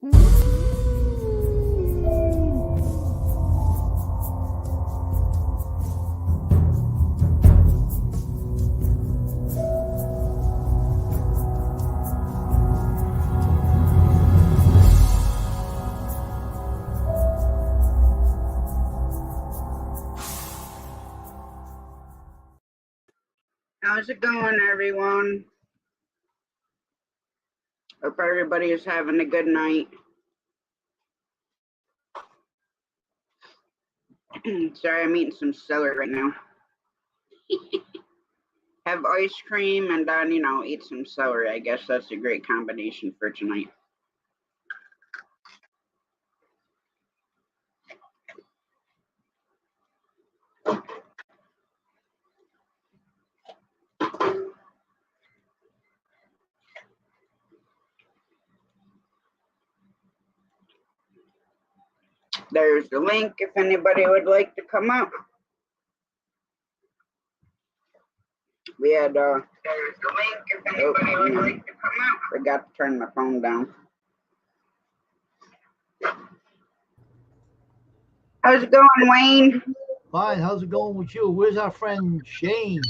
How's it going, everyone? Hope everybody is having a good night. Sorry, I'm eating some celery right now. Have ice cream and then, eat some celery. I guess that's a great combination for tonight. There's the link if anybody would like to come up. We had, there's the link if anybody would like to come up. Forgot to turn my phone down. How's it going, Wayne? Fine, how's it going with you? Where's our friend Shane?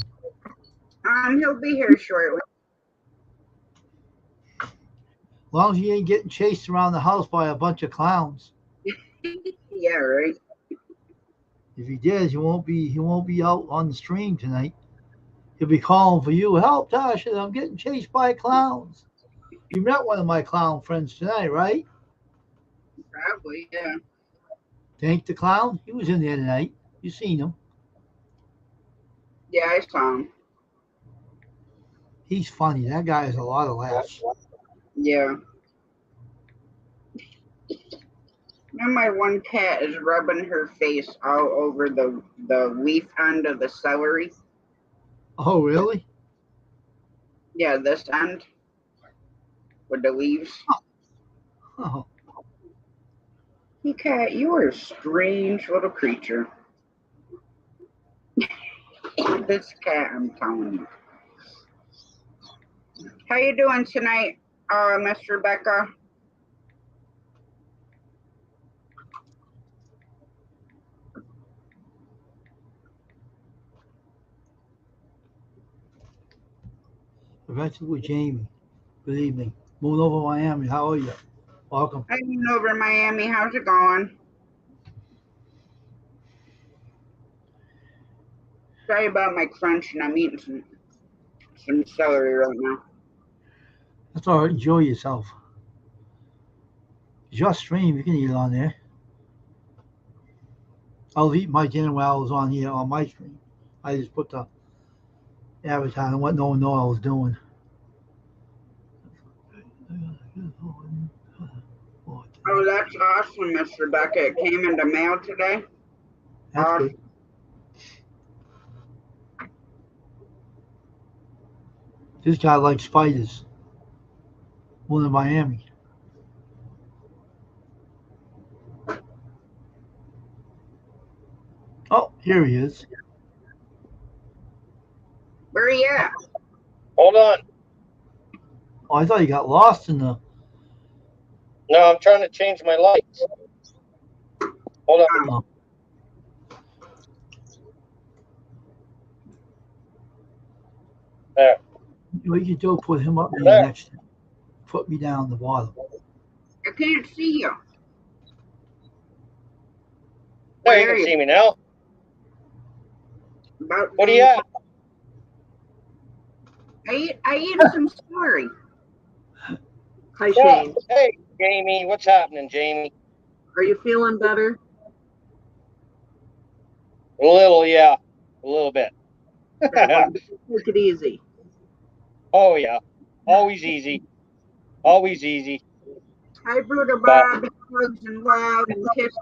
He'll be here shortly. As long as he ain't getting chased around the house by a bunch of clowns. Yeah, right. If he does, he won't be out on the stream tonight. He'll be calling for you. Help, Tasha, I'm getting chased by clowns. You met one of my clown friends tonight, right? Probably, yeah. Tank the clown? He was in there tonight. You seen him. Yeah, I saw him. He's funny. That guy has a lot of laughs. Yeah. Now my one cat is rubbing her face all over the leaf end of the celery. Oh, really? Yeah, this end with the leaves. Oh. Hey, cat, you are a strange little creature. This cat, I'm telling you. How you doing tonight, Miss Rebecca? Eventually with Jamie. Good evening. Moon over Miami. How are you? Welcome. I'm over in Miami. How's it going? Sorry about my crunch, and I'm eating some celery right now. That's all right. Enjoy yourself. It's your stream. You can eat it on there. I'll eat my dinner while I was on here on my stream. I just put the avatar and what no one knew I was doing. Oh, that's awesome, Miss Rebecca. It came in the mail today. That's good. This guy likes spiders. One in Miami. Oh, here he is. Where are you at? Hold on. Oh, I thought he got lost in the... No, I'm trying to change my lights. Hold on. Oh. There. What you can do, put him up there next to me. Put me down the bottom. I can't see you. There, you can see me now. What are you at? I eat some celery. Hi, Shane. Hey, Jamie. What's happening, Jamie? Are you feeling better? A little, yeah. A little bit. Take it easy. Oh, yeah. Always easy. Always easy. Hi, Buddha Bob. Hugs and love and kisses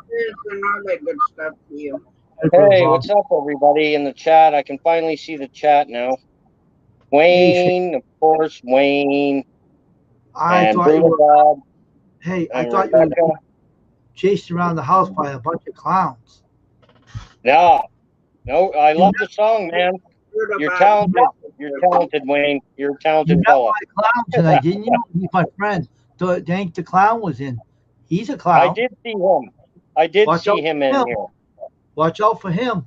and all that good stuff to you. Hey, what's up, everybody in the chat? I can finally see the chat now. Wayne, of course, Wayne. I thought you were... Hey, I thought you were chased around the house by a bunch of clowns. No, I love the song, man. You're talented. You're talented, Wayne. You're a talented fella. You met my clown tonight, didn't you? My friend, Dank the Clown was in. He's a I clown. did see him. I did Watch out see him for in him. here. Watch out for him.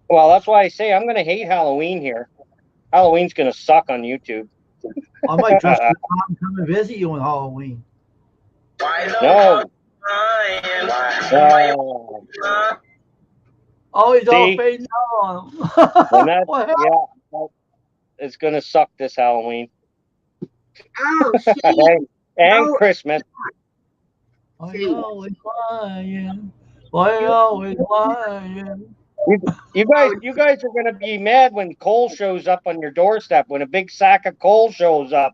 Well, that's why I say I'm going to hate Halloween here. Halloween's going to suck on YouTube. I might dress as a clown and come and visit you on Halloween. No. Oh, he's all See? fading on him. And that, What happened? yeah, it's going to suck this Halloween. Oh, see, And No. Christmas. I always lying. I always lying. You guys are going to be mad when coal shows up on your doorstep. When a big sack of coal shows up,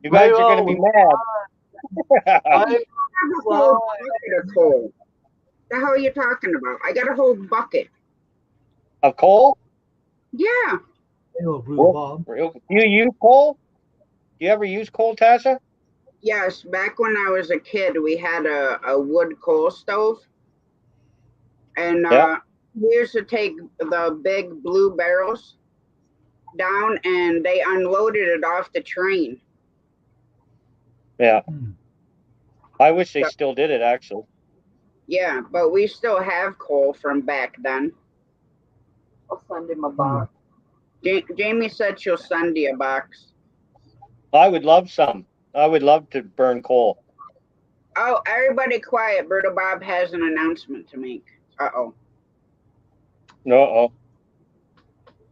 you guys are going to be mad. I I have a whole bucket of coal. The hell are you talking about? I got a whole bucket. Of coal? Yeah. Hello, Bruce Bob. Do you use coal? Do you ever use coal, Tasha? Yes, back when I was a kid, we had a wood coal stove. And Yeah. we used to take the big blue barrels down and they unloaded it off the train. Yeah. Hmm. I wish they still did it, actually. Yeah, but we still have coal from back then. I'll send him a box. Jamie said she'll send you a box. I would love some. I would love to burn coal. Oh, everybody quiet. Berto Bob has an announcement to make. Uh-oh. Uh-oh.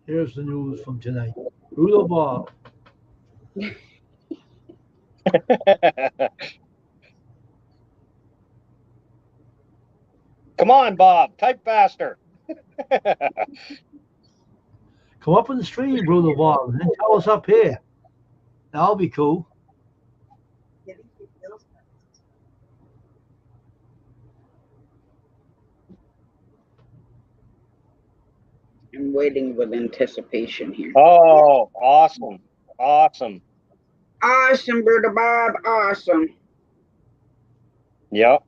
Here's the news from tonight. Brutal Bob. Come on, Bob. Type faster. Come up on the stream, Brutal Bob, and then tell us up here. That'll be cool. I'm waiting with anticipation here. Oh, awesome. Awesome. Awesome, Berto Bob. Awesome. Yep.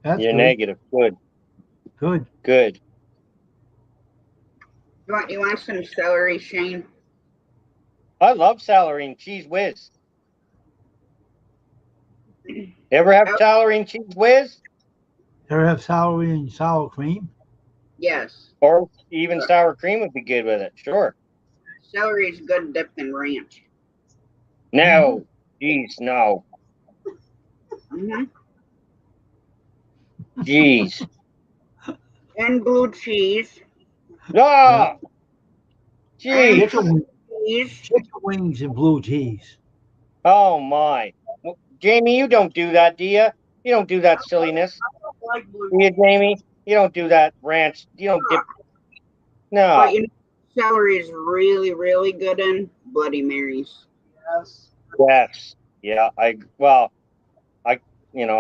That's You're good. negative. Good. Good. Good. You want some celery, Shane? I love celery and cheese whiz. You ever have celery and cheese whiz? Ever have celery and sour cream? Yes. Or even sour cream would be good with it. Sure. Celery is good dipped in ranch. No. Jeez, no. Mm-hmm. Jeez. And blue cheese. Ah! Jeez. Chicken wings and blue cheese. Oh, my. Well, Jamie, you don't do that, do you? You don't do that silliness. Like blue. Do you, Jamie? You don't do that ranch. You don't dip. No. But you know, celery is really, really good in Bloody Marys. Yes. Yes. Yeah. I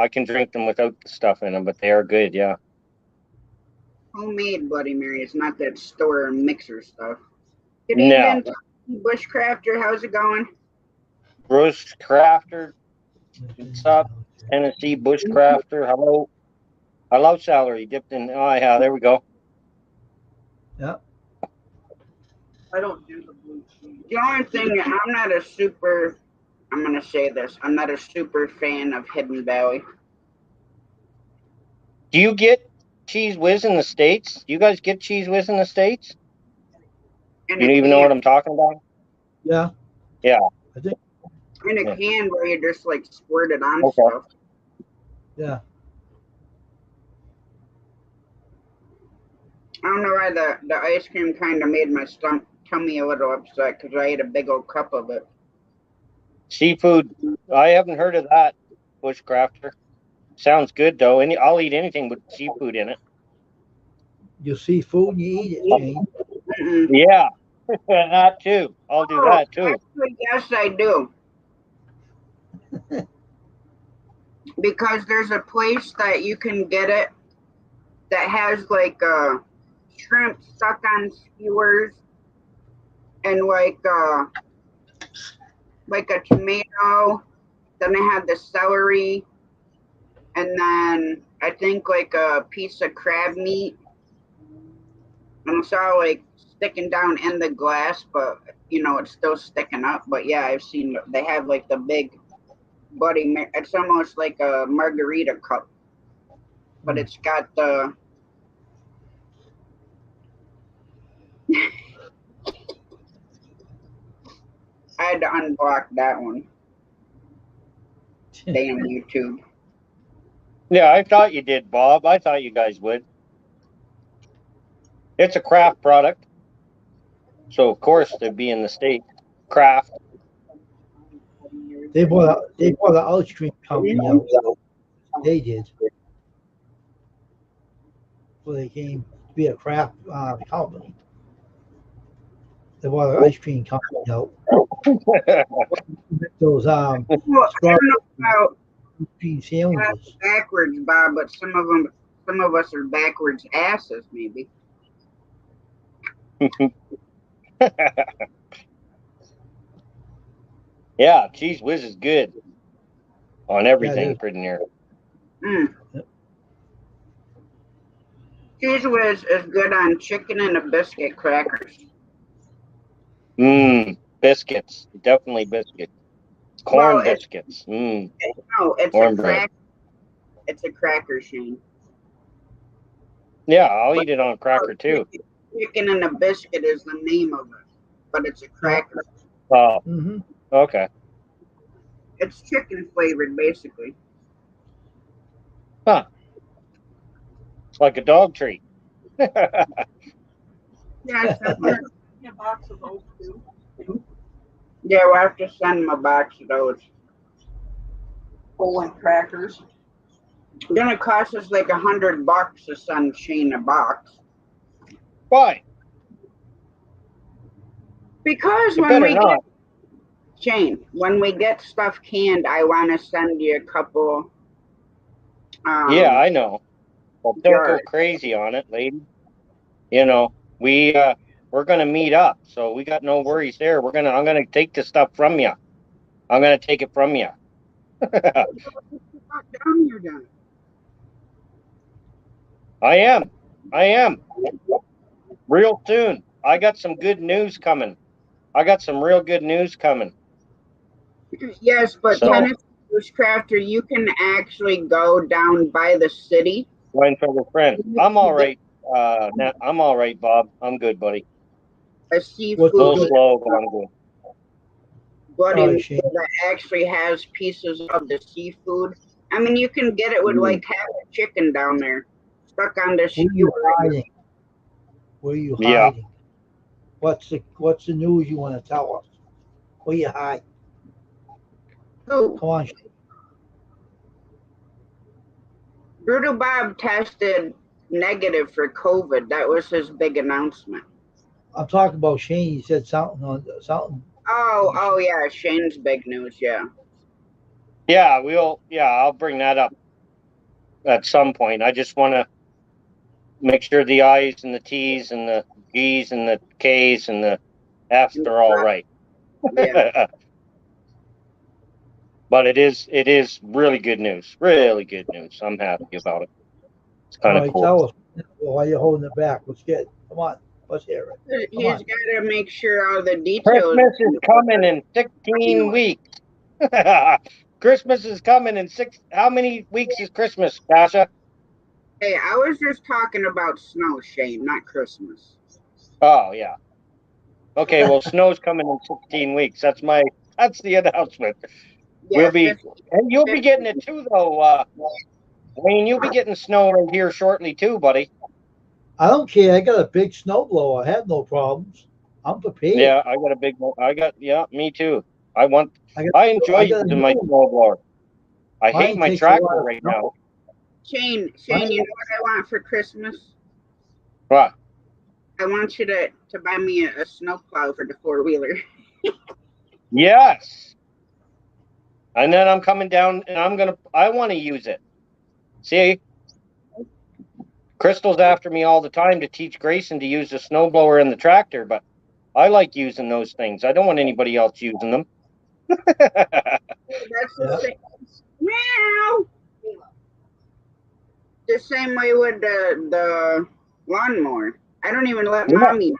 can drink them without the stuff in them, but they are good. Yeah. Homemade Bloody Marys, not that store mixer stuff. Good No. evening, Bushcrafter. How's it going? Bruce Crafter. What's up? Tennessee Bushcrafter. Hello. I love celery dipped in. Oh, yeah. There we go. Yeah. I don't do the blue cheese. The only thing, I'm not going to say this, I'm not a super fan of Hidden Valley. Do you get Cheese Whiz in the States? Do you guys get Cheese Whiz in the States? In You a even know what can. I'm talking about? Yeah. Yeah. I think. In a Yeah. can where you just like squirt it on Okay. stuff. Yeah. I don't know why the ice cream kind of made my tummy a little upset because I ate a big old cup of it. Seafood. I haven't heard of that, Bushcrafter. Sounds good, though. I'll eat anything with seafood in it. You see food and you eat it, Shane. Mm-mm. Yeah. That, too. I'll do that, too. Actually, yes, I do. Because there's a place that you can get it that has like shrimp stuck on skewers and like a tomato. Then they have the celery, and then I think like a piece of crab meat. And it's all like sticking down in the glass, but you know it's still sticking up. But yeah, I've seen they have like the big It's almost like a margarita cup, but it's got the. I had to unblock that one. Damn YouTube. Yeah, I thought you did, Bob. I thought you guys would. It's a craft product. So, of course, they'd be in the state. Craft. They bought an ice cream company out. They did. Well, they came to be a craft company. They bought an ice cream company out. Those Well, I don't know about ice cream sandwiches. backwards, Bob, but some of us are backwards asses, maybe. Yeah, Cheese Whiz is good on everything, Yeah, pretty near. Yep. Cheese Whiz is good on chicken and a biscuit crackers. Biscuits. Definitely biscuits. Corn Well, biscuits. No, it's Cornbread. It's a cracker, Shane. Yeah, I'll eat it on a cracker too. Chicken and a biscuit is the name of it, but it's a cracker. Oh, Mm-hmm. okay. It's chicken flavored, basically. Huh. It's like a dog treat. Yeah, similar. A box of those too. Yeah, we'll have to send them a box of those. Poland crackers. It's gonna cost us like $100 to send Shane a box. Why? Because You when better we not. Shane, when we get stuff canned, I want to send you a couple. Yeah, I know. But don't go jars. crazy on it, lady. You know, we're gonna meet up, so we got no worries there. I'm gonna take the stuff from you. I'm gonna take it from you. Down here, John. I am. Real soon. I got some good news coming. I got some real good news coming. Yes, but So- Tennessee Bushcrafter, you can actually go down by the city. Wine for the friend. I'm all right. I'm all right, Bob. I'm good, buddy. A A seafood little slow, but I'm good. Bloody Oh, Mary shit. that actually has pieces of the seafood. I mean, you can get it with like half a chicken down there, stuck on the Where are you skewer. hiding? Where are you Yeah. hiding? What's the news you want to tell us? Where you hide? Oh, Come on. Brutal Bob tested negative for COVID. That was his big announcement. I'm talking about Shane. He said something. Oh yeah, Shane's big news. Yeah. Yeah, I'll bring that up at some point. I just want to make sure the I's and the T's and the G's and the K's and the F's are all right. Yeah. But it is really good news. Really good news. I'm happy about it. It's kind All of right, cool. tell us. Why are you holding it back? Let's get it. Come on. Let's hear it. He's got to make sure all the details. Christmas is coming in 16 weeks. Christmas is coming in How many weeks is Christmas, Tasha? Hey, I was just talking about snow, Shane, not Christmas. Oh, yeah. Okay, well, snow's coming in 16 weeks. That's the announcement. Yeah, And you'll be getting it too, though. Wayne, you'll be getting snow right here shortly too, buddy. I don't care. I got a big snowblower. I have no problems. I'm prepared. Yeah, me too. I enjoy I got a using my new- snowblower. I Mine hate my takes a lot tractor of right snow. now. Shane, you know what I want for Christmas? What? I want you to buy me a snowplow for the 4-wheeler. Yes. And then I'm coming down and I want to use it. See, Crystal's after me all the time to teach Grayson to use the snowblower and the tractor, but I like using those things. I don't want anybody else using them. That's the same. Meow. The same way with the lawnmower. I don't even let Yeah. mommy.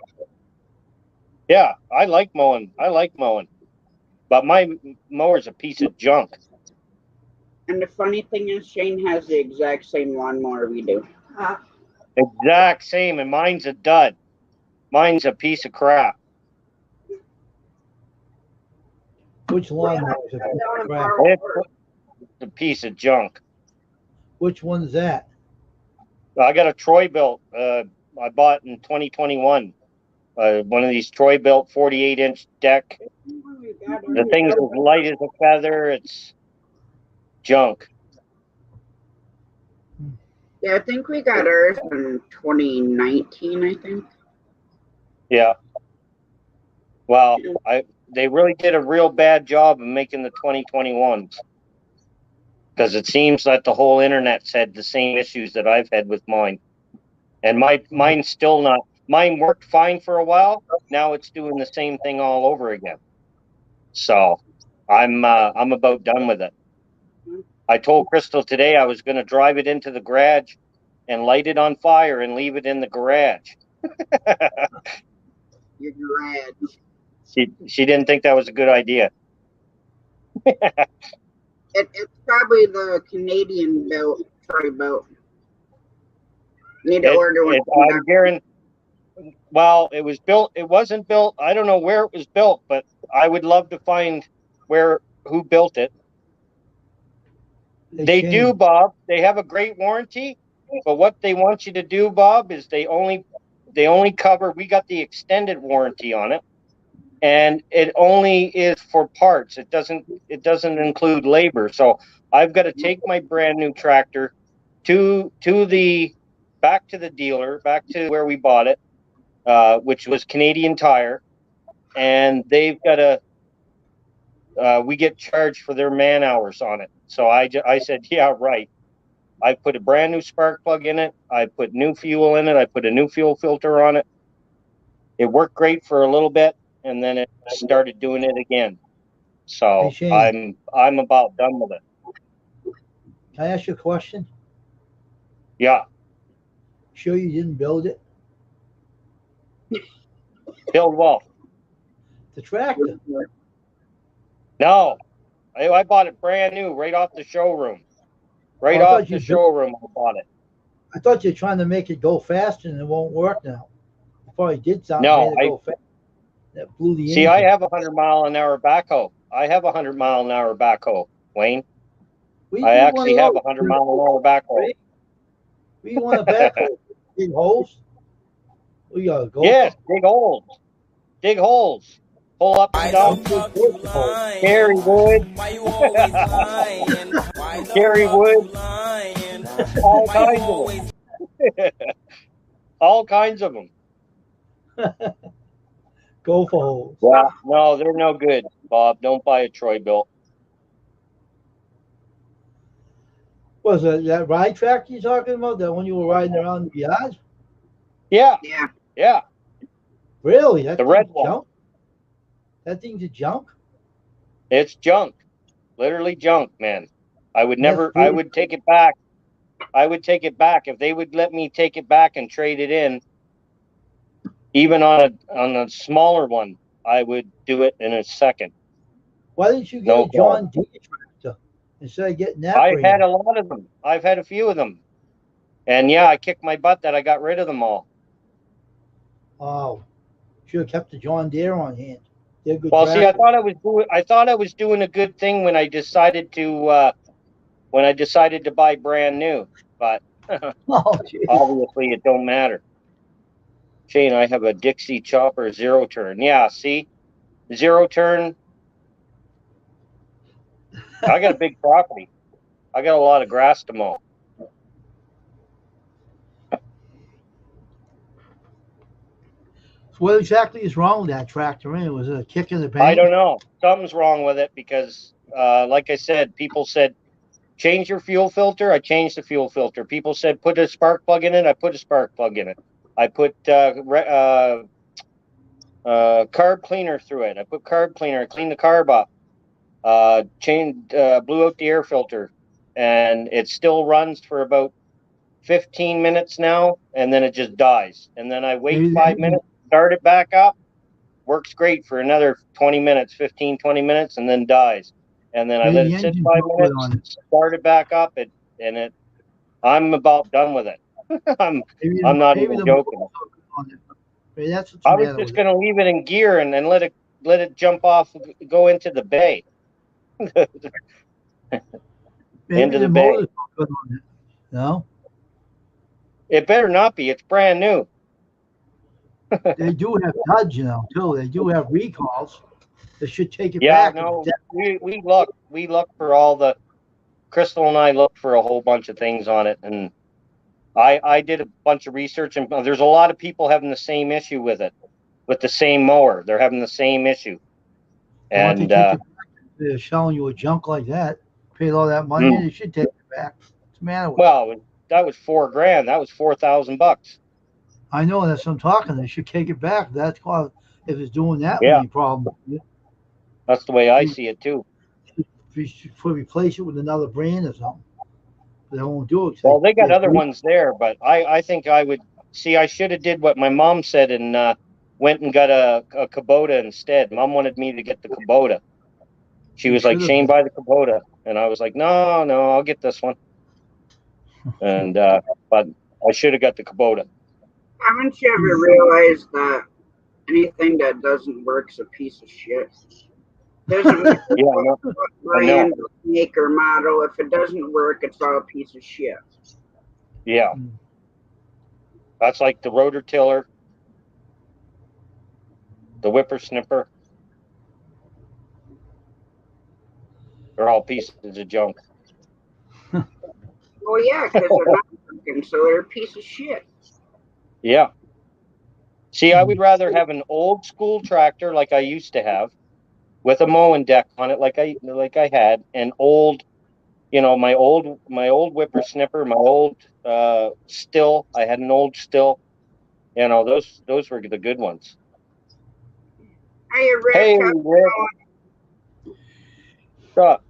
Yeah, I like mowing. But my mower's a piece of junk. And the funny thing is, Shane has the exact same lawnmower we do. Exact same, and mine's a dud. Mine's a piece of crap. Which lawnmower is a Down piece of in crap? Pearl It's Harbor. a piece of junk. Which one's that? I got a Troy built. I bought in 2021. One of these Troy built 48-inch deck. The thing's as light as a feather. It's junk. Yeah, I think we got ours in 2019, I think. Yeah. Well, they really did a real bad job of making the 2021s. Because it seems that the whole internet's had the same issues that I've had with mine. And mine's still not. Mine worked fine for a while. Now it's doing the same thing all over again. So I'm about done with it. I told Crystal today I was going to drive it into the garage and light it on fire and leave it in the garage. Your garage. She didn't think that was a good idea. It's probably the Canadian built Troy boat. Need to order one. I'm guaranteed. Well, it was built. It wasn't built. I don't know where it was built, but I would love to find who built it. They do, Bob. They have a great warranty, but what they want you to do, Bob, is they only cover. We got the extended warranty on it, and it only is for parts. It doesn't include labor. So I've got to take my brand new tractor back to the dealer, back to where we bought it, which was Canadian Tire, and they've got to. We get charged for their man hours on it. So I said, yeah, right. I put a brand new spark plug in it. I put new fuel in it. I put a new fuel filter on it. It worked great for a little bit, and then it started doing it again. So Hey, I'm about done with it. Can I ask you a question? Yeah. Sure you didn't build it? Build what? The tractor. No. I bought it brand new, right off the showroom. Right I off thought the you showroom, I bought it. I thought you were trying to make it go faster and it won't work now. You probably did something No, made it go fast. That blew the See, engine. I have a 100-mile-an-hour backhoe. I have a 100-mile-an-hour backhoe, Wayne. I actually have a 100-mile-an-hour backhoe. We want a backhoe. Big holes? We gotta go. Yes, dig holes. Dig holes. Pull up and down. Carry wood. Carry wood. All kinds of them. All kinds of them. Go for holes. Yeah, no, they're no good, Bob. Don't buy a Troy built. Was that ride tractor you talking about? That one you were riding around the yard? Yeah. Yeah. Yeah. Really? That The red one. junk? That thing's a junk? It's junk. Literally junk, man. I would That's I would take it back. I would take it back. If they would let me take it back and trade it in, even on a smaller one, I would do it in a second. Why didn't you get a John Deere tractor instead of getting that? I've had a lot of them. I've had a few of them. And yeah, I kicked my butt that I got rid of them all. Oh, should have kept the John Deere on hand. They're good. Well, tractors. see, I thought I was doing a good thing when I decided to buy brand new, but Oh, geez. obviously it don't matter. Shane, I have a Dixie Chopper 0-turn. Yeah, see, 0-turn. I got a big property. I got a lot of grass to mow. So what exactly is wrong with that tractor? Was it a kick in the paint? I don't know. Something's wrong with it because, like I said, people said, change your fuel filter. I changed the fuel filter. People said, put a spark plug in it. I put a spark plug in it. I put carb cleaner through it. I put carb cleaner. I cleaned the carb up. Blew out the air filter. And it still runs for about 15 minutes now. And then it just dies. And then I wait 5 minutes, start it back up. Works great for another 20 minutes, 15, 20 minutes, and then dies. and then I Maybe let the it sit engine's 5 not good on minutes, it. start it back up, I'm about done with it. I'm not Maybe even the joking. motor's not good on it. Maybe that's what's the I was matter just with it. gonna leave it in gear and then let it jump off, go into the bay. Maybe Into the the bay. motor's not good on it. No, It better not be. It's brand new. they do have duds, too. They do have recalls. They should take it Yeah, back. no, we looked for all the Crystal and I looked for a whole bunch of things on it, and I did a bunch of research, and there's a lot of people having the same issue with it, with the same mower. They're having the same issue, Why don't they and take it back? They're selling you a junk like that. Paid all that money, they should take it back. What's the matter with it? well, that was $4,000. That was $4,000. I know that's what I'm talking. They should take it back. That's why, if it's doing that Yeah, many problems, that's the way I you see it too. should replace it with another brand or something. But they won't do it. Well, they got other ones there, but I think I would see. I should have did what my mom said and went and got a Kubota instead. Mom wanted me to get the Kubota. She You was like, should have. "Shane, buy the Kubota," and I was like, "No, no, I'll get this one." And but I should have got the Kubota. Haven't you ever realized that anything that doesn't work is a piece of shit? Doesn't matter Yeah, what I know. brand, make, or model. If it doesn't work, it's all a piece of shit. Yeah, that's like the rotor tiller, the whippersnipper. They're all pieces of junk. Well, yeah, because they're not working, so they're a piece of shit. Yeah. See, I would rather have an old school tractor like I used to have, with a mowing deck on it, like I had, an old, my old whippersnipper, my old still. I had an old still. Those were the good ones. Hey, Rick. Hey, Rick. Stop.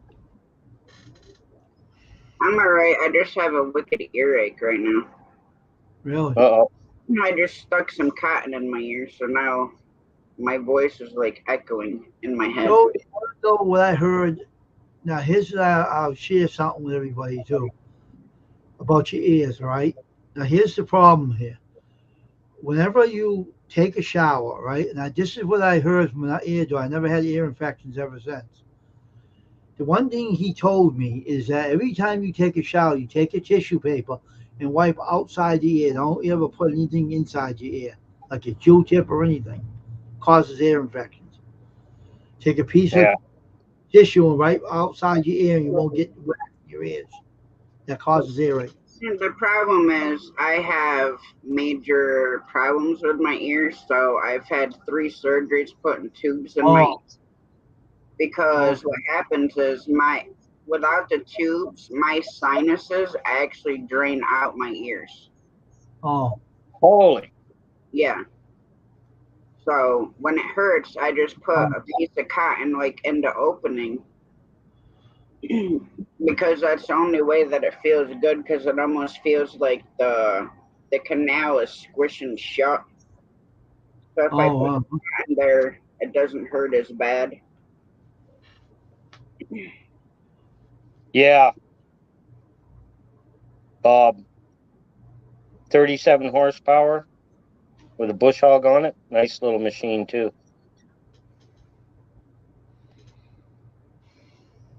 I'm alright. I just have a wicked earache right now. Really? Uh-oh. I just stuck some cotton in my ear, so now my voice is like echoing in my head. So, what I heard. Now, I'll share something with everybody too about your ears. All right. Now, here's the problem here. Whenever you take a shower, right? Now, this is what I heard from an ear doctor. I never had ear infections ever since. The one thing he told me is that every time you take a shower, you take a tissue paper and wipe outside the ear. Don't ever put anything inside your ear, like a Q-tip or anything. Causes ear infections. Take a piece of tissue and wipe outside your ear, and you won't get wet in your ears. That causes earache. The problem is I have major problems with my ears, so I've had 3 surgeries putting tubes in my ears. Because what happens is without the tubes, my sinuses actually drain out my ears. Oh. Holy. Yeah. So when it hurts, I just put a piece of cotton like in the opening because that's the only way that it feels good, because it almost feels like the canal is squishing shut. So if I put cotton there, it doesn't hurt as bad. Yeah. Bob. 37 horsepower with a bush hog on it. Nice little machine too.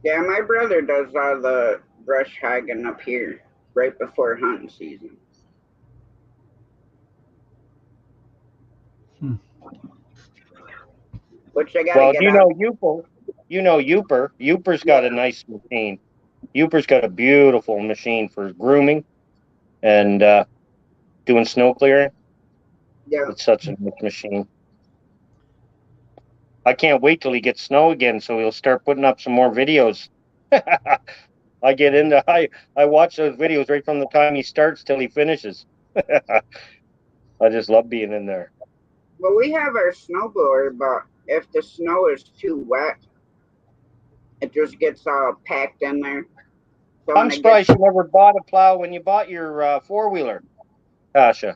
Yeah, my brother does all the brush hogging up here right before hunting season. Which I gotta get out. Youper. Youper's got a nice machine. Youper's got a beautiful machine for grooming and doing snow clearing. Yeah. It's such a nice machine. I can't wait till he gets snow again, so he'll start putting up some more videos. I watch those videos right from the time he starts till he finishes. I just love being in there. Well, we have our snowblower, but if the snow is too wet, it just gets all packed in there. So I'm surprised you never bought a plow when you bought your four-wheeler, Tasha.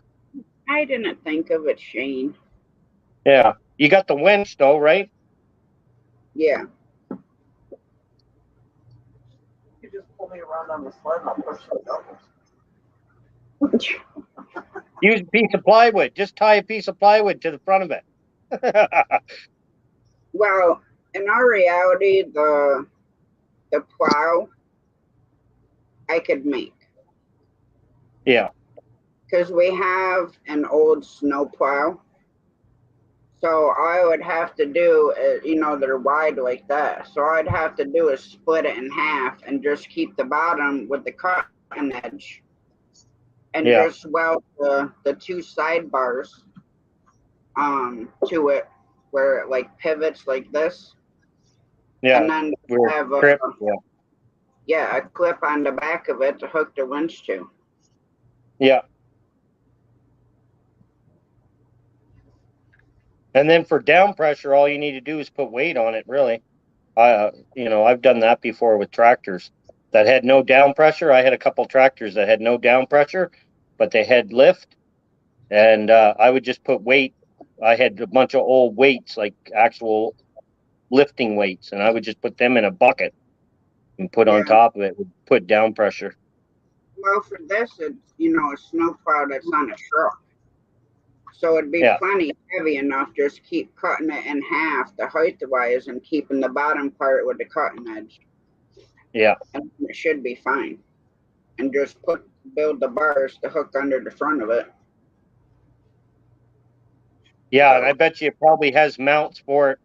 I didn't think of it, Shane. Yeah. You got the winch, though, right? Yeah. just pull me around on the sled and I'll push the doubles. Use a piece of plywood. Just tie a piece of plywood to the front of it. Well, in our reality, the plow I could make. Yeah. Because we have an old snow plow. So all I would have to do is, they're wide like that. So all I'd have to do is split it in half and just keep the bottom with the cutting edge. And Yeah. just weld the two sidebars to it where it like pivots like this. Yeah. And then have a clip on the back of it to hook the winch to. Yeah. And then for down pressure, all you need to do is put weight on it, really. I've done that before with tractors that had no down pressure. I had a couple tractors that had no down pressure, but they had lift. And I would just put weight. I had a bunch of old weights, like actual lifting weights, and I would just put them in a bucket and put on top of it, put down pressure. Well, for this, it's, a snowplow that's on a truck. So it'd be plenty heavy enough. Just keep cutting it in half, the height-wise, and keeping the bottom part with the cutting edge. Yeah. And it should be fine. And just build the bars to hook under the front of it. Yeah, and I bet you it probably has mounts for it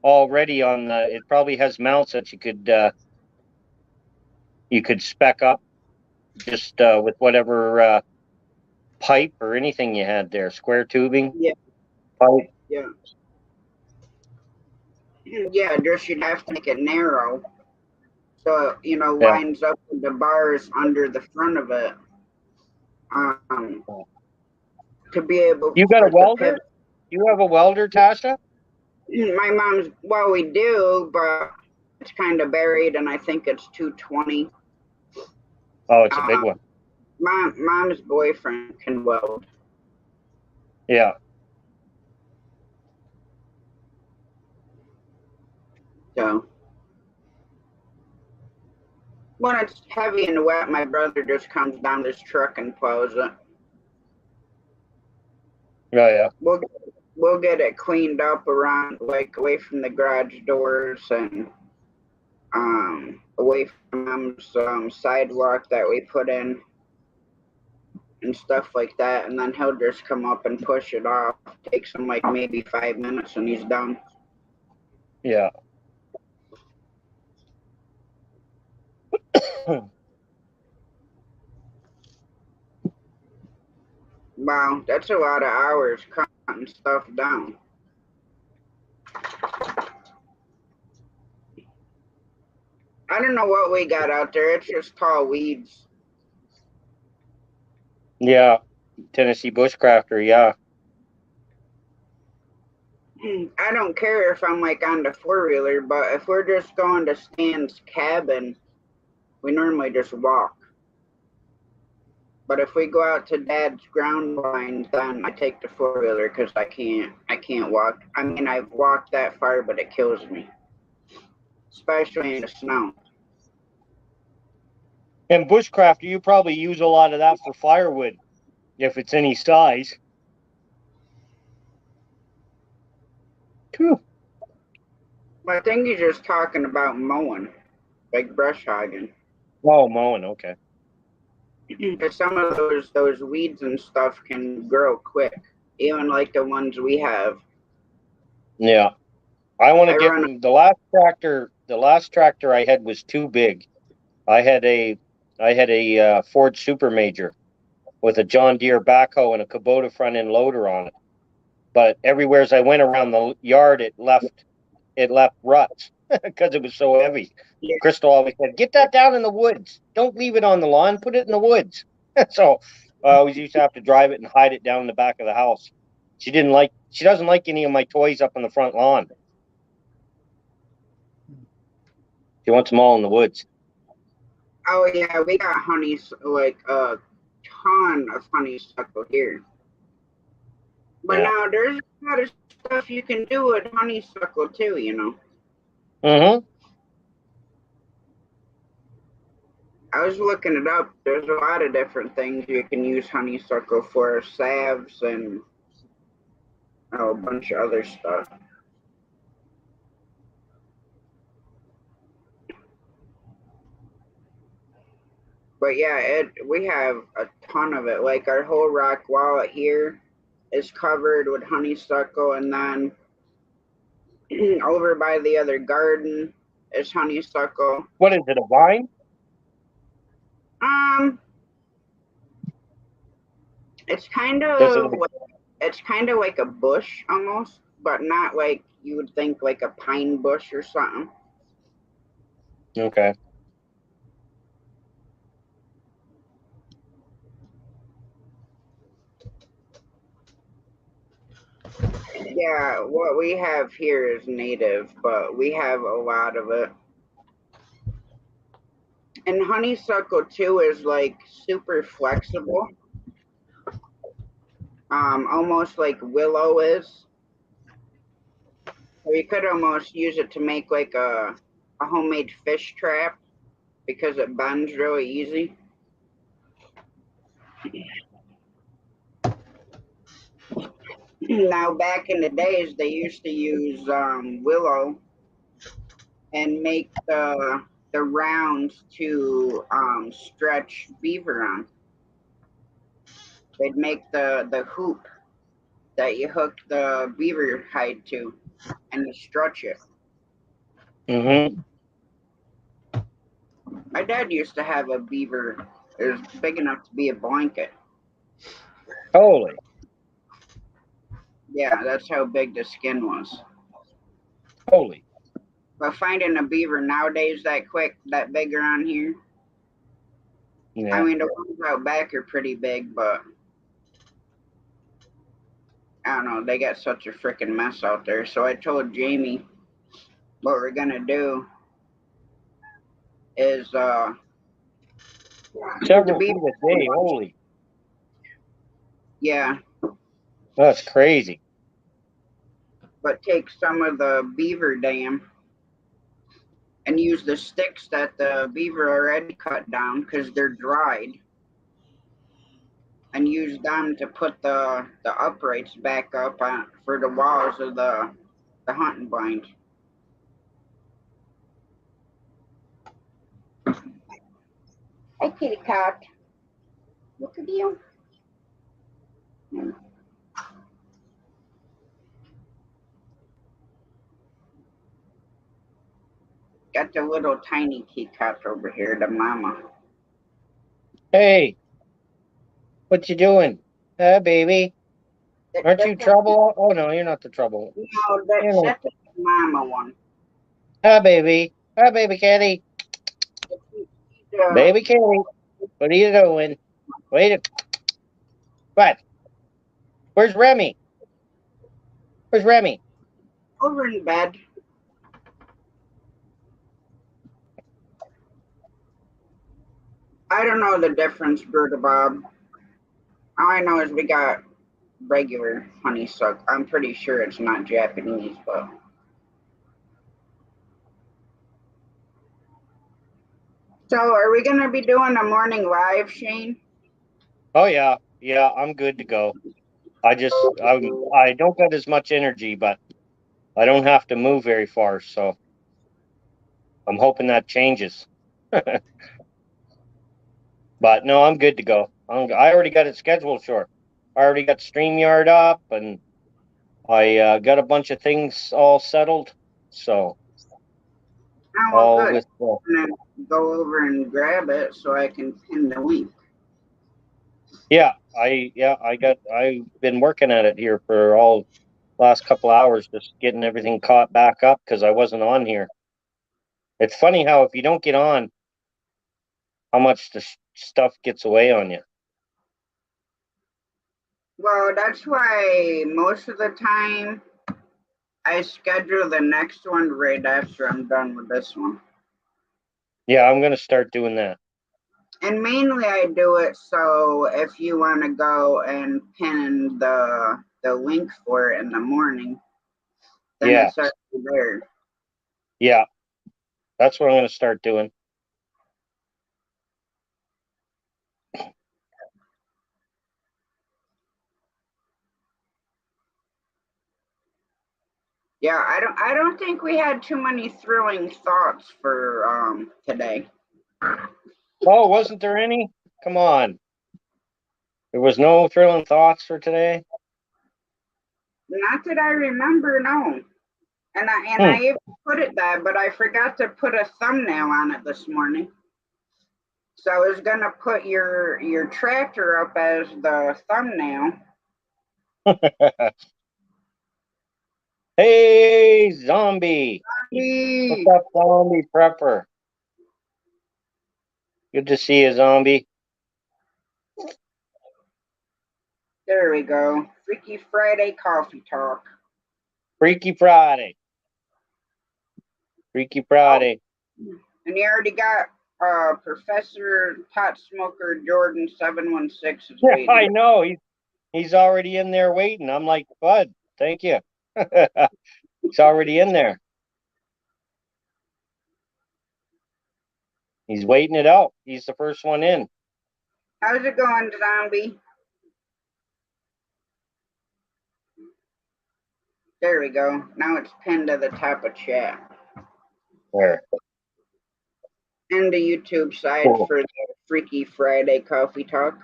already on the. It probably has mounts that you could spec up just with whatever pipe or anything you had there, square tubing. Yeah. Pipe. Yeah. Yeah, just you'd have to make it narrow, so lines up with the bars under the front of it. To be able. You got a welder? You have a welder, Tasha? My mom's. Well, we do, but it's kind of buried, and I think it's 220. Oh, it's a big one. Mom's boyfriend can weld. Yeah. So when it's heavy and wet, my brother just comes down this truck and plows it. Yeah. We'll get it cleaned up around, like away from the garage doors and away from sidewalk that we put in and stuff like that, and then he'll just come up and push it off. Takes him like maybe 5 minutes and he's done. Yeah. Wow, that's a lot of hours cutting stuff down. I don't know what we got out there. It's just tall weeds. Yeah, Tennessee bushcrafter, yeah. I don't care if I'm like on the four-wheeler, but if we're just going to Stan's cabin, we normally just walk. But if we go out to Dad's ground line, then I take the four-wheeler because I can't walk. I mean, I've walked that far, but it kills me, especially in the snow. And bushcrafter, you probably use a lot of that for firewood, if it's any size. Cool. I think he's just talking about mowing, like brush hogging. Oh, mowing, okay. Because some of those weeds and stuff can grow quick, even like the ones we have. Yeah, I want to get the last tractor I had was too big. I had a Ford Super Major with a John Deere backhoe and a Kubota front end loader on it. But everywhere as I went around the yard, it left ruts because it was so heavy. Yeah. Crystal always said, "Get that down in the woods. Don't leave it on the lawn. Put it in the woods." So I always used to have to drive it and hide it down in the back of the house. She doesn't like any of my toys up on the front lawn. She wants them all in the woods. Oh yeah, we got like a ton of honeysuckle here. But now there's a lot of stuff you can do with honeysuckle too, Mm-hmm. I was looking it up. There's a lot of different things you can use honeysuckle for, salves and a bunch of other stuff. But yeah, we have a ton of it. Like our whole rock wall here is covered with honeysuckle, and then over by the other garden is honeysuckle. What is it, a vine? It's kind Does it? of it's kind of like a bush almost, but not like you would think like a pine bush or something. Okay. Yeah, what we have here is native, but we have a lot of it. And honeysuckle too is like super flexible. Almost like willow is. So you could almost use it to make like a homemade fish trap because it bends really easy. Now, back in the days, they used to use willow and make the rounds to stretch beaver on. They'd make the hoop that you hook the beaver hide to, and you stretch it. Mm-hmm. My dad used to have a beaver. It was big enough to be a blanket. Holy. Yeah, that's how big the skin was. Holy. But finding a beaver nowadays that quick, that big around here, Yeah. I mean, the ones out back are pretty big, but I don't know, they got such a freaking mess out there. So I told Jamie what we're gonna do is Several the feet beaver, a day. Holy. yeah, That's crazy. but take some of the beaver dam and use the sticks that the beaver already cut down because they're dried, and use them to put the uprights back up on, for the walls of the hunting blind. Hi, kitty cat. Look at you. Got the little tiny kitty cat over here, the mama. Hey, what you doing? Baby. Aren't you trouble? Oh, no, you're not the trouble. No, that's the mama one. Baby. Baby kitty. Baby kitty. What are you doing? Wait. What? Where's Remy? Where's Remy? Over in bed. I don't know the difference, Berta Bob. All I know is we got regular honeysuckle. I'm pretty sure it's not Japanese, but. So, are we going to be doing a morning live, Shane? Oh, yeah. Yeah, I'm good to go. I don't get as much energy, but I don't have to move very far, so I'm hoping that changes. But no, I'm good to go. I already got it scheduled, sure. I already got StreamYard up, and I got a bunch of things all settled. So Oh, well, all good. with I'm going to go over and grab it so I can pin the link. I've been working at it here for all last couple hours, just getting everything caught back up because I wasn't on here. It's funny how if you don't get on, how much the stuff gets away on you. Well, that's why most of the time I schedule the next one right after I'm done with this one. Yeah, I'm gonna start doing that. And mainly I do it so if you want to go and pin the link for it in the morning, then Yeah. it's already there. Yeah, that's what I'm gonna start doing. Yeah, I don't think we had too many thrilling thoughts for today. Oh, wasn't there any? Come on. There was no thrilling thoughts for today? Not that I remember, no. And I even put it there, but I forgot to put a thumbnail on it this morning. So I was gonna put your tractor up as the thumbnail. Hey, zombie. Hey, What's up, zombie prepper? Good to see you, zombie. there we go. Freaky Friday coffee talk. Freaky Friday. Freaky Friday. And you already got Professor Pot Smoker Jordan 716 is Yeah, waiting. I know. He's already in there waiting. I'm like, Bud, thank you. He's already in there. He's waiting it out. He's the first one in. How's it going, zombie? There we go. Now it's pinned to the top of chat. There. And the YouTube side Cool. for the Freaky Friday coffee talk.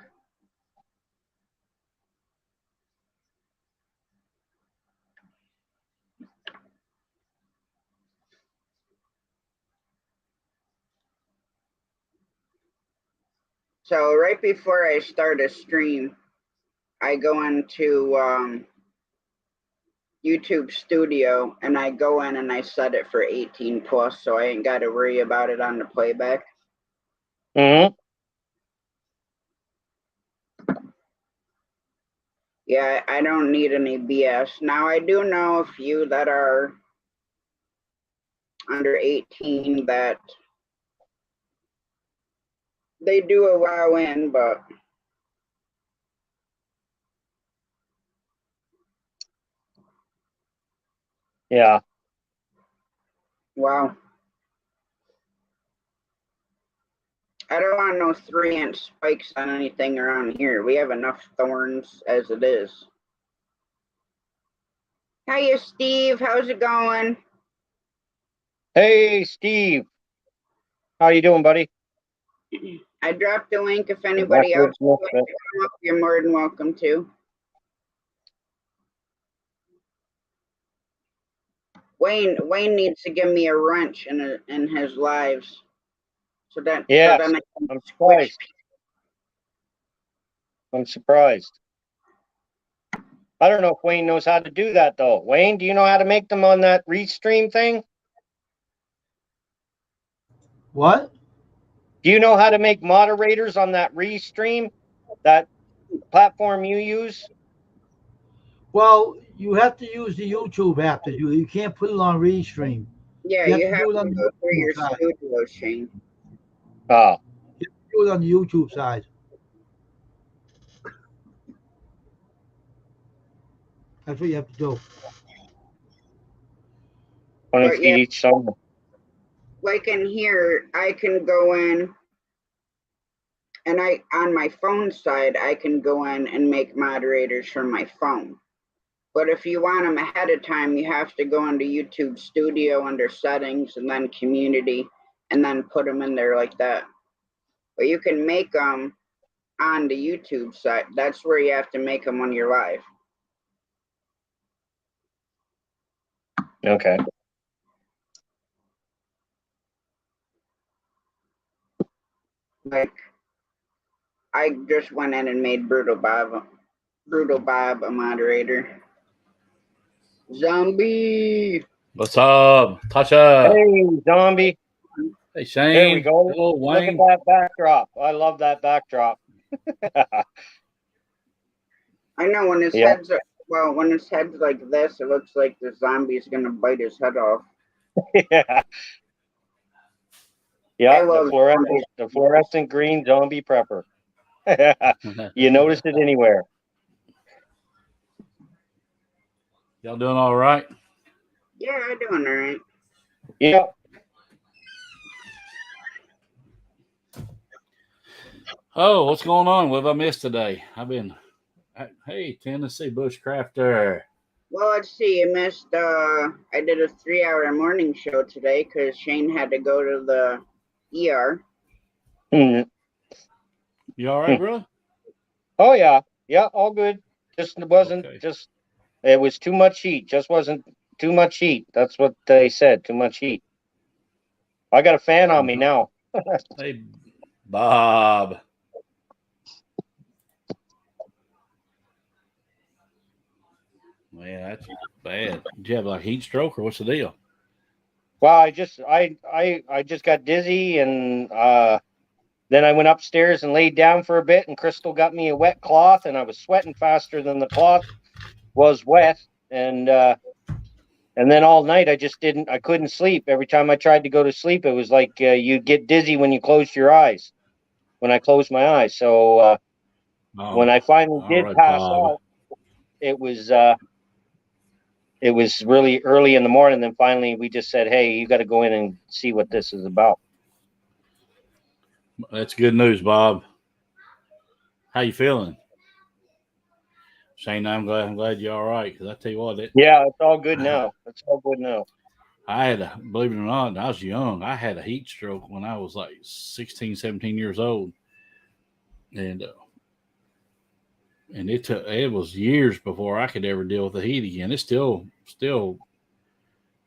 So right before I start a stream, I go into YouTube Studio and I go in and I set it for 18 plus, so I ain't got to worry about it on the playback. Mm-hmm. Yeah, I don't need any BS. Now I do know a few that are under 18 that they do allow in, but Yeah. wow. I don't want no 3-inch spikes on anything around here. We have enough thorns as it is. Hiya, Steve. How's it going? Hey, Steve. How you doing, buddy? I dropped the link if anybody else wants to come up, you're more than welcome to. Wayne needs to give me a wrench in his lives. So that Yes, so then I can I'm switch. surprised. I'm surprised. I don't know if Wayne knows how to do that, though. Wayne, do you know how to make them on that Restream thing? What? Do you know how to make moderators on that Restream, that platform you use? Well, you have to use the YouTube app to do it. You can't put it on Restream. Yeah, You have you to have do it to on go the through your YouTube side. studio, Shane. Oh, Do it on the YouTube side. That's what you have to do. one But feet yeah, each summer. like in here, I can go in and on my phone side, I can go in and make moderators from my phone. But if you want them ahead of time, you have to go into YouTube Studio under settings and then community and then put them in there like that. But you can make them on the YouTube side. That's where you have to make them when you're live. Okay. Like, I just went in and made Brutal Bob a moderator. Zombie. What's up, Tasha? Hey, zombie. Hey, Shane. There we go. Hello, Look at Wayne. that backdrop. I love that backdrop. I know when his Yeah. head's when his head's like this, it looks like the zombie's gonna bite his head off. Yeah. I Yeah, love the fluorescent green zombie prepper. You notice it anywhere. Y'all doing all right? Yeah, I'm doing all right. Yeah. Oh, what's going on? What have I missed today? I've been, hey, Tennessee Bushcrafter. Well, let's see. You missed. I did a 3-hour morning show today because Shane had to go to the ER. Mm. You all right, bro? Oh yeah, yeah, all good. Just it wasn't Okay. just. It was too much heat. Just wasn't too much heat. That's what they said. Too much heat. I got a fan on me now. Hey, Bob. Man, that's bad. Did you have like heat stroke or what's the deal? Well, I just got dizzy and then I went upstairs and laid down for a bit and Crystal got me a wet cloth and I was sweating faster than the cloth was wet and then all night I couldn't sleep. Every time I tried to go to sleep, it was like you get dizzy when you close your eyes. When I closed my eyes, so when I finally all did right, pass Bob. out, it was really early in the morning. Then finally, we just said, "Hey, you got to go in and see what this is about." That's good news, Bob. How you feeling? Shane, I'm glad you're all right. Because I tell you what, Yeah, it's all good now. It's all good now. I had believe it or not, I was young. I had a heat stroke when I was like 16, 17 years old. And it was years before I could ever deal with the heat again. It's still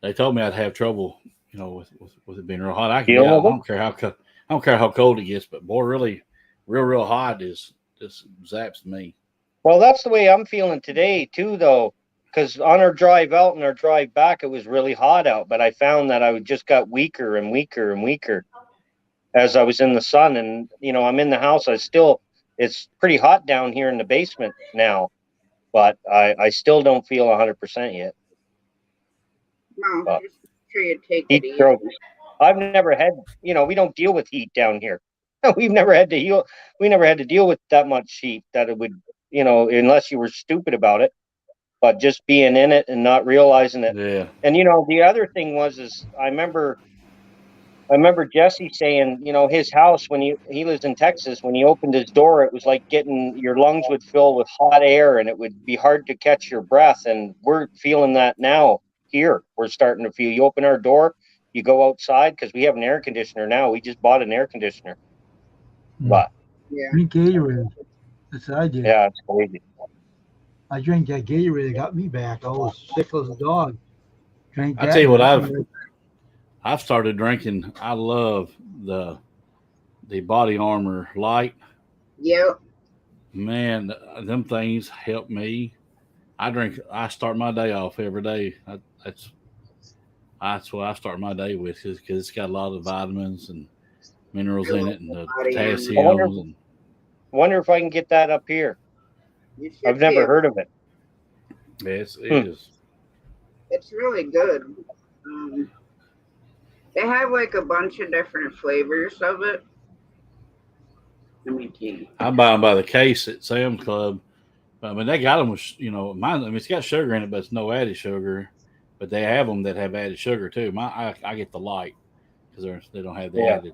they told me I'd have trouble, with it being real hot. I can Dealing I with it? don't care I don't care how cold it gets, but boy, really, real hot is just zaps me. Well, that's the way I'm feeling today too, though. Because on our drive out and our drive back, it was really hot out. But I found that I just got weaker and weaker and weaker as I was in the sun. And I'm in the house. It's pretty hot down here in the basement now, but I still don't feel 100% yet. No, But just make sure you take heat it easy. stroke. I've never had. We don't deal with heat down here. We've never had to heal. We never had to deal with that much heat that it would, unless you were stupid about it. But just being in it and not realizing it. Yeah. And the other thing is I remember Jesse saying, his house when he lives in Texas, when he opened his door, it was like your lungs would fill with hot air and it would be hard to catch your breath. And we're feeling that now here. We're starting to feel. You open our door, you go outside because we have an air conditioner now. We just bought an air conditioner, but Yeah. Drink Gatorade. That's what I did. yeah, it's crazy. I drank that Gatorade. It got me back. I was sick as a dog. Drank that. I tell you what, and I've started drinking. I love the Body Armor Light. Yep. Man, them things help me. I start my day off every day. That's what I start my day with because it's got a lot of vitamins and minerals in it and the Body Armor. potassium. Wonder if I can get that up here. You should I've be never able- heard of it. It is. It's really good. They have like a bunch of different flavors of it. Let me see. I buy them by the case at Sam's Club. I mean, they got them with, mine. I mean, it's got sugar in it, but it's no added sugar. But they have them that have added sugar too. I get the light because they don't have the added.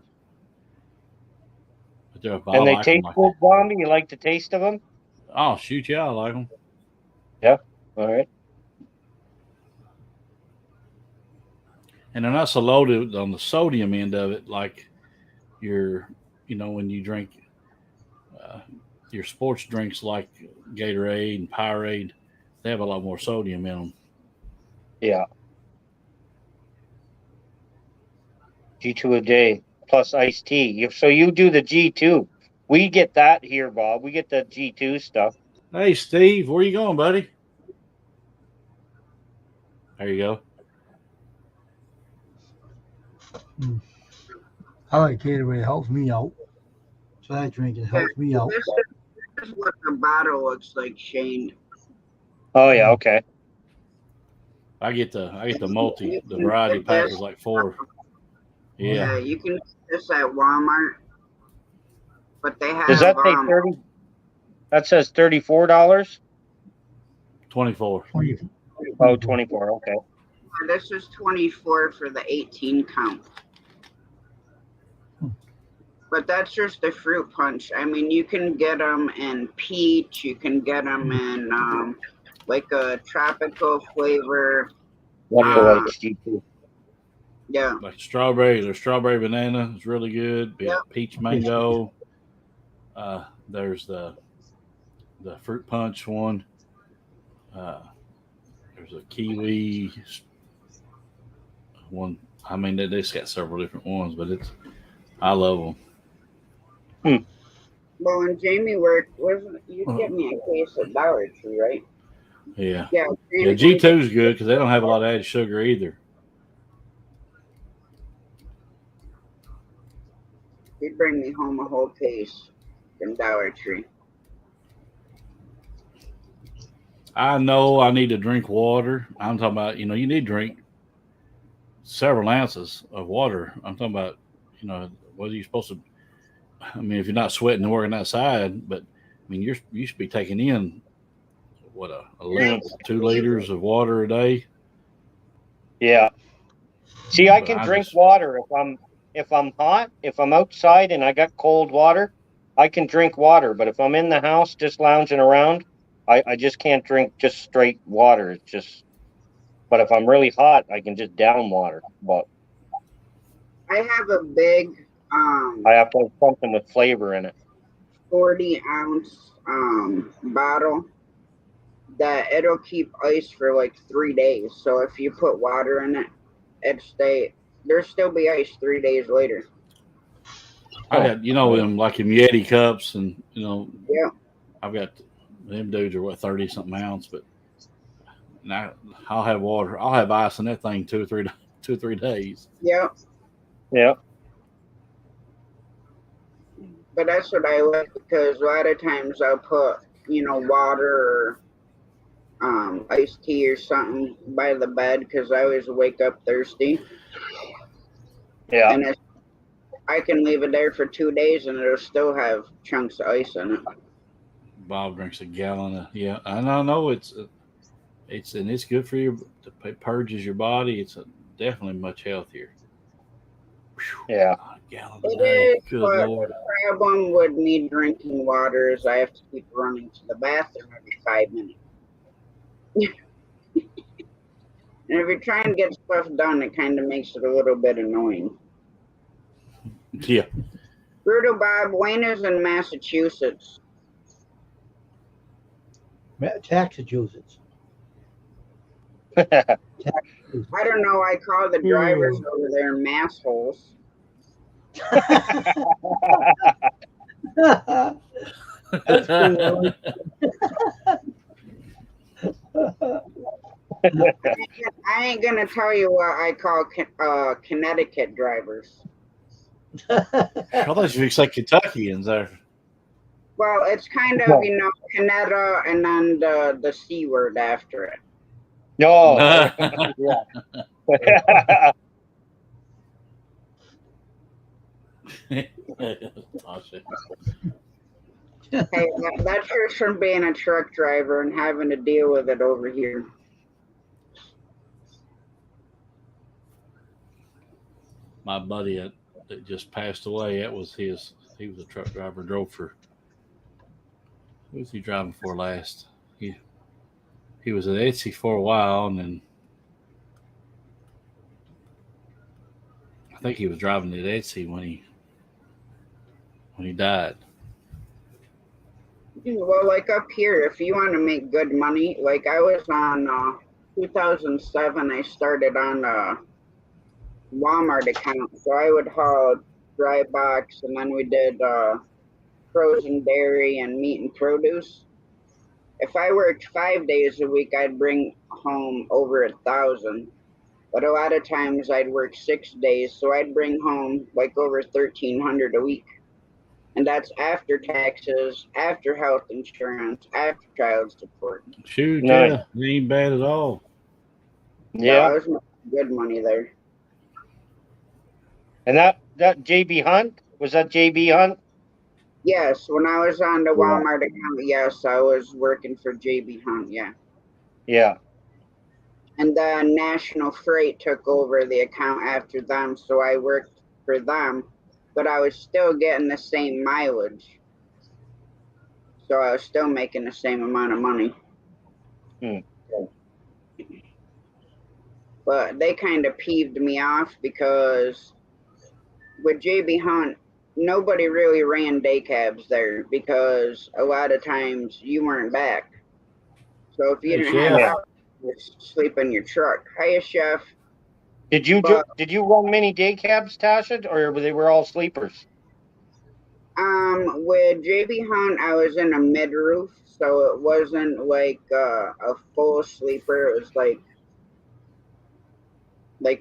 But And they taste good, Zombie. You like the taste of them? Oh shoot, yeah, I like them. Yeah. All right. And they're not so loaded on the sodium end of it, like when you drink your sports drinks like Gatorade and Powerade. They have a lot more sodium in them. Yeah. G2 a day plus iced tea. So you do the G2. We get that here, Bob. We get the G2 stuff. Hey, Steve, where you going, buddy? There you go. I like Gatorade. It helps me out. So I drink it helps me out. This is what the bottle looks like, Shane. Oh yeah, okay. I get the the variety pack is like 4. Yeah. You can get this at Walmart, but they have. Does that say 30? That says $34. 24. 24. Oh, 24. Okay. This is 24 for the 18 count. But that's just the fruit punch. I mean, you can get them in peach. You can get them in like a tropical flavor. Electrolytes, G2. Yeah. Like strawberry, there's strawberry banana is really good. We have peach mango. There's the fruit punch one. There's a kiwi one. I mean, they just got several different ones, but I love them. Well, when Jamie worked, wasn't you get me a case of Dollar Tree, right? Yeah. Yeah. Yeah, G2 is good because they don't have a lot of added sugar either. He'd bring me home a whole case from Dollar Tree. I know I need to drink water. I'm talking about, you need to drink several ounces of water. I'm talking about, what are you supposed to? I mean, if you're not sweating and working outside, but I mean, you should be taking in what a 2 liters of water a day. Yeah. See, I can drink water if I'm hot. If I'm outside and I got cold water, I can drink water. But if I'm in the house just lounging around, I just can't drink just straight water. It's just. But if I'm really hot, I can just down water. But I have a big I have to have something with flavor in it. 40-ounce bottle that it'll keep ice for like 3 days. So if you put water in it, there'll still be ice 3 days later. I got them like in Yeti cups, and Yeah. I've got them dudes are 30 something ounce, but now I'll have water. I'll have ice in that thing 2 or 3 days. Yeah. Yeah. But that's what I like because a lot of times I'll put water or iced tea or something by the bed because I always wake up thirsty. Yeah. And I can leave it there for 2 days and it'll still have chunks of ice in it. Bob drinks a gallon of and I know it's good for you. It purges your body. It's definitely much healthier. Yeah. A gallon It a day. is, Good but Lord. the problem with me drinking water is I have to keep running to the bathroom every 5 minutes. And if you're trying to get stuff done, it kind of makes it a little bit annoying. Yeah. Brutal Bob, Wayne is in Massachusetts. Massachusetts. I don't know. I call the drivers over there massholes. That's cool. I ain't gonna tell you what I call Connecticut drivers. I thought you said Kentuckians there. Well, it's kind of Canada and then the C word after it. No. Hey, that's just from being a truck driver and having to deal with it over here. My buddy that just passed away, he was a truck driver, drove for, who was he driving for last? He was at Etsy for a while, and then I think he was driving at Etsy when he died. Well, like up here, if you want to make good money, like I was on 2007, I started on a Walmart account. So I would haul dry box, and then we did frozen dairy and meat and produce. If I worked 5 days a week, I'd bring home over 1,000. But a lot of times I'd work 6 days, so I'd bring home like over 1,300 a week. And that's after taxes, after health insurance, after child support. Shoot, Nice. yeah, it ain't bad at all. Yeah. No, there's good money there. And that JB Hunt, was that JB Hunt? Yes, when I was on the Walmart account, yes, I was working for JB Hunt, yeah. Yeah. And then National Freight took over the account after them, so I worked for them, but I was still getting the same mileage. So I was still making the same amount of money. But they kind of peeved me off because with JB Hunt, nobody really ran day cabs there because a lot of times you weren't back. So if you Hey, didn't Chef. have Yeah. help, you sleep in your truck. Hiya, Chef. Did you But- did you run many day cabs, Tasha, or they were all sleepers? With JB Hunt, I was in a mid roof, so it wasn't like a full sleeper. It was like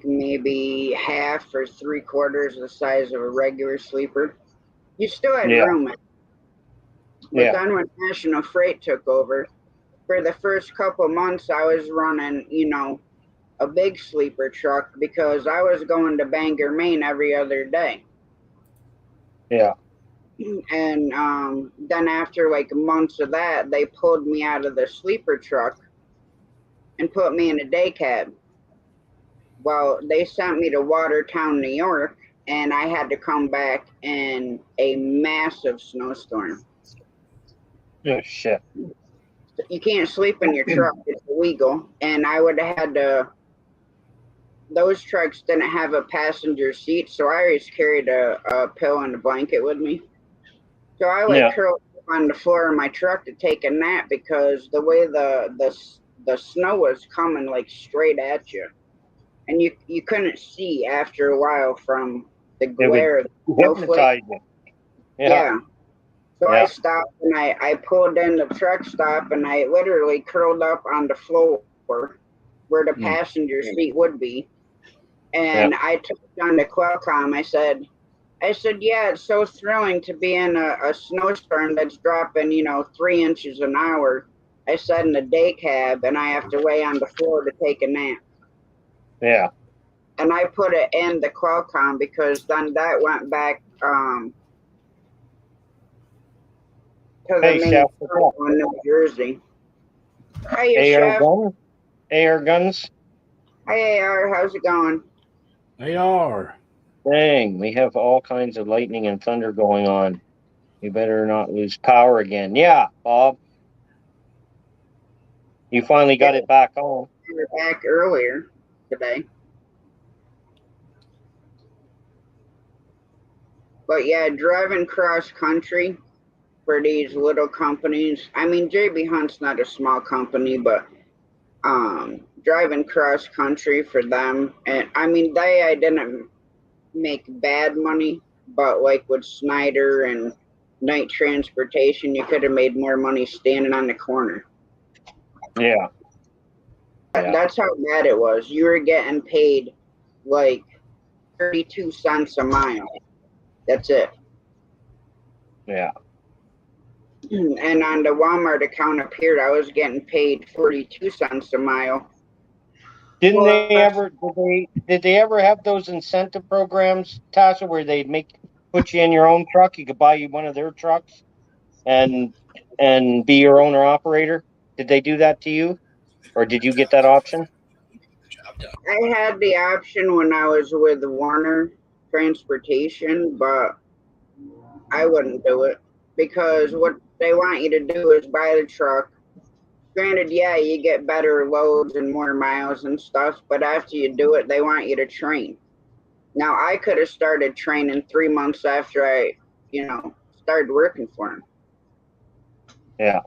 maybe half or 3/4 the size of a regular sleeper. You still had Yeah. room. But Yeah. then when National Freight took over, for the first couple months, I was running, a big sleeper truck because I was going to Bangor, Maine every other day. Yeah. And then after like months of that, they pulled me out of the sleeper truck and put me in a day cab. Well, they sent me to Watertown, New York, and I had to come back in a massive snowstorm. Oh shit. You can't sleep in your truck, it's illegal. And I would have had to, those trucks didn't have a passenger seat, so I always carried a pillow and a blanket with me. So I curled up on the floor of my truck to take a nap because the way the snow was coming like straight at you. And you couldn't see after a while from the glare of the snowflake. Hypnotize you. Yeah. So Yeah. I stopped and I pulled in the truck stop and I literally curled up on the floor where the passenger seat would be. And I took on the Qualcomm. I said, yeah, it's so thrilling to be in a snowstorm that's dropping, 3 inches an hour. I said in a day cab and I have to lay on the floor to take a nap. Yeah. And I put it in the Qualcomm because then that went back to the Hey, main Chef. store in New Jersey. Hey, AR Chef. guns? AR guns? Hey, AR, how's it going? AR. Dang, we have all kinds of lightning and thunder going on. You better not lose power again. Yeah, Bob. You finally got it back on. We were back earlier today. But yeah, driving cross country for these little companies. I mean, JB Hunt's not a small company, but driving cross country for them, and I mean, I didn't make bad money, but like with Snyder and Night Transportation, you could have made more money standing on the corner. Yeah. That's how bad it was. You were getting paid like 32 cents a mile. That's it. Yeah. And on the Walmart account up here, I was getting paid 42 cents a mile. Did Well, they ever have those incentive programs, Tasha, where they'd put you in your own truck? You could buy you one of their trucks and be your owner operator. Did they do that to you? Or did you get that option? I had the option when I was with Warner Transportation, but I wouldn't do it because what they want you to do is buy the truck. Granted, yeah, you get better loads and more miles and stuff, but after you do it, they want you to train. Now, I could have started training 3 months after I, started working for them. Yeah.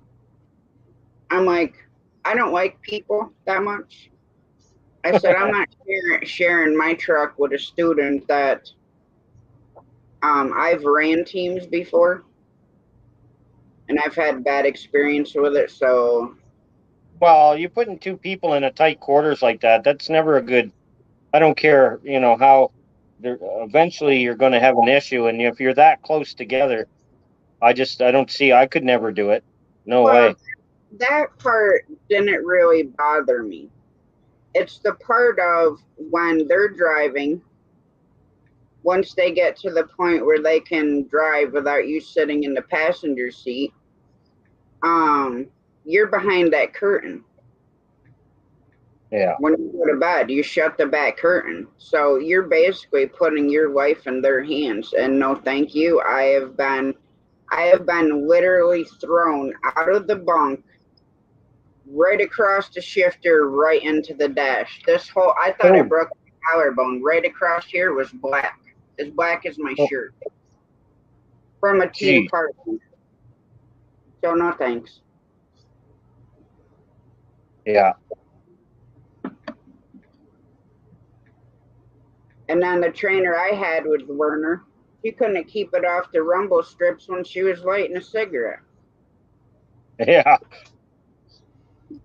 I'm like, I don't like people that much. I said, I'm not sharing my truck with a student that I've ran teams before and I've had bad experience with it. So, Well, you're putting two people in a tight quarters like that. That's never a good. I don't care, how. Eventually, you're going to have an issue, and if you're that close together, I don't see. I could never do it. No way. That part didn't really bother me. It's the part of when they're driving, once they get to the point where they can drive without you sitting in the passenger seat, you're behind that curtain. Yeah. When you go to bed, you shut the back curtain. So you're basically putting your life in their hands. And no, thank you. I have been literally thrown out of the bunk right across the shifter, right into the dash. I thought I Oh. broke my collarbone. Right across here was black, as black as my Oh. shirt, from a team Gee. partner. So no thanks. Yeah. And then the trainer I had was Werner. She couldn't keep it off the rumble strips when she was lighting a cigarette. Yeah.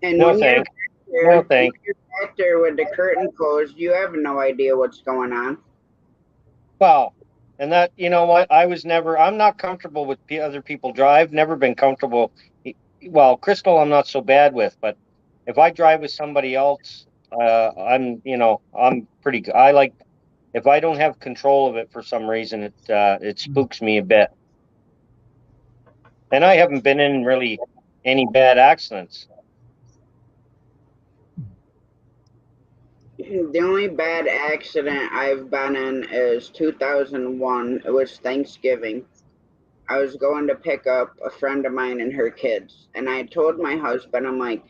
And No when you're thanks. there, No when thanks. you're back there with the curtain closed, you have no idea what's going on. Well, and that, you know what? I'm not comfortable with other people drive. Never been comfortable. Well, Crystal, I'm not so bad with, but if I drive with somebody else, I'm pretty good. I like, if I don't have control of it for some reason, it spooks me a bit. And I haven't been in really any bad accidents. The only bad accident I've been in is 2001. It was Thanksgiving. I was going to pick up a friend of mine and her kids. And I told my husband, I'm like,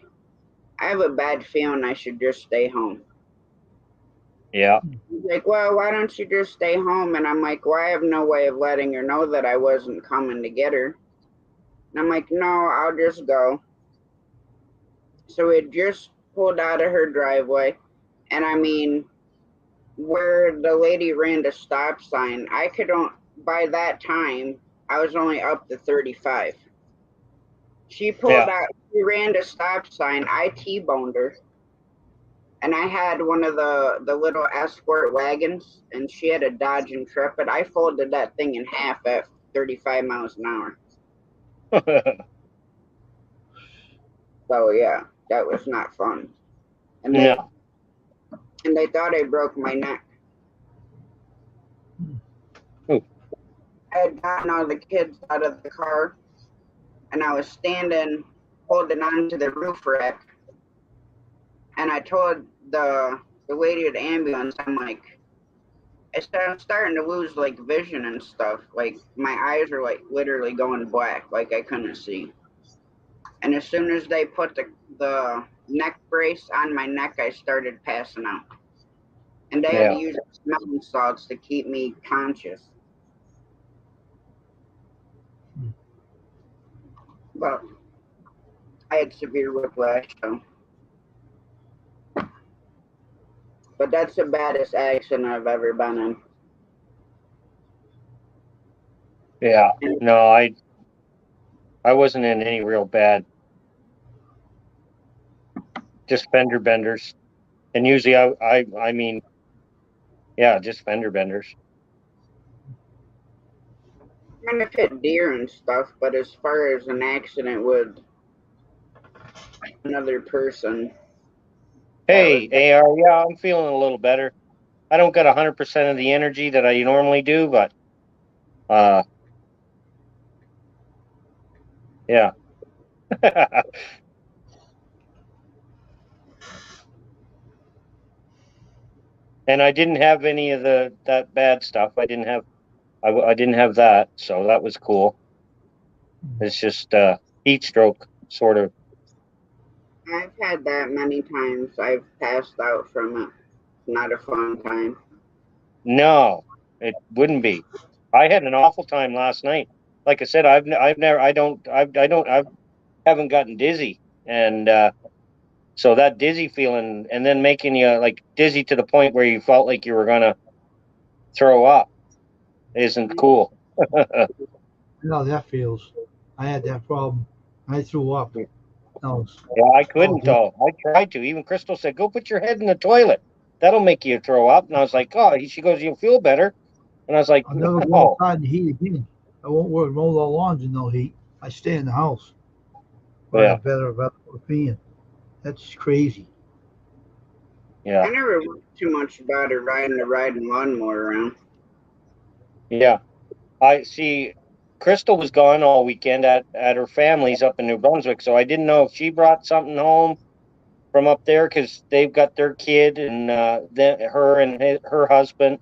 I have a bad feeling I should just stay home. Yeah. He's like, well, why don't you just stay home? And I'm like, well, I have no way of letting her know that I wasn't coming to get her. And I'm like, no, I'll just go. So we had just pulled out of her driveway. And I mean, where the lady ran the stop sign, by that time, I was only up to 35. She pulled out, she ran the stop sign, I T-boned her. And I had one of the little escort wagons, and she had a Dodge Intrepid. I folded that thing in half at 35 miles an hour. So yeah, that was not fun. And No. they thought I broke my neck. Ooh. I had gotten all the kids out of the car, and I was standing holding on to the roof rack. And I told the lady at the ambulance, I'm like, I'm starting to lose like vision and stuff. Like my eyes are like literally going black, like I couldn't see. And as soon as they put the neck brace on my neck, I started passing out. And they had to use smelling salts to keep me conscious. But I had severe whiplash, so. But that's the baddest accident I've ever been in. Yeah. No, I wasn't in any real bad. Just fender benders. And usually I mean, yeah, just fender benders. I mean, I've hit deer and stuff, but as far as an accident with another person. Hey, AR, yeah, I'm feeling a little better. I don't got 100% of the energy that I normally do, but yeah. And I didn't have any of that bad stuff. I didn't have that, so that was cool. It's just heat stroke, sort of. I've had that many times. I've passed out from it. Not a fun time. No, it wouldn't be. I had an awful time last night. Like I said, I haven't gotten dizzy, and so that dizzy feeling, and then making you like dizzy to the point where you felt like you were gonna throw up, isn't cool. No, that feels. I had that problem. I threw up. No, Yeah, I couldn't though. I tried to. Even Crystal said, "Go put your head in the toilet. That'll make you throw up." And I was like, "Oh," she goes, "You'll feel better." And I was like, I'll never go "No." outside in the heat again. I won't roll the lawns in no heat. I stay in the house. Yeah. Better opinion. That's crazy. Yeah. I never worked too much about it riding the lawnmower around. Yeah. I see. Crystal was gone all weekend at her family's up in New Brunswick, so I didn't know if she brought something home from up there because they've got their kid and then her and her husband,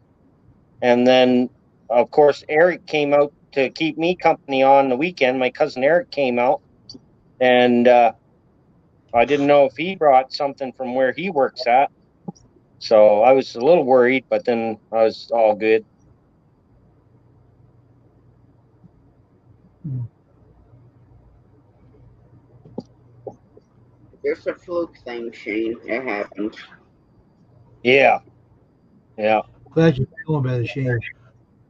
and then of course Eric came out to keep me company on the weekend. My cousin Eric came out, and I didn't know if he brought something from where he works at. So I was a little worried, but then I was all good. It's a fluke thing, Shane. It happens. Yeah. Yeah. Glad you're feeling better, Shane.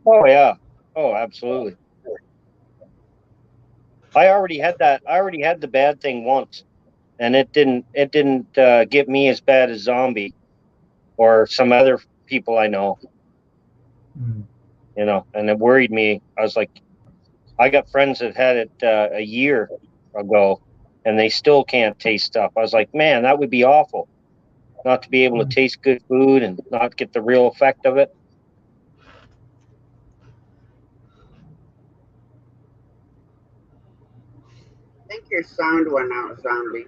Oh yeah. Oh, absolutely. I already had that. I already had the bad thing once, and it didn't get me as bad as Zombie or some other people I know. Mm. You know, and it worried me. I was like, I got friends that had it a year ago, and they still can't taste stuff. I was like, man, that would be awful, not to be able to taste good food and not get the real effect of it. I think your sound went out, Zombie.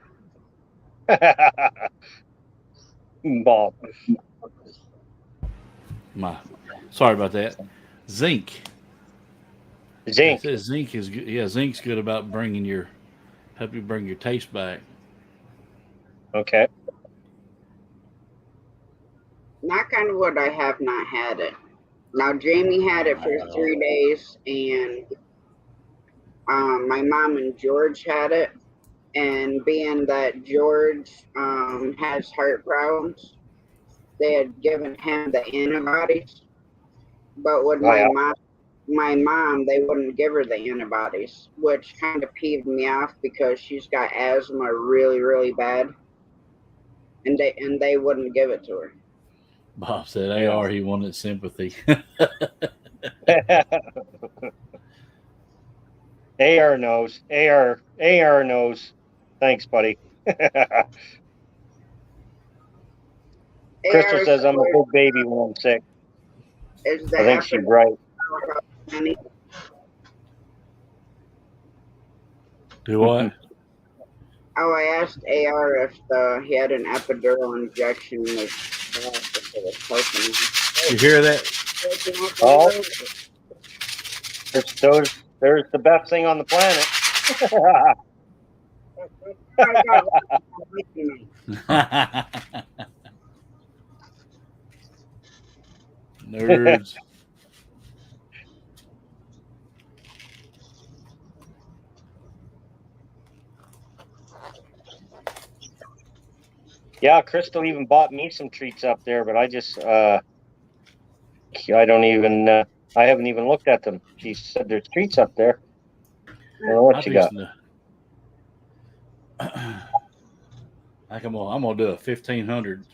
Bob. Sorry about that. Zinc. Zinc. It says zinc is good. Yeah, zinc's good about help you bring your taste back. Okay. Knock on wood, I have not had it. Now, Jamie had it for 3 days, and my mom and George had it. And being that George has heart problems, they had given him the antibodies. But with Oh, yeah. my mom, they wouldn't give her the antibodies, which kind of peeved me off because she's got asthma really, really bad, and they wouldn't give it to her. Bob said, AR, he wanted sympathy. AR knows. AR knows. Thanks, buddy. Crystal AR says I'm a big baby when I'm sick. Is the I think she's right. Do what? Oh, I asked AR if he had an epidural injection. You hear that? Oh, there's the best thing on the planet. Nerds. Yeah, Crystal even bought me some treats up there, but I just I don't even I haven't even looked at them. She said there's treats up there. I don't know what you got. I'm gonna do a 1,500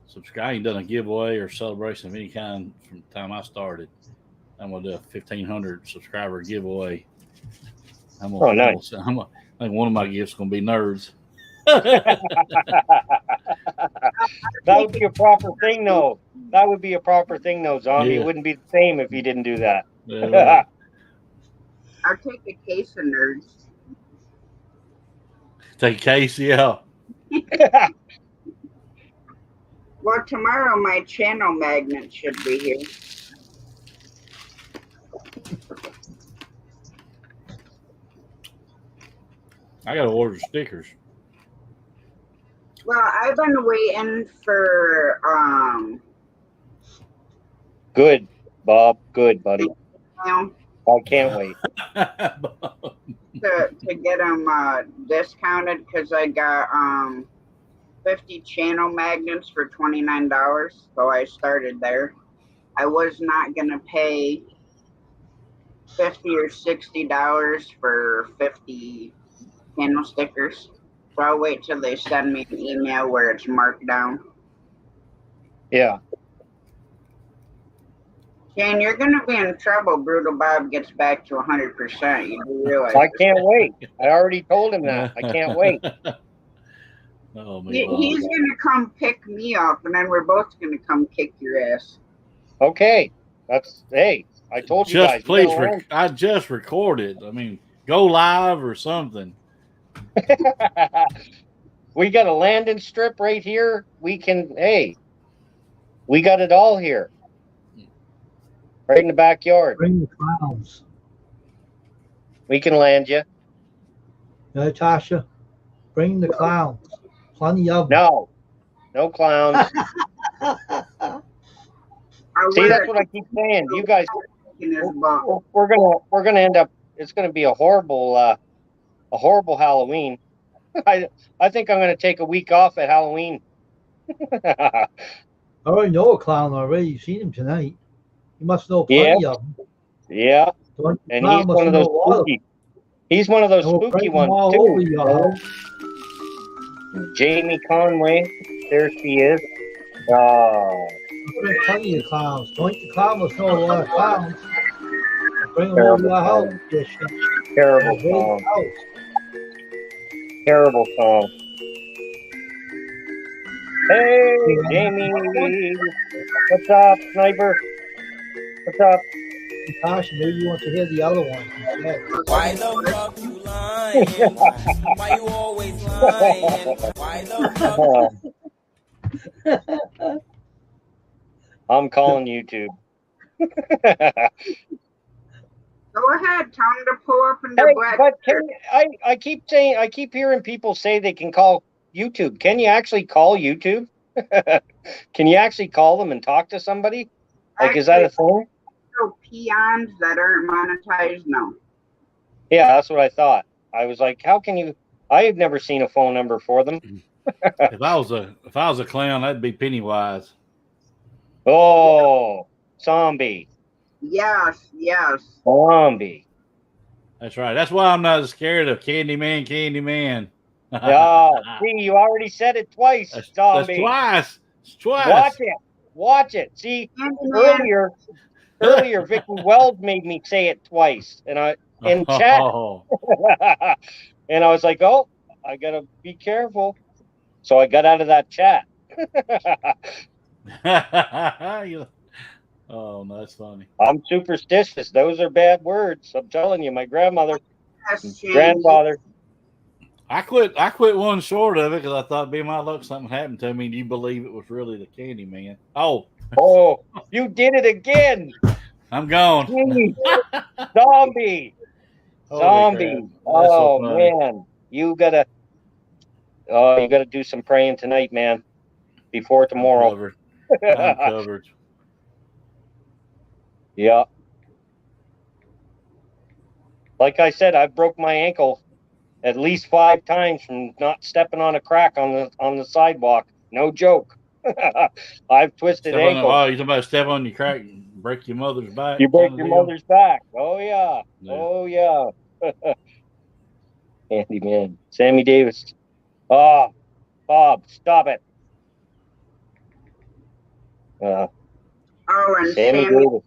subscribe. I ain't done a giveaway or celebration of any kind from the time I started. I'm gonna do a 1,500 subscriber giveaway. Nice. I think one of my gifts gonna be nerds. That would be a proper thing, though. That would be a proper thing, though, Zombie. Yeah. It wouldn't be the same if you didn't do that. Yeah, right. I'll take a case of nerds. Take a case, yeah. Well, tomorrow my channel magnet should be here. I gotta order stickers. Well, I've been waiting for Good, Bob. Good, buddy. I can't wait to get them discounted because I got 50 channel magnets for $29. So I started there. I was not gonna pay $50 or $60 for 50 channel stickers. So I'll wait till they send me an email where it's marked down. Yeah. Shane, you're going to be in trouble. Brutal Bob gets back to 100%. You do realize I can't wait. I already told him that. I can't wait. Oh, he's going to come pick me up, and then we're both going to come kick your ass. Okay. Hey, I told you guys. Please, I just recorded. I mean, go live or something. We got a landing strip right here. We got it all here. Right in the backyard. Bring the clowns. We can land you. Tasha? Bring the clowns. Plenty of them. No, no clowns. See, that's what I keep saying. You guys, in his butt. we're gonna end up. It's gonna be a horrible Halloween. I think I'm gonna take a week off at Halloween. I already know a clown already. You've seen him tonight. You must know plenty of them. Yeah, The and clown he's must one of know those a lot of spooky. He's one of those And we'll spooky bring them all ones over too. your house. Jamie Conway, there she is. Oh, There's plenty of clowns. Don't the clown must know a lot of clowns. Bring them over terrible your house. song. Christian. Terrible Big song. house. Terrible song. Hey, Jamie. What's up, Sniper? What's up? Natasha, maybe you want to hear the other one instead. Why the fuck you lying? Why you always lying? Why the fuck? I'm calling YouTube. Go ahead, tell him to pull up in the Hey, black. but I keep hearing people say they can call YouTube. Can you actually call YouTube? Can you actually call them and talk to somebody? Like, is that a thing? Peons that aren't monetized? No. Yeah, that's what I thought. I was like, how can you? I have never seen a phone number for them. If I was a clown, that'd be Pennywise. Oh, zombie, Yes. zombie. That's right. That's why I'm not scared of Candyman. Oh, see, you already said it twice. That's Zombie. twice. It's twice. Watch it. See, Candyman. earlier, Vicky Wells made me say it twice, and in chat, Oh. and I was like, oh, I gotta be careful. So I got out of that chat. Oh, no, that's funny. I'm superstitious. Those are bad words. I'm telling you, my grandmother, Yes, James. grandfather. I quit one short of it because I thought, be my luck, something happened to me, and you believe it was really the Candyman. Oh, You did it again. I'm gone. Jeez. Zombie. Holy crap. That's so funny. Man, you gotta do some praying tonight, man, before tomorrow. I'm covered. Yeah. Like I said, I broke my ankle at least 5 times from not stepping on a crack on the sidewalk. No joke. I've twisted ankles. Oh, you talking about step on your crack and break your mother's back? You break your mother's back. Oh yeah. Yeah. Oh yeah. Andy, man. Sammy Davis. Oh, Bob, stop it. Oh, and Sammy Sammy Davis.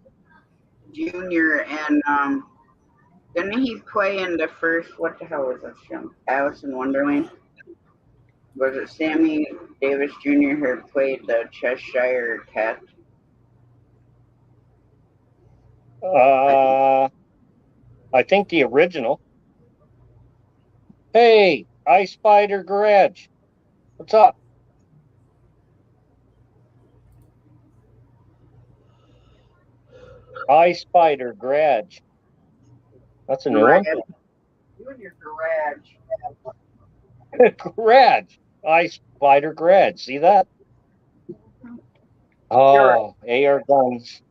Jr. and didn't he play in the first? What the hell was that show? Alice in Wonderland. Was it Sammy Davis Jr. who played the Cheshire Cat? I think the original. Hey, I Spider Garage. What's up? I Spider Garage. That's a new one. You in your garage. Garage. I Spider Garage. See that? Oh, AR guns.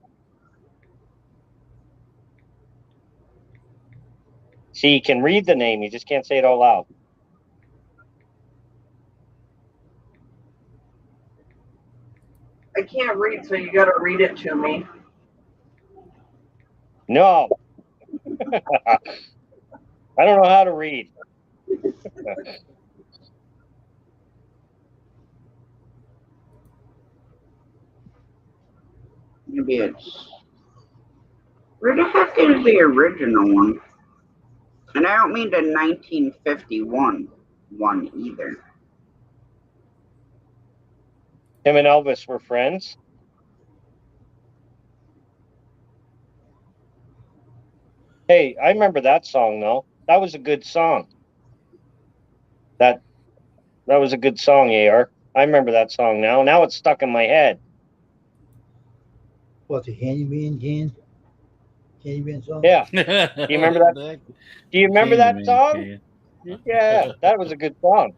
See, you can read the name. You just can't say it out loud. I can't read, so you got to read it to me. No. I don't know how to read. Maybe it's. Where the heck is the original one? And I don't mean the 1951 one either. Him and Elvis were friends. Hey, I remember that song though. That was a good song. That was a good song, AR. I remember that song now. Now it's stuck in my head. What, the Handyman Candyman song? Yeah. Do you remember that? Do you remember that song? Yeah, that was a good song.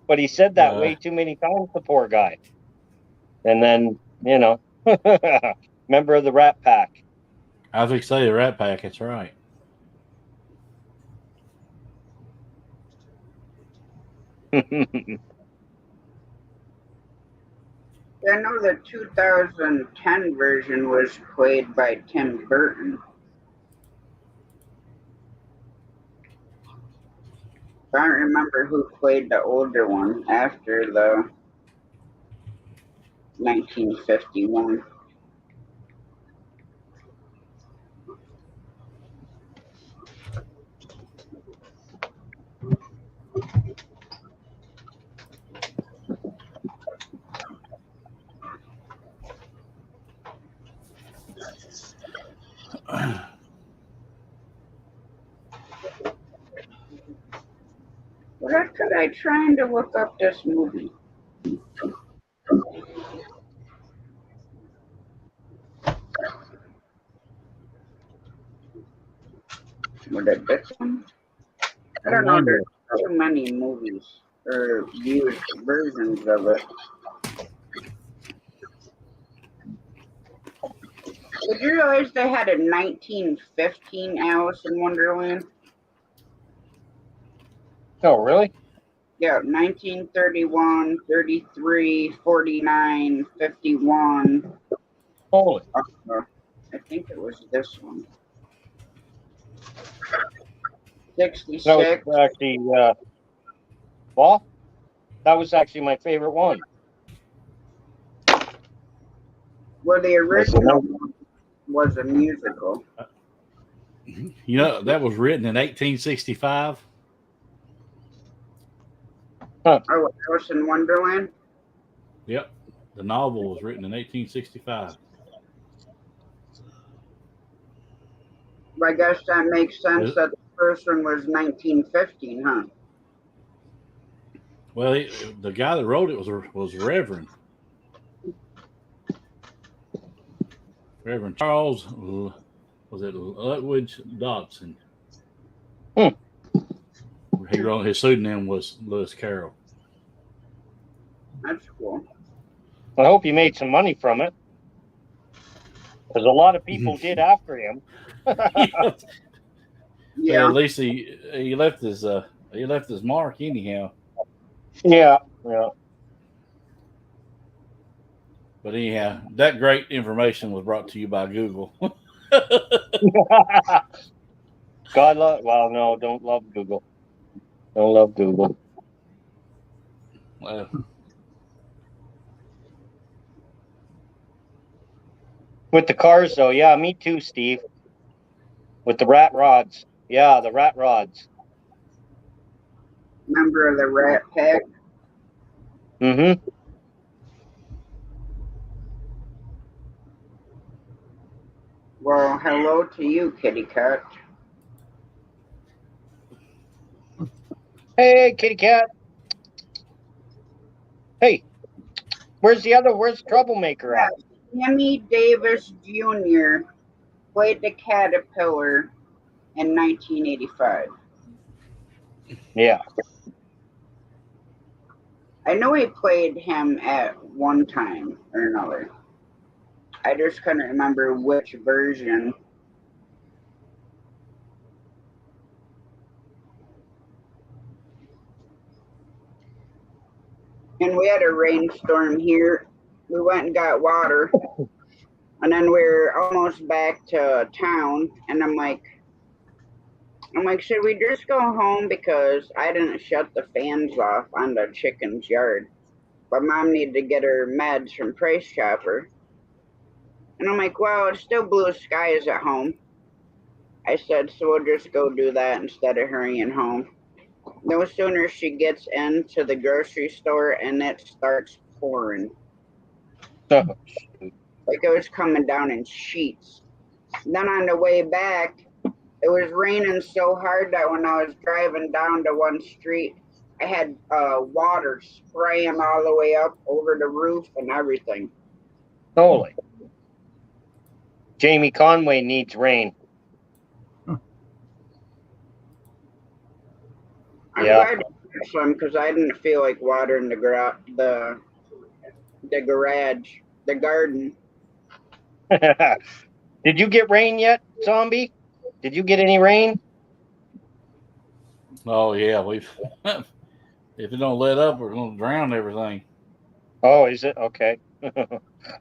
But he said that way too many times, the poor guy. And then, you know, member of the Rat Pack. I was going to say the Rat Pack. That's right. I know the 2010 version was played by Tim Burton. I don't remember who played the older one after the 1951. What could I trying to look up this movie? Was it this one? I don't know. There's so many movies or used versions of it. Did you realize they had a 1915 Alice in Wonderland? Oh, really? Yeah, 1931, 33, 49, 51. Holy. I think it was this one. 66. That was actually, well, that was actually my favorite one. Well, the original one was a musical. You know, that was written in 1865. Oh, Alice in Wonderland? Yep. The novel was written in 1865. I guess that makes sense that the first one was 1915, huh? Well, the guy that wrote it was Reverend Charles, was it Lutwidge Dodson? He wrote, his pseudonym was Lewis Carroll. That's cool. I hope he made some money from it, because a lot of people did after him. Yeah. Well, at least he left his mark anyhow. Yeah. But anyhow, that great information was brought to you by Google. God love. Well, no, don't love Google. Don't love Google. With the cars, though, yeah, me too, Steve. With the rat rods. Yeah, the rat rods. Member of the Rat Pack. Mm-hmm. Well, hello to you, kitty cat. Hey, kitty cat. Hey, where's Troublemaker at? Sammy Davis Jr. played the Caterpillar in 1985. Yeah. I know he played him at one time or another. I just couldn't remember which version. And we had a rainstorm here. We went and got water. And then we're almost back to town. And I'm like, should we just go home? Because I didn't shut the fans off on the chicken's yard. But Mom needed to get her meds from Price Chopper. And I'm like, well, it's still blue skies at home. I said, so we'll just go do that instead of hurrying home. No sooner she gets into the grocery store and it starts pouring. Like it was coming down in sheets. Then on the way back, it was raining so hard that when I was driving down to one street, I had water spraying all the way up over the roof and everything. Holy. Jamie Conway needs rain. Yeah. glad you got some because I didn't feel like watering the garage, the garden. Did you get rain yet, Zombie? Did you get any rain? Oh yeah, we've if it don't let up, we're gonna drown everything. Oh, is it? Okay.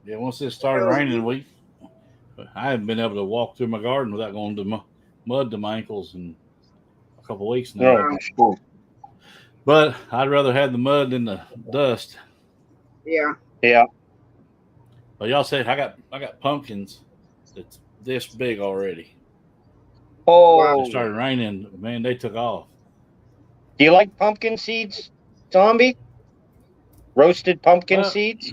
Yeah, once it started raining, I haven't been able to walk through my garden without going to mud to my ankles in a couple weeks now. No, sure. But I'd rather have the mud than the dust. Yeah. Yeah. But y'all said I got pumpkins that's this big already. Oh, It started raining, man. They took off. do you like pumpkin seeds, Zombie? Roasted pumpkin Well, seeds?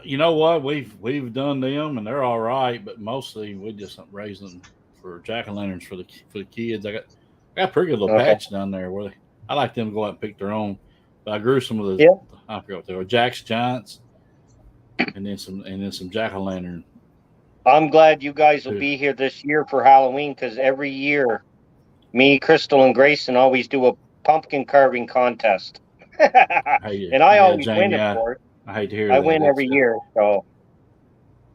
you know what? We've done them and they're all right, but mostly we just raise them for jack-o'-lanterns for the kids. I got a pretty good little Okay. patch down there where I like them to go out and pick their own. But I grew some of the Yeah. I forgot what they were, Jack's Giants, and then some jack-o'-lantern. I'm glad you guys will be here this year for Halloween because every year, me, Crystal, and Grayson always do a pumpkin carving contest. And I always win, of course. I hate to hear I that. win every year. So,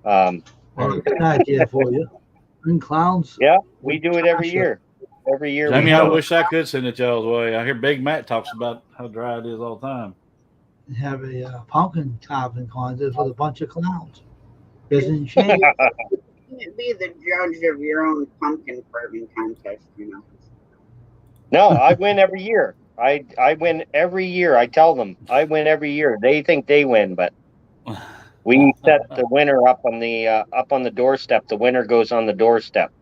Well, good idea for you. Bring clowns. yeah, we do it every year. Every year. Jamie, we I do it. wish I could send it y'all's way. I hear Big Matt talks about how dry it is all the time. Have a pumpkin carving contest with a bunch of clowns. Isn't shame. You can't be the judge of your own pumpkin carving contest, you know. No, I win every year. I win every year. I tell them I win every year. They think they win, but we set the winner up on the doorstep. The winner goes on the doorstep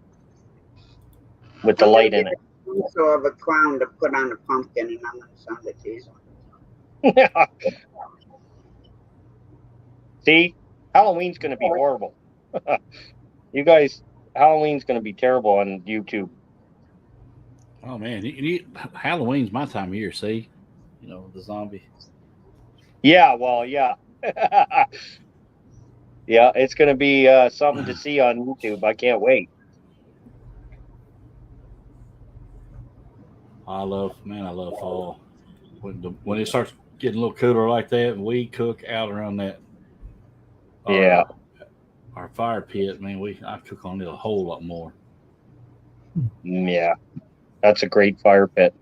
with the light in it. Also of a clown to put on a pumpkin, and I'm gonna sound it to you. See, Halloween's going to be horrible. You guys, Halloween's going to be terrible on YouTube. Oh man, Halloween's my time of year. See, you know, the zombie. Yeah, well, yeah. Yeah, it's going to be something to see on YouTube. I can't wait. I love fall. When it starts getting a little cooler like that, we cook out around that. Yeah. Our fire pit, man, I cook on it a whole lot more. Yeah. That's a great fire pit.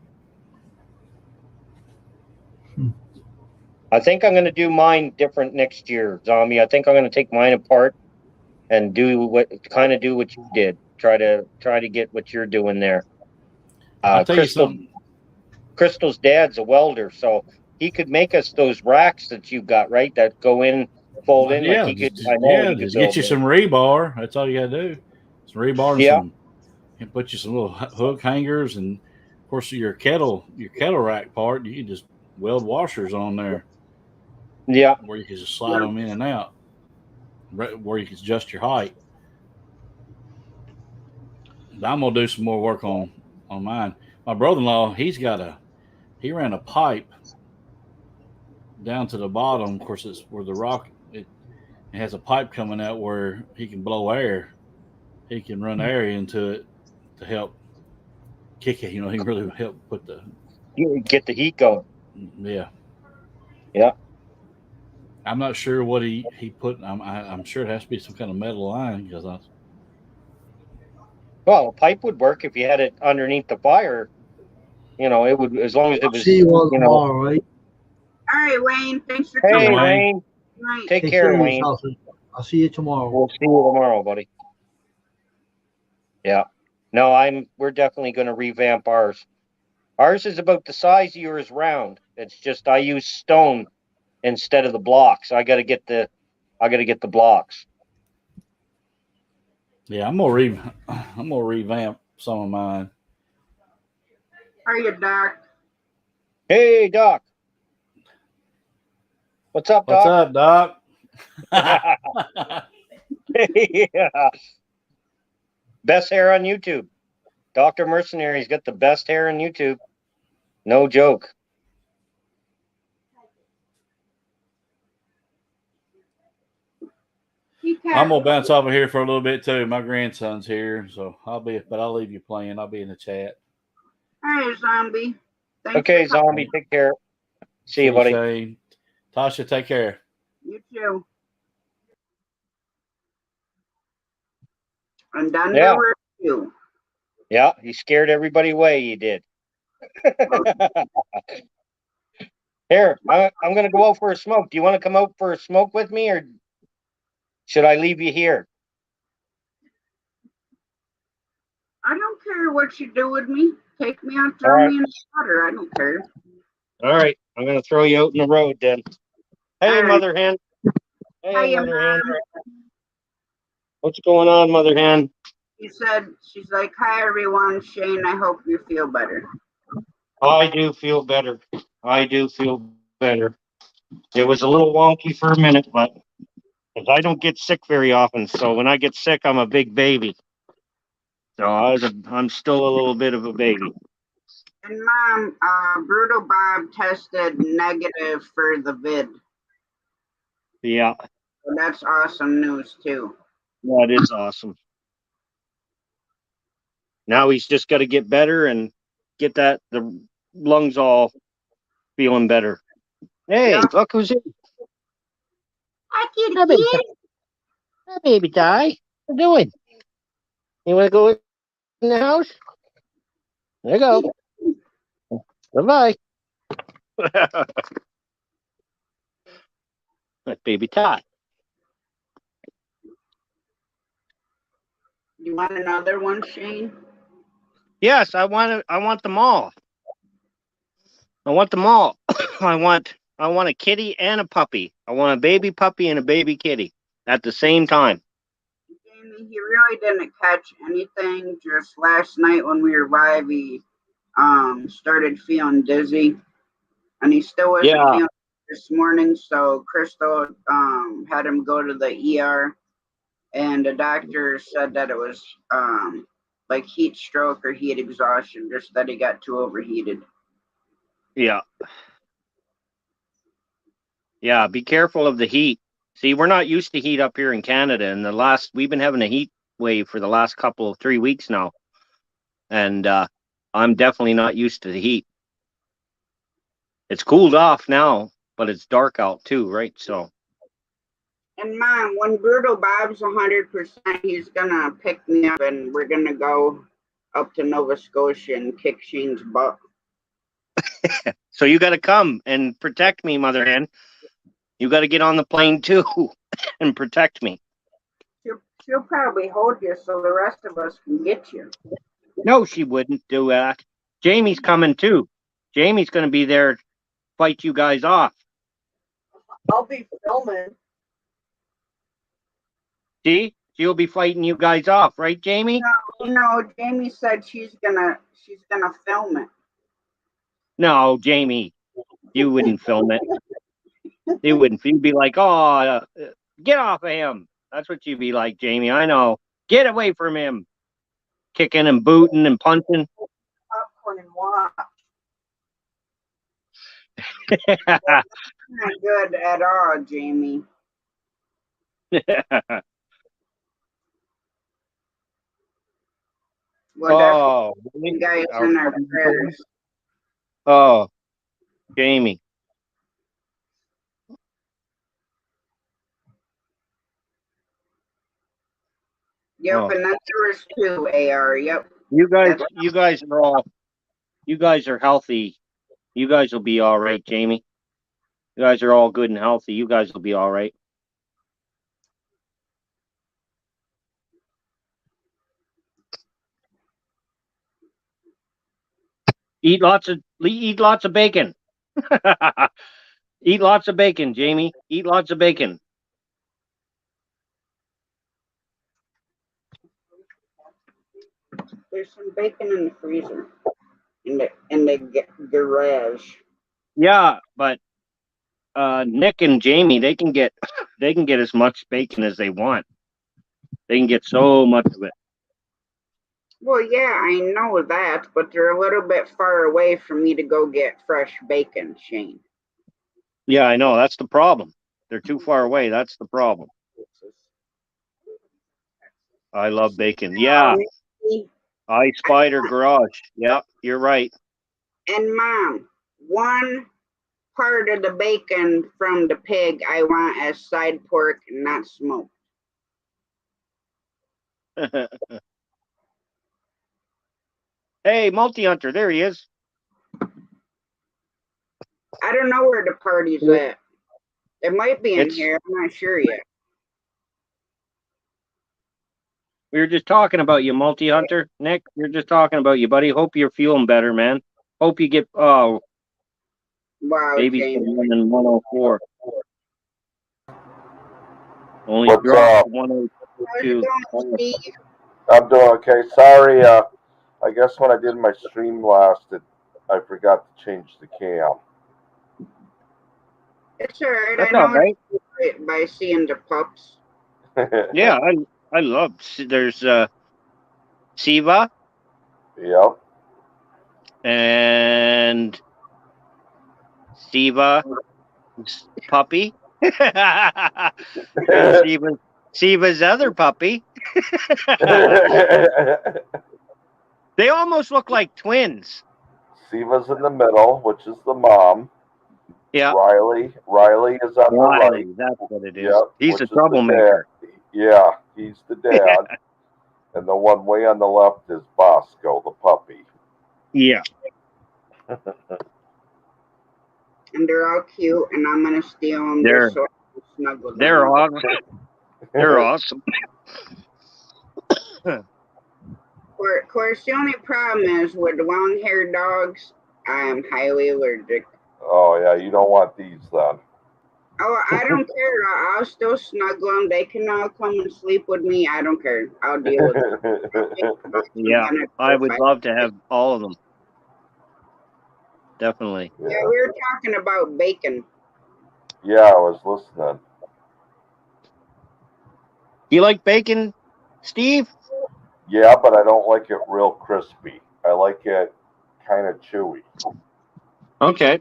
I think I'm going to do mine different next year, Zombie. I think I'm going to take mine apart and do what you did. Try to get what you're doing there. I'll tell you something. Crystal's dad's a welder, so he could make us those racks that you got, right? That go in, fold in. Yeah, like he could. Just get you some rebar. That's all you got to do. Some rebar and and put you some little hook hangers, and of course your kettle rack part. You can just weld washers on there. Yeah, where you can just slide them in and out, where you can adjust your height. I'm gonna do some more work on mine. My brother-in-law, he ran a pipe down to the bottom. Of course, it's where the rock it has a pipe coming out where he can blow air. He can run air into it to help kick it. You know, he can really help put get the heat going. Yeah. Yeah. I'm not sure what he put. I'm sure it has to be some kind of metal line because well, a pipe would work if you had it underneath the fire. You know, it would, as long as it was. See you all tomorrow, right? All right, Wayne. Thanks for Hey, coming. Wayne. Right. Take care, Wayne. Yourself. I'll see you tomorrow. We'll see you tomorrow, buddy. Yeah. No, we're definitely going to revamp ours. Ours is about the size of yours round. It's just I use stone instead of the blocks. I got to get the blocks. Yeah, I'm gonna revamp some of mine. How are you, Doc? Hey, Doc. What's up, Doc? What's up, Doc? Yeah. Best hair on YouTube. Dr. Mercenary's got the best hair on YouTube. No joke. I'm gonna bounce off of here for a little bit too. My grandson's here, so I'll leave you playing. I'll be in the chat. All right, Zombie. Thanks Okay, for coming. zombie, take care. See you, buddy. Shane. Tasha, take care. You too. And Dunder Yeah. Review. Yeah, he scared everybody away. He did. Here, I'm going to go out for a smoke. Do you want to come out for a smoke with me, or should I leave you here? I don't care what you do with me. Take me out, All throw right. me in the water. I don't care. All right, I'm going to throw you out in the road then. Hey, All right. Mother Hen. Hey, Hiya, Mother Hen. Mom. What's going on, Mother Hen? She's like, hi, everyone. Shane, I hope you feel better. I do feel better. I do feel better. It was a little wonky for a minute, but 'cause I don't get sick very often. So when I get sick, I'm a big baby. So I'm still a little bit of a baby. And Mom, Brutal Bob tested negative for the vid. Yeah, So that's awesome news too. that is awesome. Now he's just got to get better and get the lungs all feeling better. Hey, Yeah. look who's in. Hi, kitty Hi, baby. kid. Hi, baby Di. What you doing? You want to go in the house? There you go. Bye-bye. That's baby Ty. You want another one, Shane? Yes, I want them all. I want them all. I want a kitty and a puppy. I want a baby puppy and a baby kitty at the same time. Jamie, he really didn't catch anything. Just last night when we were live, he started feeling dizzy, and he still wasn't feeling this morning. So Crystal had him go to the ER, and the doctor said that it was like heat stroke or heat exhaustion, just that he got too overheated. Yeah. Yeah, be careful of the heat. See, we're not used to heat up here in Canada, and we've been having a heat wave for the last 3 weeks now. And I'm definitely not used to the heat. It's cooled off now, but it's dark out too, right? So. And Mom, when Brutal Bob's 100%, he's gonna pick me up, and we're gonna go up to Nova Scotia and kick Shane's butt. So you got to come and protect me, Mother Hen. You got to get on the plane too and protect me. She'll probably hold you so the rest of us can get you. No, she wouldn't do that. Jamie's coming too. Jamie's going to be there to fight you guys off. I'll be filming. See? She'll be fighting you guys off, right, Jamie? No, Jamie said she's gonna film it. No, Jamie, you wouldn't film it. You wouldn't. You'd be like, oh, get off of him. That's what you'd be like, Jamie. I know. Get away from him. Kicking and booting and punching. Popcorn and watch. Not good at all, Jamie. Well, you guys in our prayers. Oh, Jamie. Yep, and that's yours too, AR. Yep. You guys are healthy. You guys will be all right, Jamie. You guys are all good and healthy. You guys will be all right. Eat lots of bacon. Eat lots of bacon, Jamie. Eat lots of bacon. There's some bacon in the freezer, in the garage. Yeah, but Nick and Jamie, they can get as much bacon as they want. They can get so much of it. Well, yeah, I know that, but they're a little bit far away for me to go get fresh bacon, Shane. Yeah, I know. That's the problem. They're too far away. That's the problem. I love bacon. Yeah. I Spider Garage. Yeah, you're right. And Mom, one part of the bacon from the pig I want as side pork, not smoked. Hey, multi-hunter, there he is. I don't know where the party's at. It might be in It's- here. I'm not sure yet. We were just talking about you, multi-hunter. Nick, we are just talking about you, buddy. Hope you're feeling better, man. Hope you get Wow, baby's James. in 104. Only What's dropped up? 102. How's it going, Steve? I'm doing okay. Sorry, I guess when I did my stream last, I forgot to change the cam. It's all right. That's I know all right. it by seeing the pups. Yeah, I love. There's Siva Yep. and Siva's puppy. And Siva's other puppy. They almost look like twins. Siva's in the middle, which is the mom. Yeah. Riley is on the right. Riley, that's what it is. Yep, He's which a is the troublemaker. dad. Yeah, he's the dad. And the one way on the left is Bosco, the puppy. Yeah. And they're all cute, and I'm gonna steal them They're- just so I can snuggle them. They're awesome. They're awesome. Of course, the only problem is with long-haired dogs, I am highly allergic. Oh, yeah, you don't want these then. Oh, I don't care. I'll still snuggle them. They can all come and sleep with me. I don't care. I'll deal with it. Yeah, I would love to have all of them. Definitely. Yeah, we were talking about bacon. Yeah, I was listening. You like bacon, Steve? Yeah, but I don't like it real crispy. I like it kind of chewy. Okay.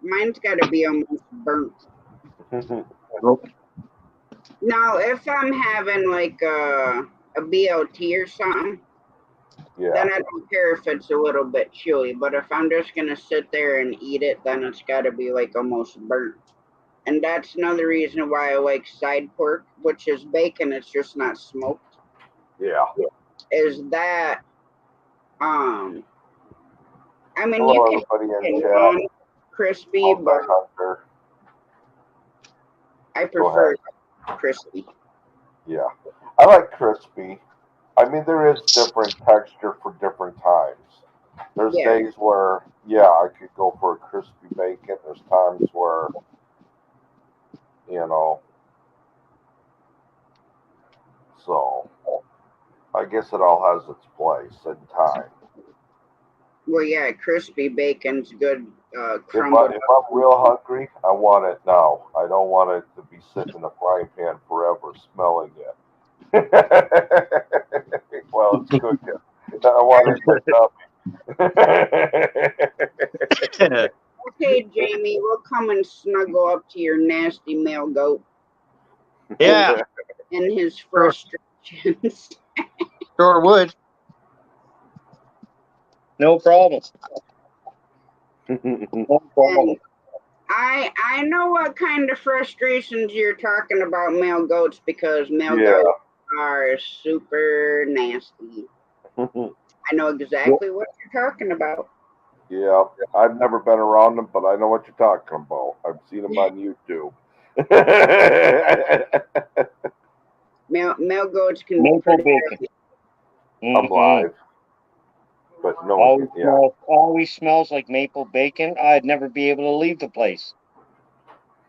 Mine's got to be almost burnt. Now, if I'm having like a BLT or something, Yeah. then I don't care if it's a little bit chewy. But if I'm just gonna sit there and eat it, then it's got to be like almost burnt. And that's another reason why I like side pork, which is bacon. It's just not smoked. Yeah. Is that I mean, Hello, you can everybody in get chat. on crispy, Welcome, but Hunter. I Go prefer crispy. Yeah. I like crispy. I mean, there is different texture for different times. There's Yeah. days where, yeah, I could go for a crispy bacon. There's times where, you know, so I guess it all has its place and time. Well, yeah, crispy bacon's good. If Crumbled. I'm real hungry, I want it now. I don't want it to be sitting in the frying pan forever smelling it. Well, it's cooking. I want it to Okay, Jamie, we'll come and snuggle up to your nasty male goat Yeah, and his frustrations. sure would. No problem. No problem. And I know what kind of frustrations you're talking about, male goats, because male goats are super nasty. I know exactly what you're talking about. Yeah, I've never been around them, but I know what you're talking about. I've seen them on YouTube. Male goats can Maple be pretty bacon. nasty. I'm live, but no, Always smells like maple bacon. I'd never be able to leave the place.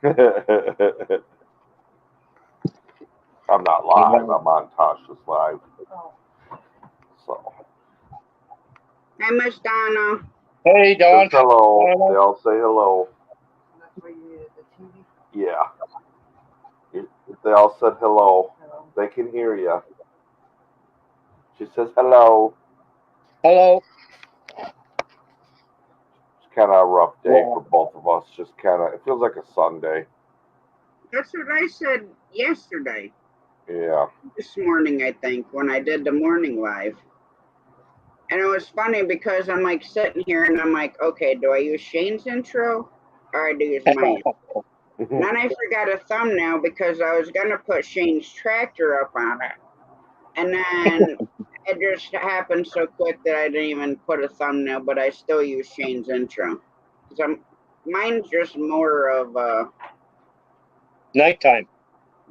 I'm not live. I'm on Tasha's live. So. Hi, Miss Donna. Hey, Don. Just hello. Hello. They all say hello. That's why you needed the TV. Yeah. If they all said hello, they can hear you. She says hello. Hello. It's kind of a rough day for both of us. Just kind of, it feels like a Sunday. That's what I said yesterday. Yeah. This morning, I think, when I did the morning live. And it was funny because I'm like sitting here and I'm like, okay, do I use Shane's intro or do I use mine? And then I forgot a thumbnail because I was gonna put Shane's tractor up on it. And then it just happened so quick that I didn't even put a thumbnail, but I still use Shane's intro. Mine's just more of Nighttime.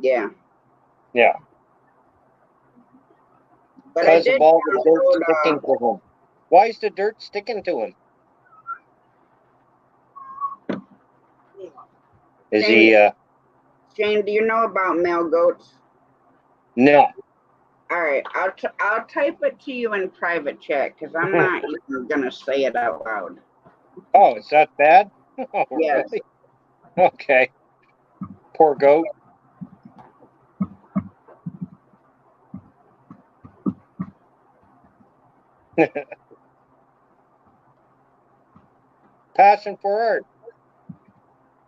yeah. Yeah. But I Because did of all the dirt download, sticking to him. Why is the dirt sticking to him? Is Shane, he Shane, do you know about male goats? no. All right, I'll type it to you in private chat because I'm not even gonna say it out loud. Oh, is that bad? Oh, Yes. really? Okay. Poor goat. Passion for art.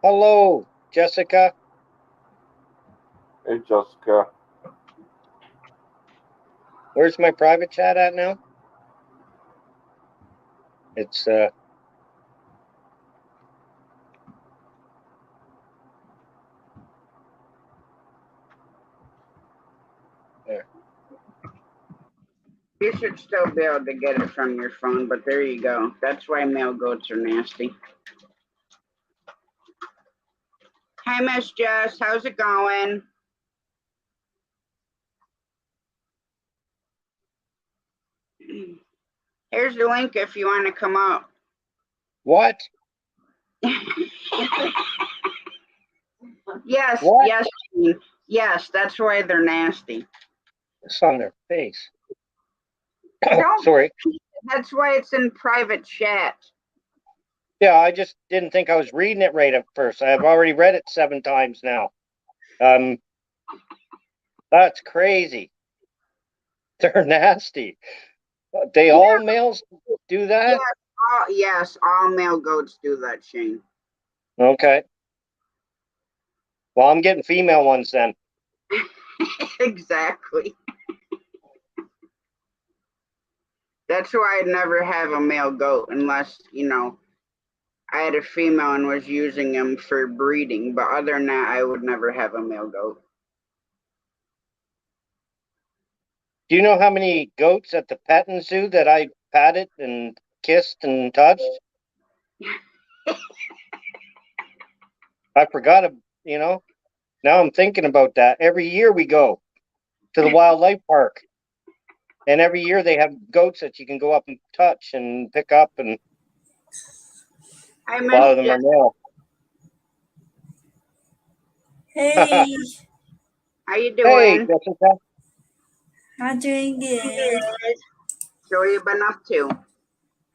Hello, Jessica. Hey, Jessica. Where's my private chat at now? It's there. You should still be able to get it from your phone, but there you go. That's why male goats are nasty. Hi, Miss Jess. How's it going? Here's the link if you want to come up. What? Yes, What? yes, Gene. Yes, that's why they're nasty. It's on their face. Don't- Sorry. That's why it's in private chat. Yeah, I just didn't think I was reading it right at first. I've already read it 7 times now. That's crazy. They're nasty. They all males do that? Yes, all male goats do that, Shane. Okay. Well, I'm getting female ones then. Exactly. That's why I'd never have a male goat unless, I had a female and was using them for breeding. But other than that, I would never have a male goat. Do you know how many goats at the petting zoo that I patted and kissed and touched? I forgot, now I'm thinking about that. Every year we go to the wildlife park. And every year they have goats that you can go up and touch and pick up, and I a lot of them are male. Hey, How you Hey, doing? Jessica. I'm doing good. So what you been up to?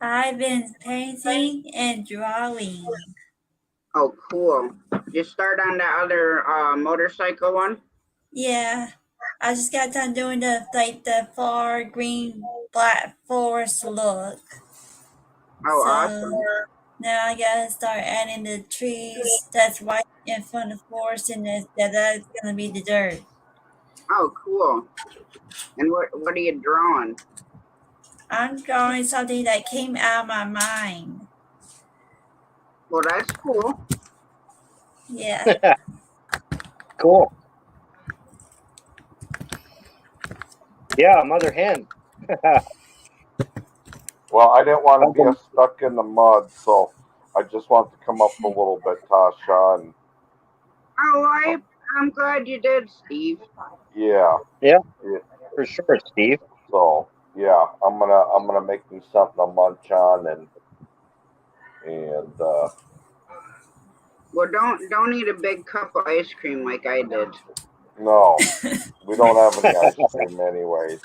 I've been painting and drawing. Oh, cool. You start on the other motorcycle one? Yeah, I just got done doing the far green black forest look. Oh, So awesome. now I gotta start adding the trees that's white in front of the forest, and that's gonna be the dirt. Oh, cool. And what are you drawing? I'm drawing something that came out of my mind. Well, that's cool. Yeah. Cool. Yeah, mother hen. Well, I didn't want to get stuck in the mud, so I just want to come up a little bit, Tasha. And Oh, I'm glad you did, Steve. yeah. Yeah, for sure, Steve. So yeah, I'm gonna make me something to munch on and Well, don't eat a big cup of ice cream like I did. no, we don't have any ice cream anyways.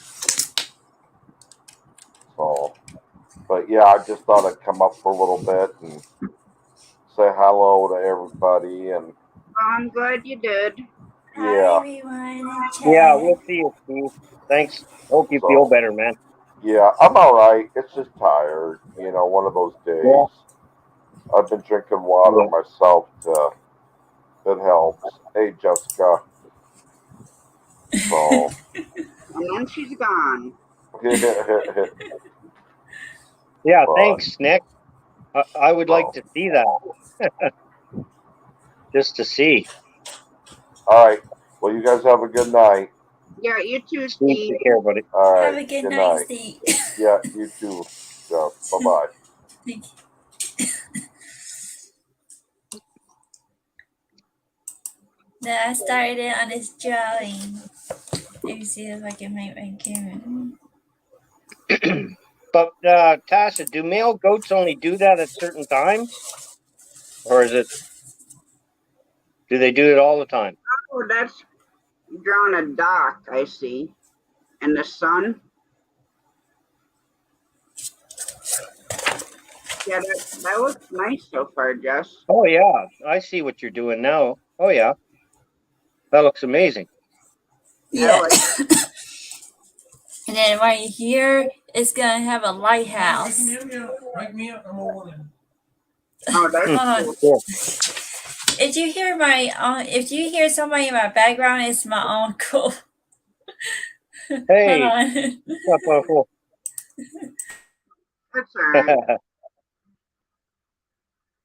So, but yeah, I just thought I'd come up for a little bit and say hello to everybody and. Well, I'm glad you did. Hi Yeah. everyone. Yeah, we'll see you, Steve. Thanks. Hope you feel better, man. Yeah, I'm all right. It's just tired, one of those days. Yeah. I've been drinking water myself. It helps. Hey, Jessica. So. And then she's gone. Yeah, But, thanks, Nick. I would like to see that. Just to see. all right. Well, you guys have a good night. Yeah, you too, Steve, Steve. take care, buddy. All right. Have a good night, Steve. Yeah, you too. Yeah, bye-bye. Thank you. Then I started on this drawing. Let me see if I can make my camera. But Tasha, do male goats only do that at certain times, or is it? Do they do it all the time? Oh, that's drawn a dock, I see. And the sun. Yeah, that looks nice so far, Jess. Oh yeah, I see what you're doing now. Oh yeah, that looks amazing. Yeah. like And then right here, it's gonna have a lighthouse. Wake me up. I'm over there. Oh, that's Hold on. cool. If you hear if you hear somebody in my background, it's my uncle. Hey, Hold on. That's all right.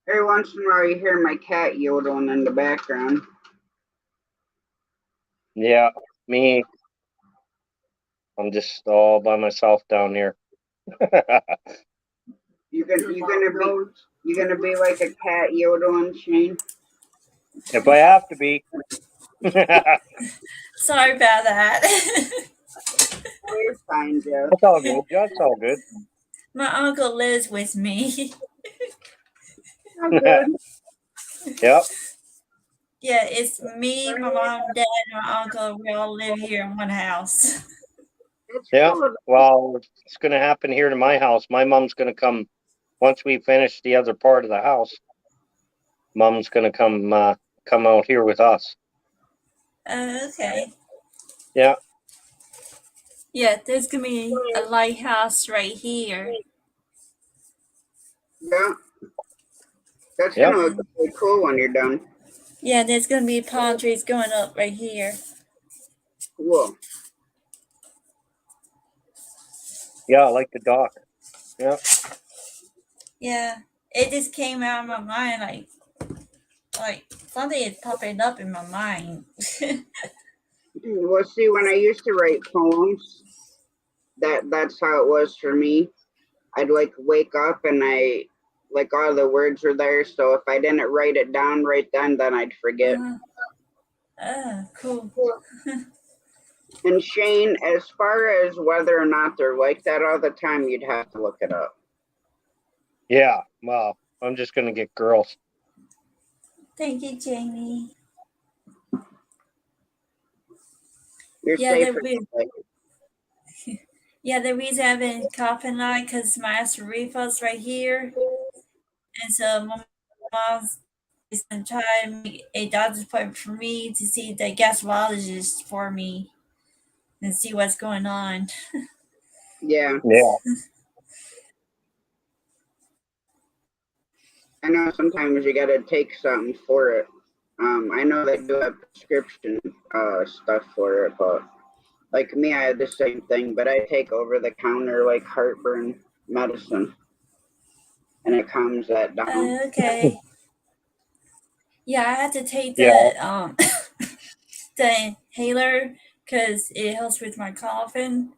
Every once in a while, you hear my cat yodeling in the background. Yeah, me. I'm just all by myself down here. You're gonna be like a cat yodeling, Shane. If I have to be. Sorry about that. You're fine, Joe. That's all good. That's all good. My uncle lives with me. I'm good. Yep. Yeah, it's me, my mom, dad, and my uncle. We all live here in one house. It's Yeah. cool. Well, it's going to happen here to my house. My mom's going to come once we finish the other part of the house. Mom's going to come out here with us. Okay. Yeah. Yeah, there's gonna be a lighthouse right here. Yeah. That's Yep. gonna look really cool when you're done. Yeah, there's gonna be palm trees going up right here. Cool. Yeah, I like the dock. Yeah. Yeah, it just came out of my mind like something is popping up in my mind. Well, see, when I used to write poems, that's how it was for me. I'd like wake up and like all the words were there. So if I didn't write it down right then I'd forget. Cool. And Shane, as far as whether or not they're like that all the time, you'd have to look it up. Yeah. Well, I'm just going to get girls. Thank you, Jamie. You're Yeah, safe. Yeah, the reason I've been coughing a lot because my acid reflux right here, and so my mom's is gonna try to make a doctor's appointment for me to see the gastrologist for me and see what's going on. Yeah. Yeah. I know sometimes you gotta take something for it. I know they do have prescription stuff for it, but like me, I had the same thing, but I take over the counter like heartburn medicine, and it calms that down. Okay. Yeah, I had to take the Yeah. the inhaler because it helps with my coughing.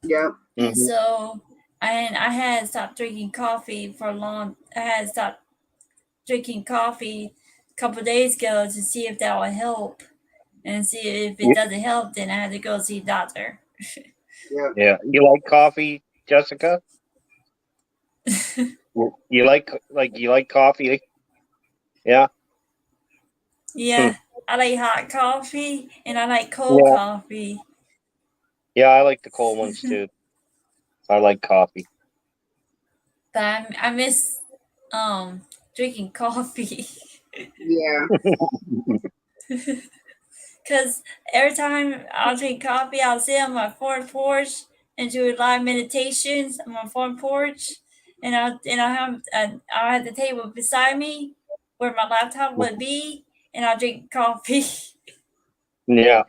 Yep. And so I had stopped drinking coffee for a long. I had stopped drinking coffee a couple of days ago to see if that would help, and see if it doesn't help, then I had to go see a doctor. Yep. Yeah. You like coffee, Jessica? You like coffee? Yeah. Yeah, I like hot coffee and I like cold coffee. Yeah, I like the cold ones too. I like coffee. But I miss drinking coffee. Yeah. Because every time I'll drink coffee, I'll sit on my front porch and do live meditations on my front porch, and I'll have the table beside me where my laptop would be, and I'll drink coffee. Yeah.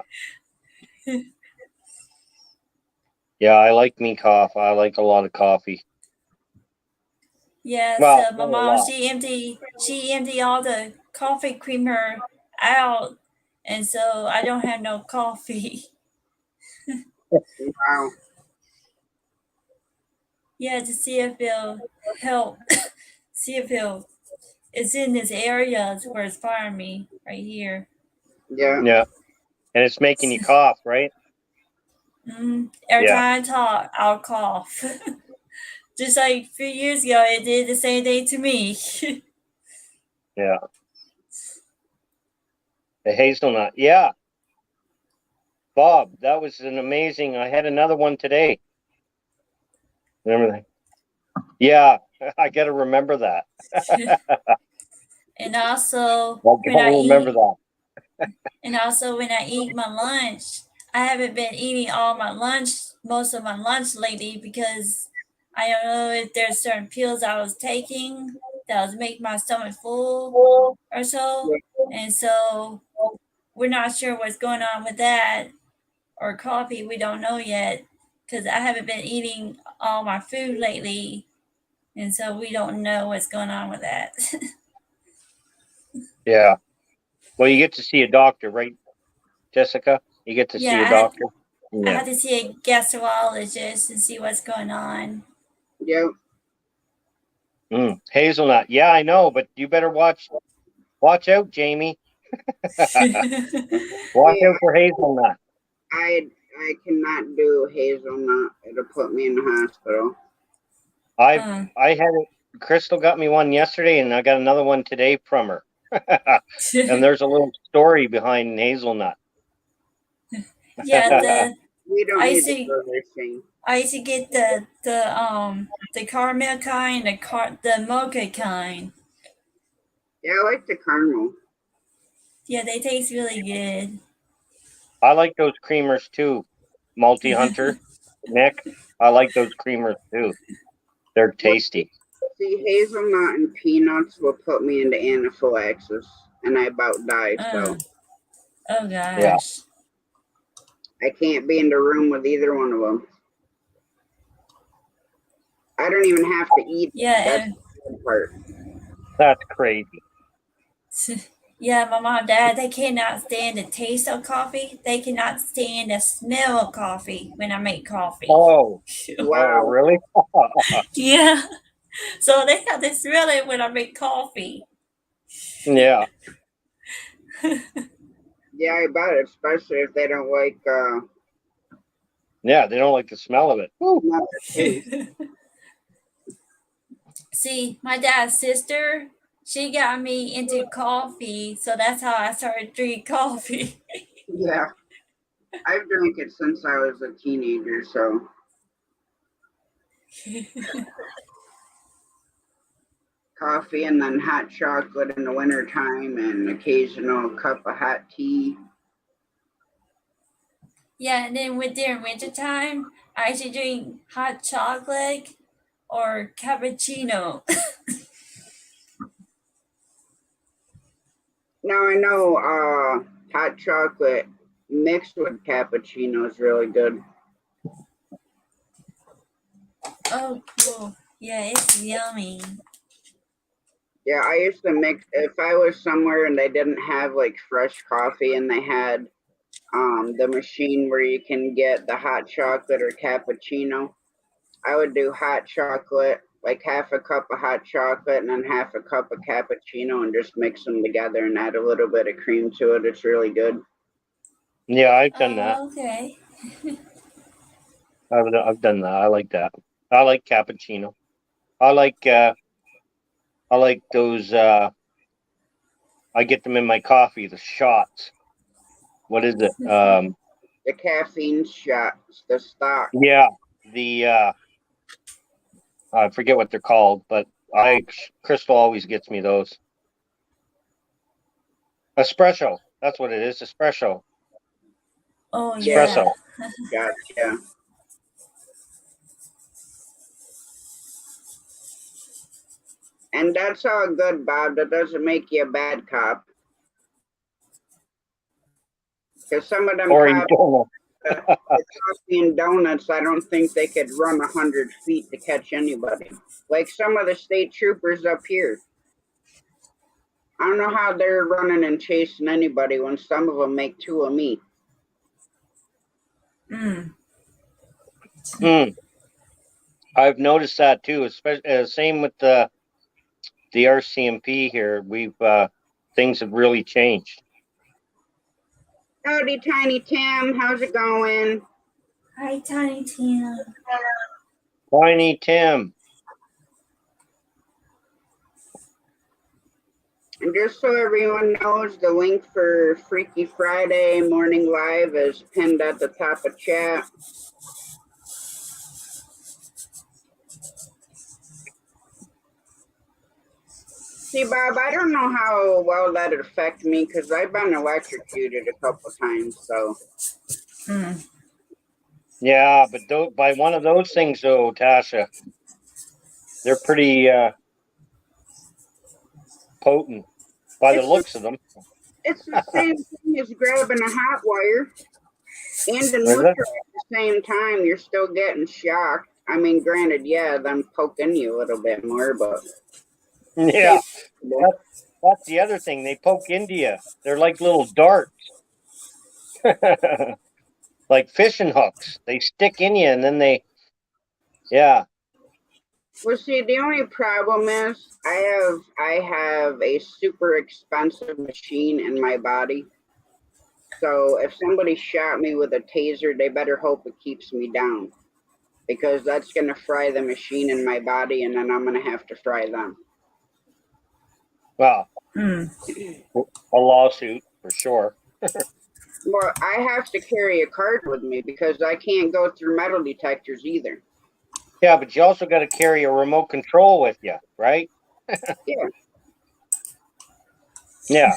Yeah, I like me coffee. I like a lot of coffee. Yes, Well, my not a mom lot. she emptied all the coffee creamer out, and so I don't have no coffee. Wow. Yeah, to see if it'll help. See if it's in this area where it's firing me right here. Yeah. Yeah, and it's making you cough, right? Every Yeah. time I talk, I'll cough. Just like a few years ago, it did the same thing to me. Yeah. The hazelnut. Yeah. Bob, that was an amazing. I had another one today. Remember that? Yeah, I got to remember that. And also I when got I to remember eat, that. and also when I eat my lunch, I haven't been eating most of my lunch lately because I don't know if there's certain pills I was taking that was making my stomach full or so, and so we're not sure what's going on with that or coffee. We don't know yet because I haven't been eating all my food lately, and so we don't know what's going on with that. Yeah. Well, you get to see a doctor, right, Jessica? You get to see a doctor. I Yeah. had to see a gastrologist and see what's going on. Yep. Hazelnut. Yeah, I know, but you better watch out, Jamie. Watch out for hazelnut. I cannot do hazelnut. It'll put me in the hospital. I had it. Crystal got me one yesterday, and I got another one today from her. And there's a little story behind hazelnut. Yeah, We don't I need see. to go racing. I used to get the caramel kind, the mocha kind. Yeah, I like the caramel. Yeah, they taste really good. I like those creamers too, Multi-Hunter. Nick, I like those creamers too. They're tasty. See, hazelnut and peanuts will put me into anaphylaxis, and I about die. So Oh gosh. Yeah. I can't be in the room with either one of them. I don't even have to eat. Yeah, That's the good part. That's crazy. yeah, my mom and dad, they cannot stand the taste of coffee. They cannot stand the smell of coffee when I make coffee. Oh, Wow. really? Yeah. So they have to smell it when I make coffee. Yeah. Yeah, I bet, especially if they don't like Yeah, they don't like the smell of it. not the taste. See, my dad's sister, she got me into coffee, so that's how I started drinking coffee. Yeah. I've drank it since I was a teenager, so coffee and then hot chocolate in the wintertime and occasional cup of hot tea. Yeah, and then during wintertime, I used to drink hot chocolate or cappuccino. Now I know hot chocolate mixed with cappuccino is really good. Oh, cool. Yeah, it's yummy. Yeah, I used to mix if I was somewhere and they didn't have like fresh coffee and they had the machine where you can get the hot chocolate or cappuccino. I would do hot chocolate, like half a cup of hot chocolate and then half a cup of cappuccino and just mix them together and add a little bit of cream to it. It's really good. Yeah, I've done that. Okay. I've done that. I like that. I like cappuccino. I like those. I get them in my coffee. The shots. What is it? The caffeine shots, the stock. Yeah, the I forget what they're called, but Crystal always gets me those. Espresso. That's what it is. Espresso. Oh, yeah. Espresso. Gotcha. And that's all good, Bob. That doesn't make you a bad cop. Because some of them Or cops, donuts. the coffee and donuts, I don't think they could run 100 feet to catch anybody, Like some of the state troopers up here. I don't know how they're running and chasing anybody when some of them make two of me. Mm. I've noticed that too. Especially same with the RCMP here. We've things have really changed. Howdy, Tiny Tim. How's it going? Hi, Tiny Tim. Tiny Tim. And just so everyone knows, the link for Freaky Friday Morning Live is pinned at the top of chat. See, Bob, I don't know how well that'd affect me because I've been electrocuted a couple times, so. Mm. Yeah, but by one of those things, though, Tasha, they're pretty potent by the looks of them. It's the same thing as grabbing a hot wire and a Is neutral it? at the same time. You're still getting shocked. I mean, granted, yeah, them poking you a little bit more, but Yeah, that's the other thing. They poke into you. They're like little darts, like fishing hooks. They stick in you, and then yeah. Well, see, the only problem is I have a super expensive machine in my body. So if somebody shot me with a taser, they better hope it keeps me down, because that's going to fry the machine in my body, and then I'm going to have to fry them. Well, Mm. a lawsuit for sure. Well, I have to carry a card with me because I can't go through metal detectors either. Yeah, but you also got to carry a remote control with you, right? Yeah. Yeah.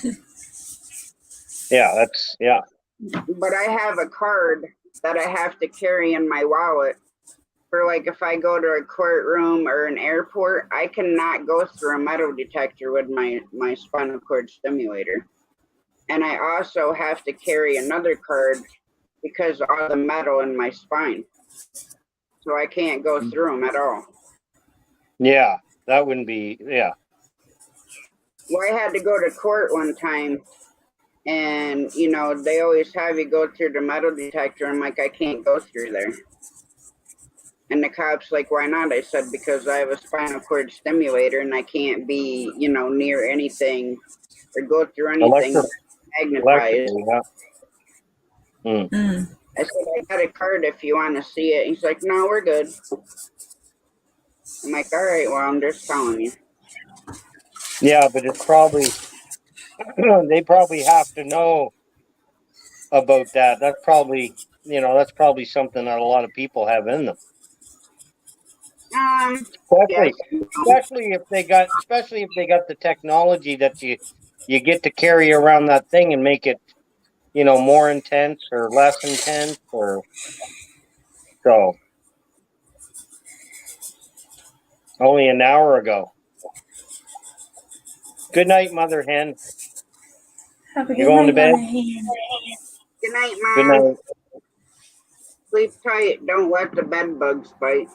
Yeah, that's yeah. But I have a card that I have to carry in my wallet for, like, if I go to a courtroom or an airport, I cannot go through a metal detector with my spinal cord stimulator. And I also have to carry another card because of all the metal in my spine. So I can't go through them at all. Yeah, that wouldn't be yeah. Well, I had to go to court one time, and, you know, they always have you go through the metal detector. I'm like, I can't go through there. And the cop's like, why not? I said, because I have a spinal cord stimulator and I can't be, you know, near anything or go through anything magnetized. Yeah. Mm. I said, I got a card if you want to see it. He's like, no, we're good. I'm like, all right, well, I'm just telling you. Yeah, but it's probably they probably have to know about that. That's probably that's probably something that a lot of people have in them. Yes. Especially if they got the technology that you get to carry around that thing and make it, more intense or less intense or so. Only an hour ago. Good night, Mother Hen. Have a You good going to night, bed? Mother Hen. Good night, Mom. Good night. Sleep tight. Don't let the bed bugs bite.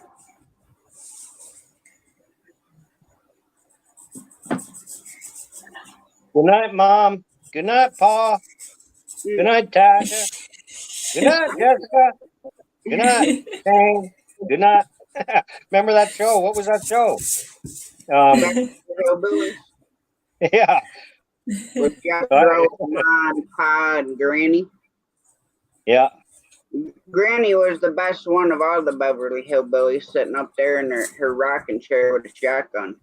Good night, Mom. Good night, Pa. Good night, Tasha. Good night, Jessica. Good night, Shane. Good night. Remember that show? What was that show? Hillbillies Yeah. with Jethro, Mom, Pa, and Granny. Yeah. Granny was the best one of all the Beverly Hillbillies, sitting up there in her rocking chair with a shotgun.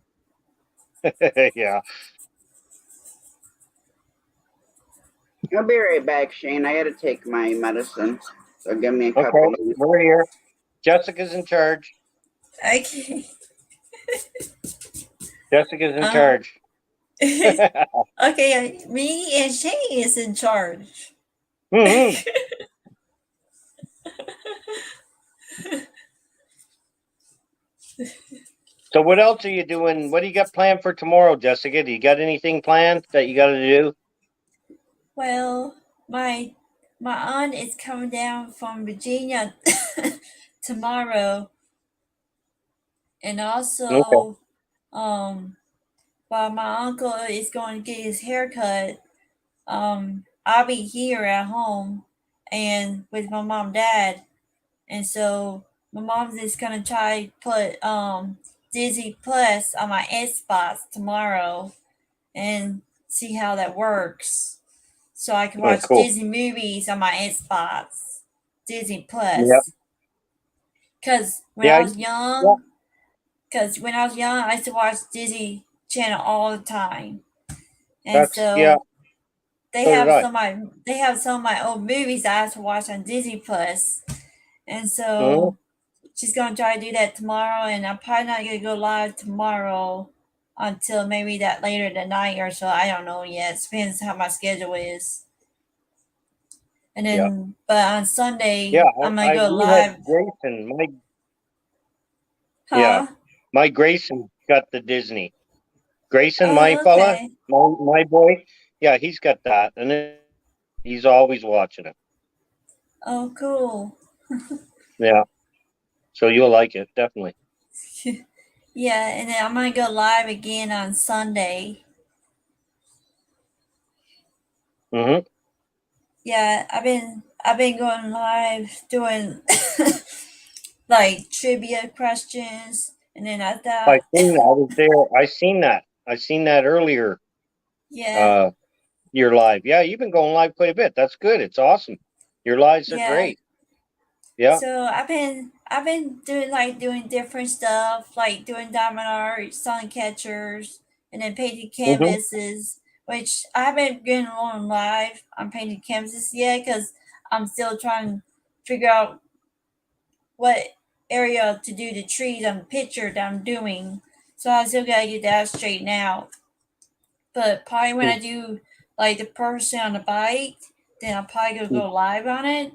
Yeah. I'll be right back, Shane. I gotta take my medicine. So give me a couple Okay, minutes. we're here. Jessica's in charge. Okay. Jessica's in charge. Okay, me and Shane is in charge. Mhm. So what else are you doing? What do you got planned for tomorrow, Jessica? Do you got anything planned that you got to do? Well, my aunt is coming down from Virginia tomorrow, And Okay. also, while my uncle is going to get his hair cut, I'll be here at home and with my mom and dad. And so my mom's just gonna try to put Disney Plus on my Xbox tomorrow and see how that works. So I can Oh, watch cool. Disney movies on my Xbox, Disney Yeah. Plus. Cause Yeah. when I was young, I used to watch Disney Channel all the time, and Yeah. so they So did have I. some of my old movies I have to watch on Disney Plus, and Mhm. so she's gonna try to do that tomorrow, and I'm probably not gonna go live tomorrow until maybe that later tonight or so. I don't know yet. It depends how my schedule is. And Yeah. then, but on Sunday, Yeah. I'm gonna go We had live. Grayson. Huh? My Grayson got the Disney. Grayson, my Oh, fella, okay. my boy. Yeah, he's got that, and he's always watching it. Oh, cool. Yeah. So you'll like it, definitely. Yeah, and then I'm gonna go live again on Sunday. Mm-hmm. Yeah, I've been going live doing like trivia questions, and then I I thought, seen that. I was there. I seen that. I seen that earlier. yeah, Your live. Yeah, you've been going live quite a bit. That's good. It's awesome. Your lives are yeah. great. Yeah. So I've been doing different stuff, like doing diamond art, sun catchers, and then painting Mm-hmm. canvases. Which I haven't been on live on painting canvases yet because I'm still trying to figure out what area to do the trees on the picture that I'm doing. So I still gotta get that straightened out. But probably when I do like the person on the bike, then I'll probably go live on it.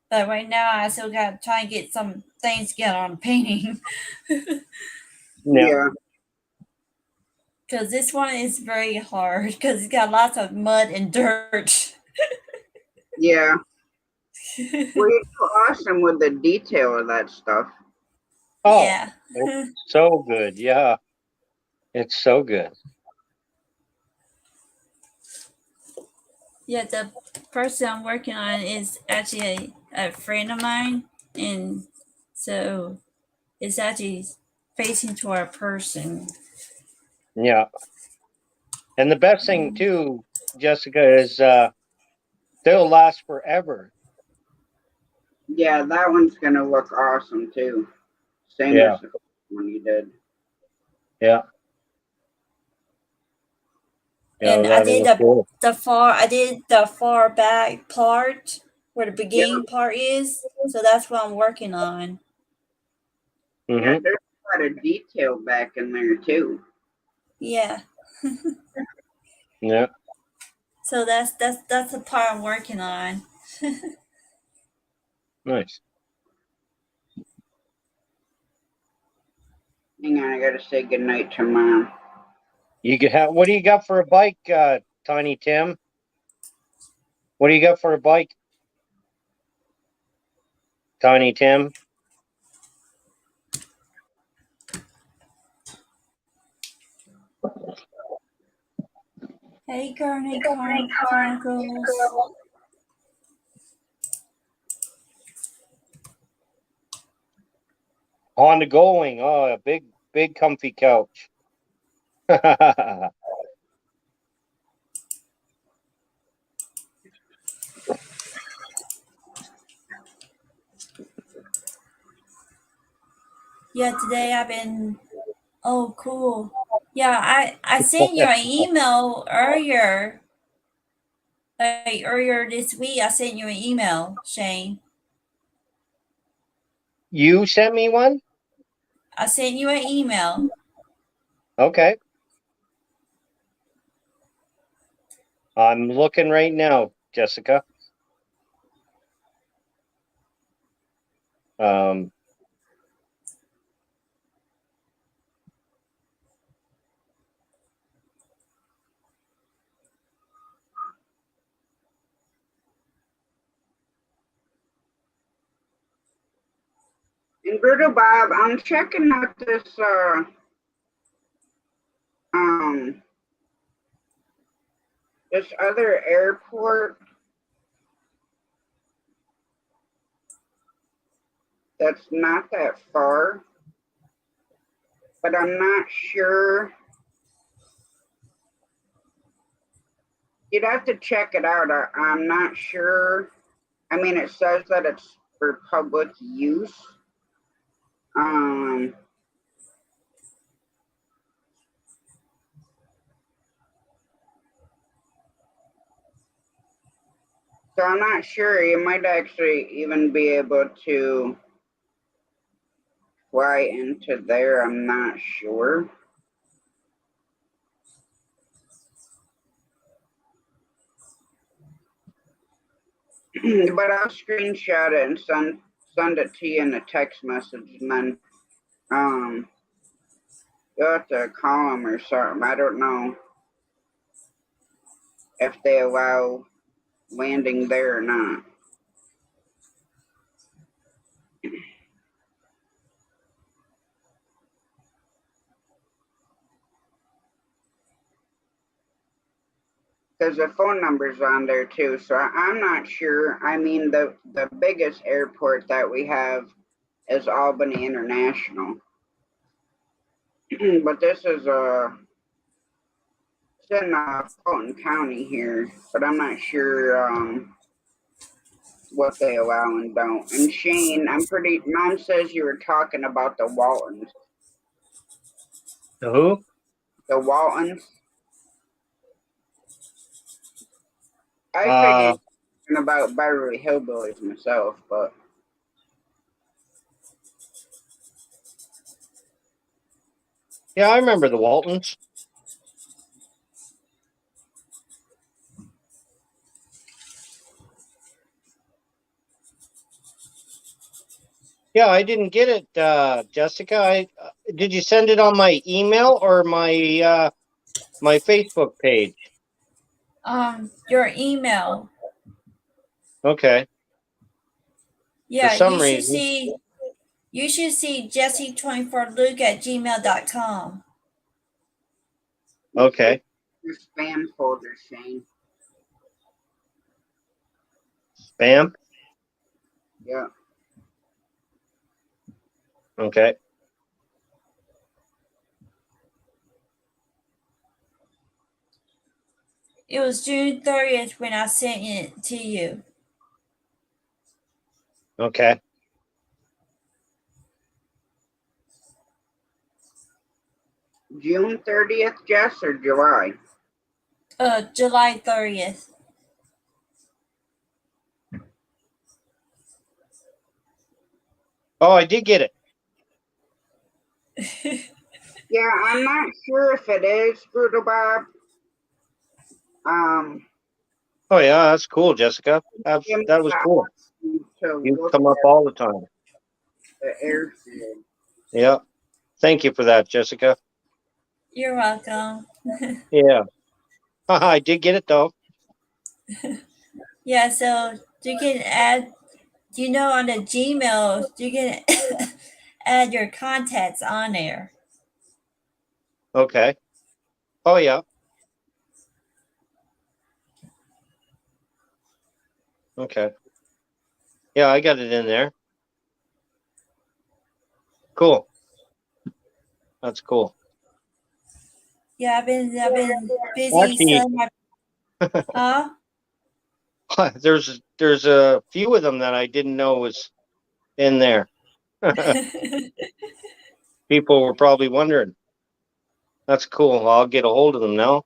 But right now, I still got to try and get some things together on painting Yeah. Yeah. because this one is very hard because it's got lots of mud and dirt. Yeah. Well, you're so awesome with the detail of that stuff. Oh, Yeah. it's so good. Yeah. It's so good. Yeah, the person I'm working on is actually a friend of mine, and so it's actually facing toward a person. Yeah. And the best thing too, Jessica, is they'll last forever. Yeah, that one's gonna look awesome too. Same Yeah. as the one you did. Yeah. Yeah, And that'll look good. I did the far back part where the Yeah, beginning part is. So that's what I'm working on. yeah, Mm-hmm. there's a lot of detail back in there too. Yeah. Yeah. So that's the part I'm working on. Nice. Hang on, I gotta say goodnight to Mom. You could have. What do you got for a bike, Tiny Tim? What do you got for a bike, Tiny Tim? Hey, Gurney Chronicles. On the going. Oh, a big comfy couch. Yeah, today I've been. Oh, cool. Yeah, I sent you an email earlier. Like earlier this week, I sent you an email, Shane. You sent me one? I sent you an email. Okay. I'm looking right now, Jessica. Um, And Brutal Bob, I'm checking out this this other airport that's not that far, but I'm not sure. You'd have to check it out. I'm not sure. I mean, it says that it's for public use. So I'm not sure. You might actually even be able to fly into there. I'm not sure. But I'll screenshot it and send it to you in a text message, and then you'll have to call them or something. I don't know if they allow landing there or not. Because the phone number's on there too, so I'm not sure. I mean, the biggest airport that we have is Albany International. But this is it's in Fulton County here, but I'm not sure what they allow and don't. And Shane, Mom says you were talking about the Waltons. The who? The Waltons. I figured about Beverly Hillbillies myself, but Yeah, I remember the Waltons. Yeah, I didn't get it, Jessica. Did you send it on my email or my my Facebook page? Your email. Okay. Yeah, For some you should reason. see. You should see Jesse24Luke@gmail.com. Okay. your spam folder, Shane. Spam? Yeah. Okay. It was June 30th when I sent it to you. Okay. June 30th, Jess, or July? July 30th. Oh, I did get it. Yeah, I'm not sure if it is, Brutal Bob. Oh yeah, that's cool, Jessica. That was cool. You come up all the time. The airfield. Yeah. Thank you for that, Jessica. You're welcome. Yeah. I did get it though. Yeah, so you can add, on the Gmail, you can add your contacts on there. Okay. Oh yeah. Okay. Yeah, I got it in there. Cool. That's cool. Yeah, I've been busy. Actually, Huh? There's a few of them that I didn't know was in there. People were probably wondering. That's cool. I'll get a hold of them now.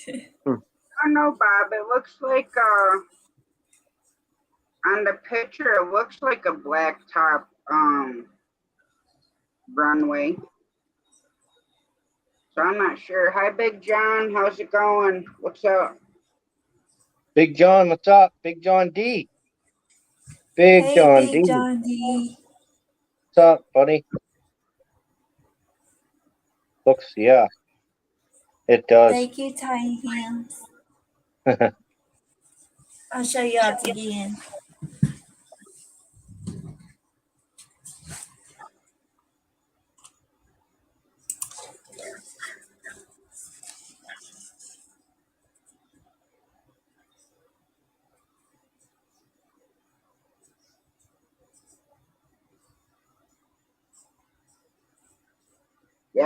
I don't know, Bob. It looks like on the picture, it looks like a blacktop runway. So I'm not sure. Hi, Big John. How's it going? What's up? Big John, what's up? Big John D. Big John D. John D. What's up, buddy? Looks, yeah. It does. Thank you, Tiny Hands. I'll show you out again.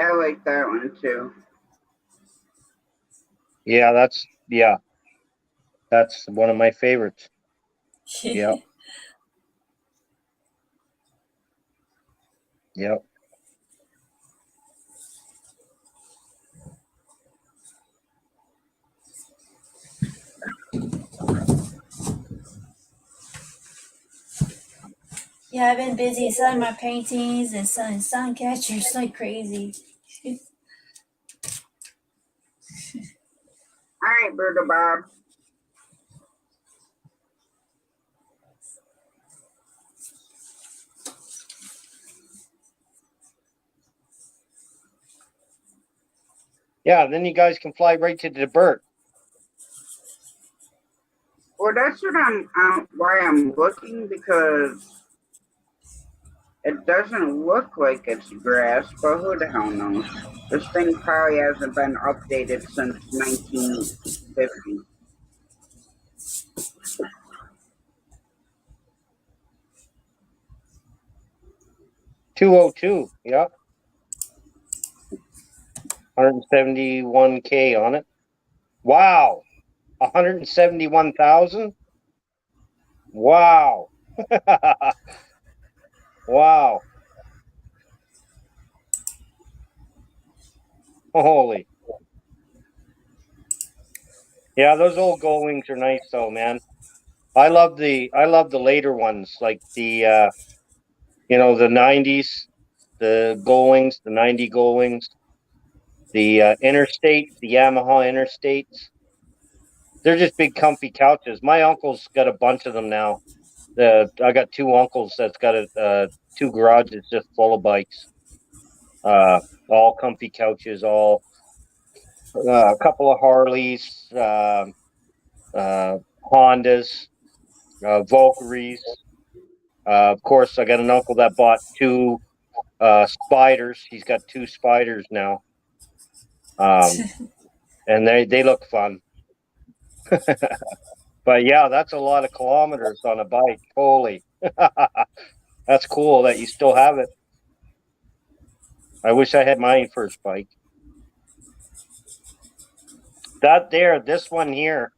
Yeah, I like that one too. Yeah, that's one of my favorites. Yep. Yep. Yeah, I've been busy selling my paintings and selling sun catchers like crazy. All right, Birdo Bob. Yeah, then you guys can fly right to DeBert. Well, that's what why I'm looking, because it doesn't look like it's grass, but who the hell knows? This thing probably hasn't been updated since 1950. $202. Yep. 171K on it. Wow. 171,000. Wow. Wow. Holy. Yeah, those old Gull Wings are nice though, man. I love the later ones, like the the 90s, the Gull Wings, the 90 Gull Wings, the Interstates, the Yamaha Interstates. They're just big comfy couches. My uncle's got a bunch of them now. I got two uncles that's got two garages just full of bikes. All comfy couches, all a couple of Harleys, Hondas, Valkyries. Of course, I got an uncle that bought two Spiders. He's got two Spiders now, and they look fun. But yeah, that's a lot of kilometers on a bike. Holy, that's cool that you still have it. I wish I had my first bike. This one here,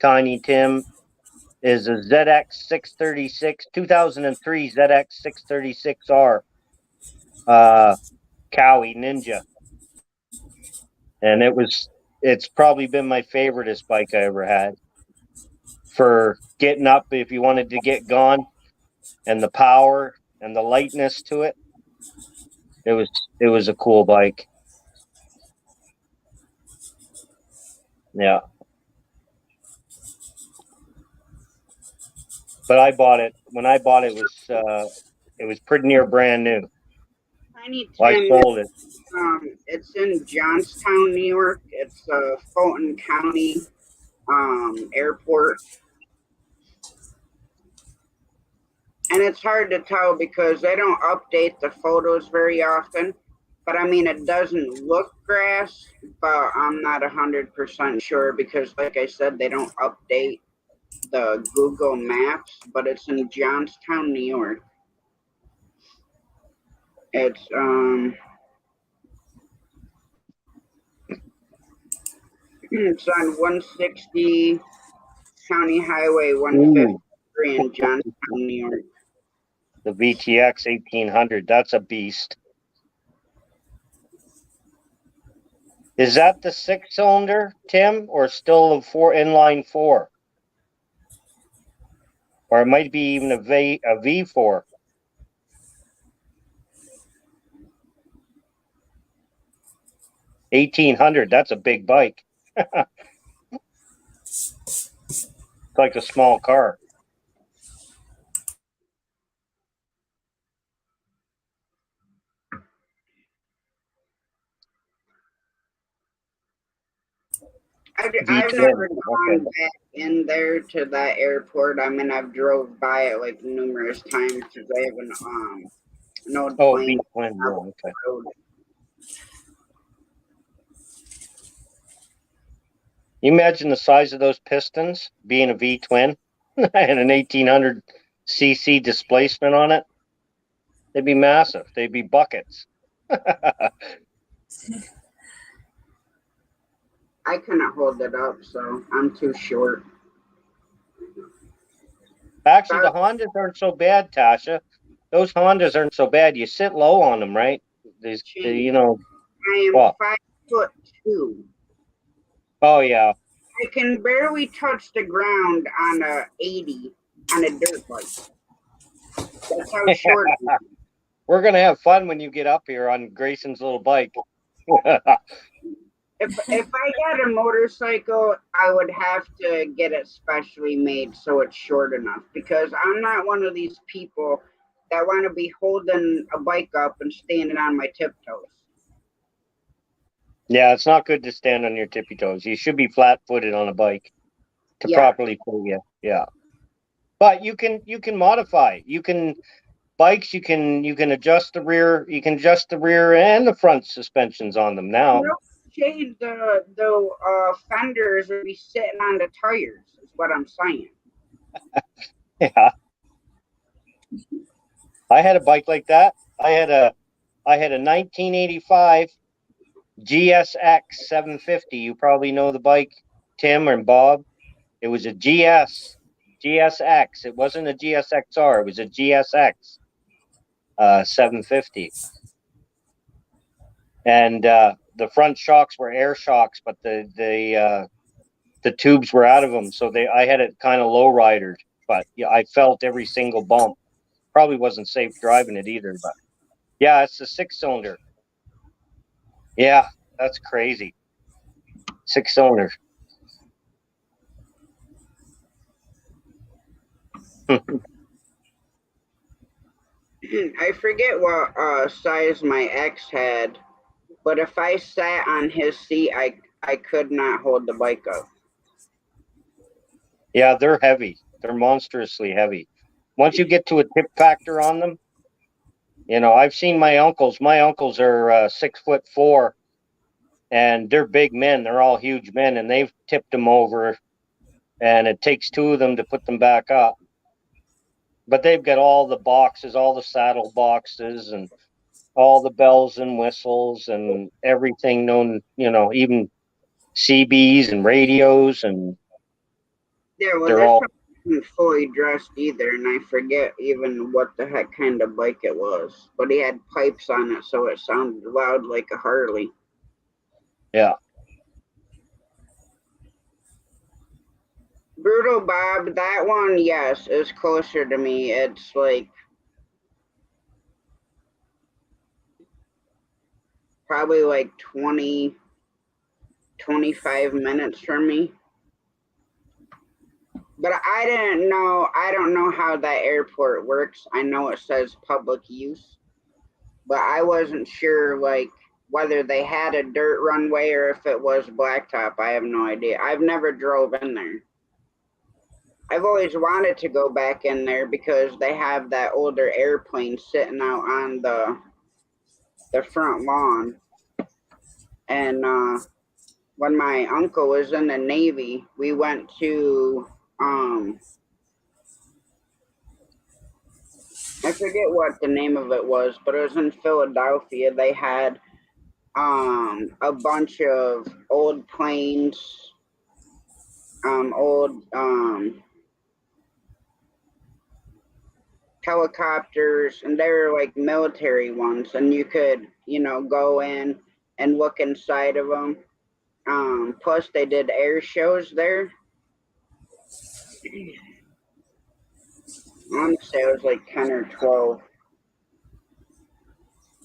Tiny Tim, is a ZX 636, 2003 ZX 636R, Cowie Ninja. And it's probably been my favoriteest bike I ever had. For getting up, if you wanted to get gone, and the power and the lightness to it, it was a cool bike. Yeah. But I bought it. When I bought it, it was pretty near brand new. Tiny I Tim, sold it. it's in Johnstown, New York. It's Fulton County airport. And it's hard to tell because they don't update the photos very often. But I mean, it doesn't look grass, but I'm not 100% sure because, like I said, they don't update the Google Maps. But it's in Johnstown, New York. It's it's on 160 County Highway 153 in Johnstown, New York. The VTX 1800. That's a beast. Is that the 6-cylinder, Tim, or still a inline 4? Or it might be even a V4. $1,800. That's a big bike. It's like a small car. I've never gone back in there to that airport. I mean, I've drove by it like numerous times because they have an old plane. V-twin. Oh, okay. You imagine the size of those pistons being a V-twin and an 1800 cc displacement on it. They'd be massive. They'd be buckets. I couldn't hold it up, so I'm too short. Actually, the Hondas aren't so bad, Tasha. Those Hondas aren't so bad. You sit low on them, right? You know. I am What? 5'2". Oh yeah. I can barely touch the ground on a 80 on a dirt bike. That's how short I am. We're gonna have fun when you get up here on Grayson's little bike. If I got a motorcycle, I would have to get it specially made so it's short enough, because I'm not one of these people that want to be holding a bike up and standing on my tiptoes. Yeah, it's not good to stand on your tippy toes. You should be flat-footed on a bike to Yeah. properly pull you. Yeah, but you can modify. You can bikes. You can adjust the rear. You can adjust the rear and the front suspensions on them now. Shade the fenders would be sitting on the tires. Is what I'm saying. Yeah, I had a bike like that. I had a 1985 GSX 750. You probably know the bike, Tim and Bob. It was a GSX. It wasn't a GSXR. It was a GSX 750. And the front shocks were air shocks, but the tubes were out of them. So I had it kind of low ridered, but yeah, I felt every single bump. Probably wasn't safe driving it either, but yeah, it's a 6-cylinder. Yeah, that's crazy. 6-cylinder. I forget what size my ex had, but if I sat on his seat, I could not hold the bike up. Yeah, they're heavy. They're monstrously heavy. Once you get to a tip factor on them, you know, I've seen my uncles. My uncles are 6'4", and they're big men. They're all huge men, and they've tipped them over, and it takes 2 of them to put them back up. But they've got all the boxes, all the saddle boxes, and all the bells and whistles and everything known, you know, even CBs and radios, and Yeah, well, they're this all one wasn't fully dressed either, and I forget even what the heck kind of bike it was. But he had pipes on it, so it sounded loud like a Harley. yeah. Brutal Bob, that one, yes, is closer to me. It's like probably like 20, 25 minutes from me. But I don't know how that airport works. I know it says public use, but I wasn't sure like whether they had a dirt runway or if it was blacktop. I have no idea. I've never drove in there. I've always wanted to go back in there because they have that older airplane sitting out on the front lawn. And when my uncle was in the Navy, we went to I forget what the name of it was, but it was in Philadelphia. They had a bunch of old planes, old helicopters, and they were like military ones, and you could, you know, go in and look inside of them. Plus they did air shows there. I want to say it was like 10 or 12,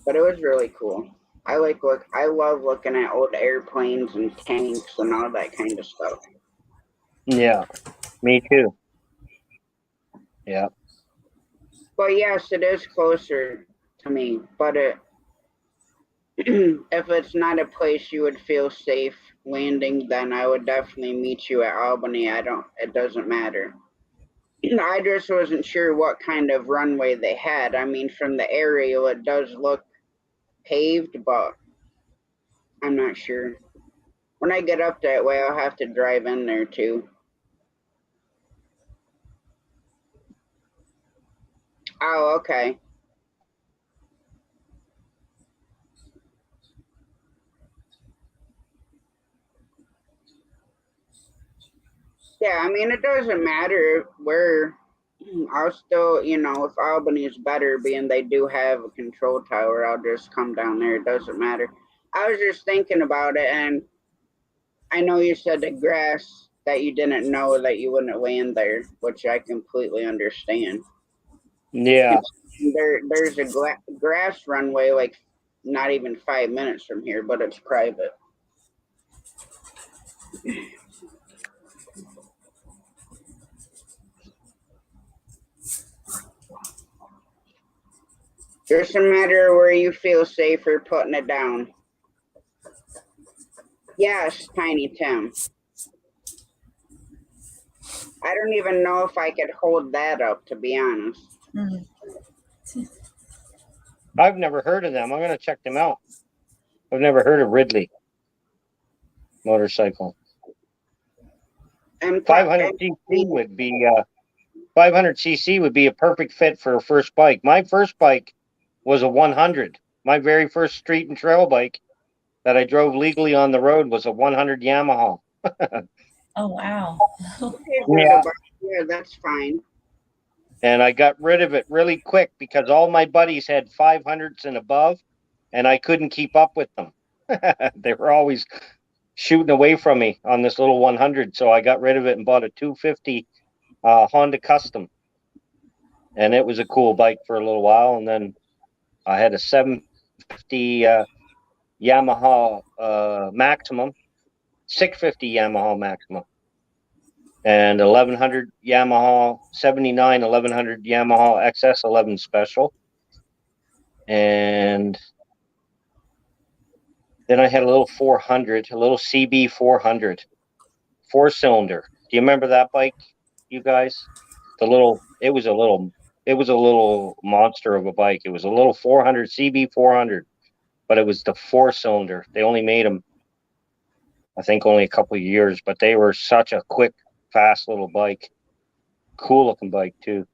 but it was really cool. I love looking at old airplanes and tanks and all that kind of stuff. Yeah, me too. Yeah. But yes, it is closer to me, but if it's not a place you would feel safe landing, then I would definitely meet you at Albany. It doesn't matter. I just wasn't sure what kind of runway they had. I mean, from the aerial, it does look paved, but I'm not sure. When I get up that way, I'll have to drive in there too. Oh, okay. Yeah, I mean, it doesn't matter where. I'll still, if Albany is better, being they do have a control tower, I'll just come down there. It doesn't matter. I was just thinking about it, and I know you said the grass that you didn't know that you wouldn't land there, which I completely understand. Yeah. There's a grass runway like not even 5 minutes from here, but it's private. Just a matter where you feel safer putting it down. Yes, Tiny Tim. I don't even know if I could hold that up, to be honest. I've never heard of them. I'm going to check them out. I've never heard of Ridley motorcycle. And 500cc would be 500cc would be a perfect fit for a first bike. My first bike was a 100. My very first street and trail bike that I drove legally on the road was a 100 Yamaha. Oh wow. Yeah. Yeah, that's fine. And I got rid of it really quick because all my buddies had 500s and above, and I couldn't keep up with them. They were always shooting away from me on this little 100, so I got rid of it and bought a 250 Honda Custom. And it was a cool bike for a little while, and then I had a 750 Yamaha Maximum, 650 Yamaha Maximum, and 1100 Yamaha 79 1100 Yamaha XS11 Special, and then I had a little 400, a little CB 400, 4-cylinder. Do you remember that bike, you guys? It was a little monster of a bike. It was a little 400 CB 400, but it was the 4-cylinder. They only made them, I think, only a couple of years, but they were such a quick, fast little bike. Cool looking bike too.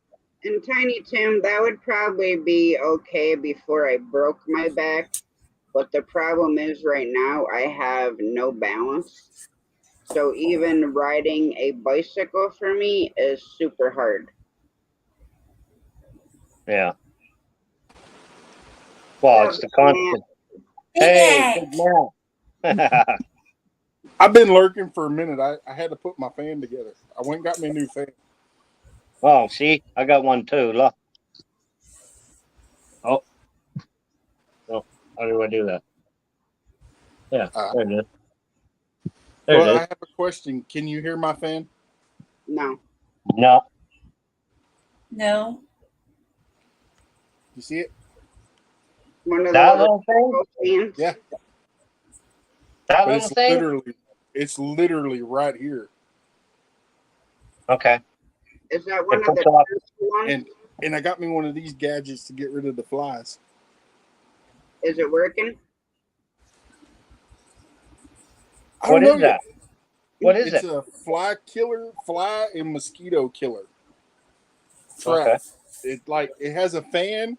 And Tiny Tim, that would probably be okay before I broke my back. But the problem is right now I have no balance. So even riding a bicycle for me is super hard. Yeah. Well, it's the constant. Hey, good man. I've been lurking for a minute. I had to put my fan together. I went and got me a new fan. Oh, see, I got one too. Look. Oh. Oh, how do I do that? Yeah, there it is. There Well, it I is. have a question. Can you hear my fan? No. No. No. You see it? One of That those little thing? fans? Yeah. That But little thing? it's literally right here. Okay. Is that one It of the puts off. first ones? And I got me one of these gadgets to get rid of the flies. Is it working? I don't What know is yet. that? What is It's it? a fly and mosquito killer trap. Okay. It has a fan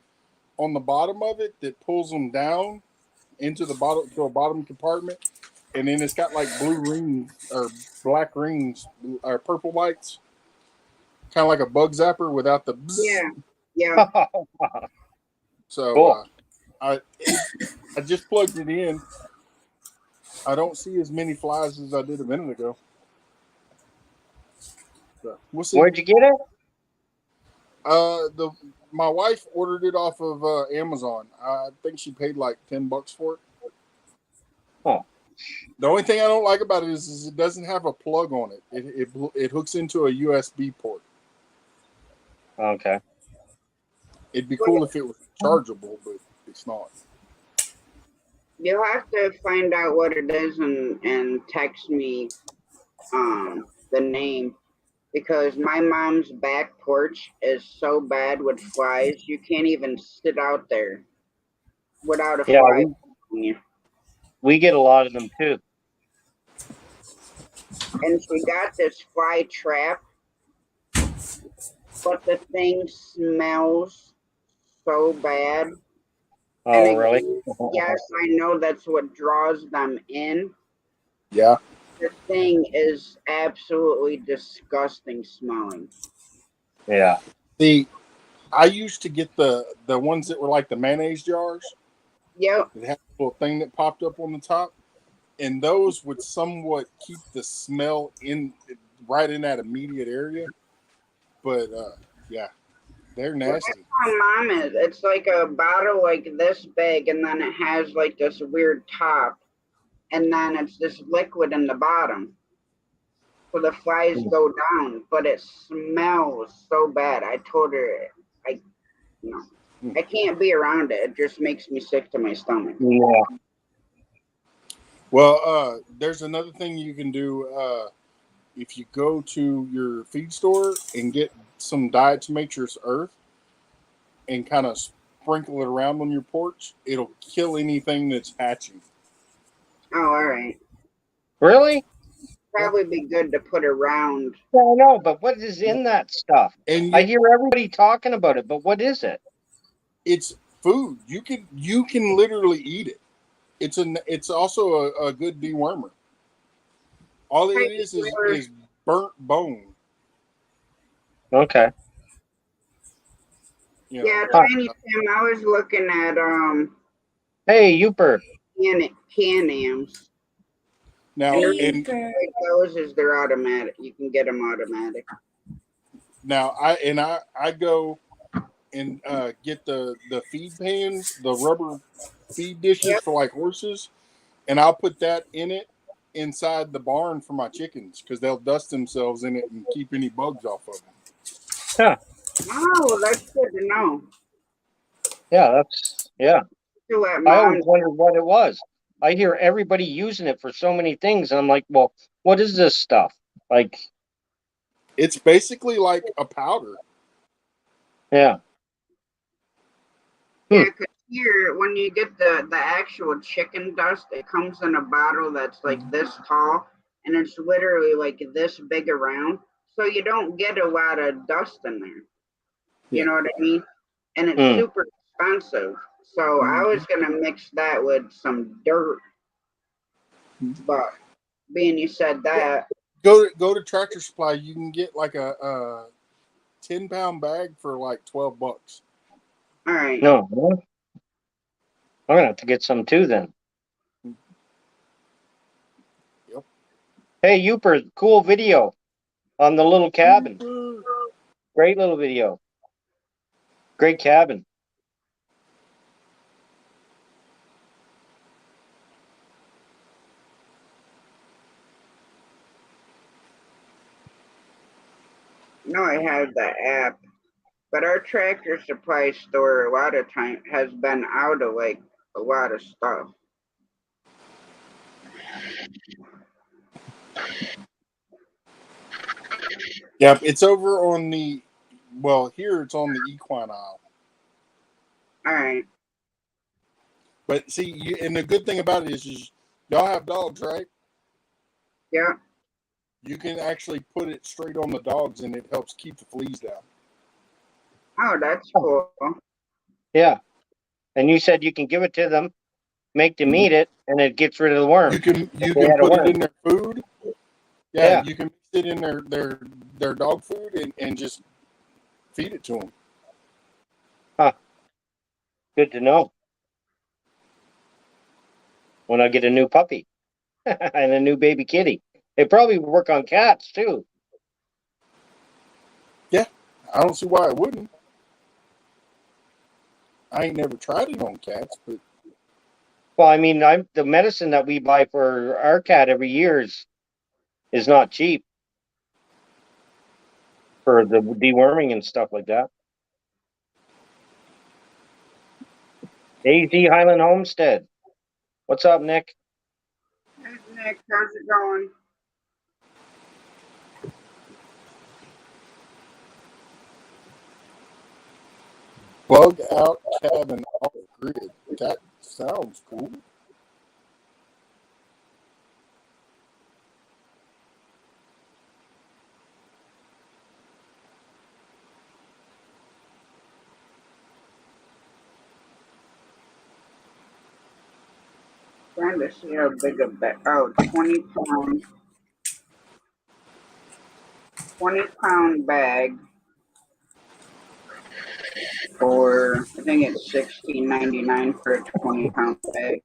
on the bottom of it that pulls them down into the bottom to a bottom compartment, and then it's got like blue rings or black rings or purple lights, kind of like a bug zapper without the bzz. Yeah. So Cool. I just plugged it in. I don't see as many flies as I did a minute ago. So we'll see. Where'd you get it? My wife ordered it off of Amazon. I think she paid like $10 for it. Oh. The only thing I don't like about it is it doesn't have a plug on it. It hooks into a USB port. Okay. It'd be cool if it was chargeable, but it's not. You'll have to find out what it is and text me the name, because my mom's back porch is so bad with flies you can't even sit out there without a fly. We get a lot of them too. And she got this fly trap, but the thing smells so bad. Oh, really? Yes, I know that's what draws them in. Yeah. The thing is absolutely disgusting smelling. Yeah. I used to get the ones that were like the mayonnaise jars. Yep. It had a little thing that popped up on the top, and those would somewhat keep the smell right in that immediate area. But yeah, they're nasty. My mom is. It's like a bottle like this big, and then it has like this weird top, and then it's this liquid in the bottom. So the flies go down, but it smells so bad. I told her, I can't be around it. It just makes me sick to my stomach. Yeah. Well, there's another thing you can do. If you go to your feed store and get some Diatomatrix Earth and kind of sprinkle it around on your porch, it'll kill anything that's hatching. Oh, all right. Really? Probably be good to put around. Yeah, I know, but what is in that stuff? And I hear everybody talking about it, but what is it? It's food. You can literally eat it. It's also a good dewormer. All it is burnt bone. Okay. You know, Yeah, Tiny Tim, I was looking at Hey, Youper. Can-Ams. Now, And those is they're automatic. You can get them automatic. Now I go and get the feed pans, the rubber feed dishes for like horses, and I'll put that in it inside the barn for my chickens because they'll dust themselves in it and keep any bugs off of them. Huh. Oh, that's good to know. Yeah, I always Mom, wondered what it was. I hear everybody using it for so many things. And I'm like, well, what is this stuff? Like, it's basically like a powder. Yeah. Yeah, because here, when you get the actual chicken dust, it comes in a bottle that's like this tall, and it's literally like this big around. So you don't get a lot of dust in there. You know what I mean? And it's super expensive. So I was gonna mix that with some dirt, but being you said that, go to Tractor Supply, you can get like a 10-pound bag for like $12. All right. No, I'm gonna have to get some too then. Yep. Hey, Youper, cool video on the little cabin. Great little video. Great cabin. No, I have the app, but our Tractor Supply store a lot of time has been out of like a lot of stuff. Yeah, it's over on the here it's on the equine aisle. All right. But see, and the good thing about it is y'all have dogs, right? Yeah. You can actually put it straight on the dogs, and it helps keep the fleas down. Oh, that's cool. Yeah. And you said you can give it to them, make them eat it, and it gets rid of the worm. You can put it in their food. Yeah, you can mix it in their dog food and just feed it to them. Huh. Good to know. When I get a new puppy and a new baby kitty. They probably work on cats too. Yeah, I don't see why it wouldn't. I ain't never tried it on cats, but well, I mean, the medicine that we buy for our cat every year is not cheap for the deworming and stuff like that. AZ Highland Homestead. What's up, Nick? Hey, Nick, how's it going? bug out cabin off grid. That sounds cool. Trying to see how big a bag. Oh, 20 pounds. 20-pound bag for, I think it's $16.99 for a 20-pound bag.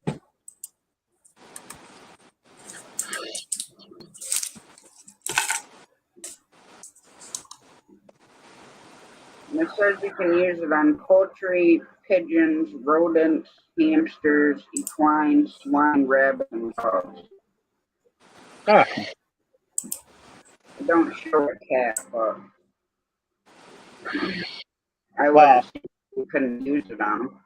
And it says you can use it on poultry, pigeons, rodents, hamsters, equine, swine, rabbits, and dogs. Ah, I don't show a cat, but I Wow. would you couldn't use it on them.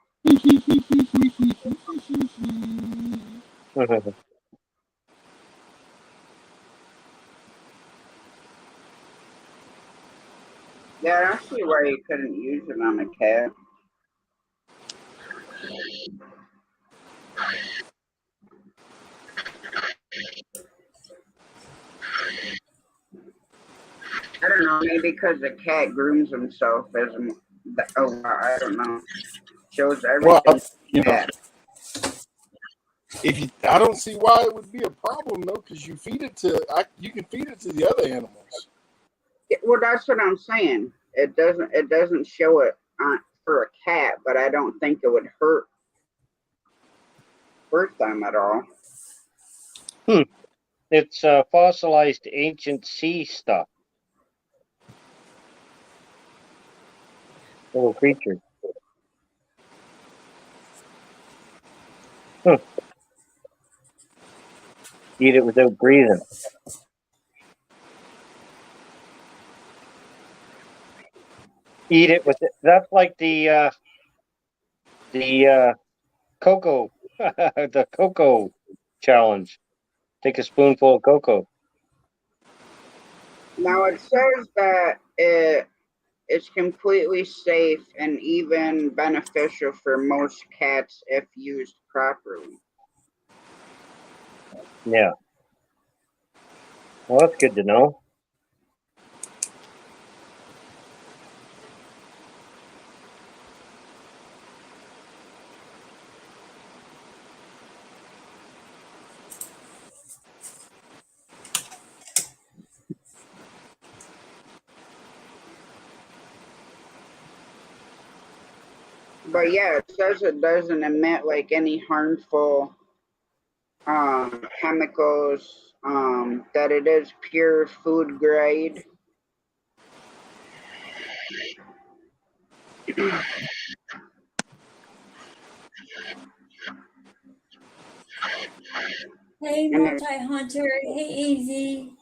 Yeah, I don't see why you couldn't use it on a cat. I don't know, maybe because the cat grooms himself as a, I don't know. Shows everything. Well, you know, cat. I don't see why it would be a problem though, because you feed it to, you can feed it to the other animals. Well, that's what I'm saying. It doesn't show it on, for a cat, but I don't think it would hurt them at all. It's fossilized ancient sea stuff. Little creature. Eat it without breathing. Eat it with it. That's like the cocoa, the cocoa challenge. Take a spoonful of cocoa. Now it says that it's completely safe and even beneficial for most cats if used properly. Yeah. Well, that's good to know. But yeah, it says it doesn't emit like any harmful chemicals, that it is pure food grade. Hey, multi-hunter. Hey, Easy.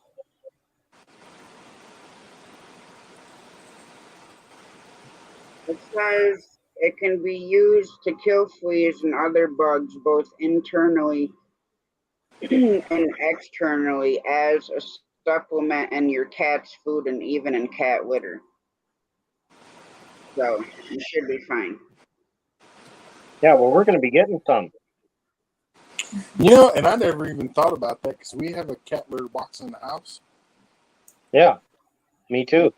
It says it can be used to kill fleas and other bugs both internally and externally as a supplement in your cat's food and even in cat litter. So you should be fine. Yeah, well, we're going to be getting some. You know, and I never even thought about that because we have a cat litter box in the house. Yeah, me too.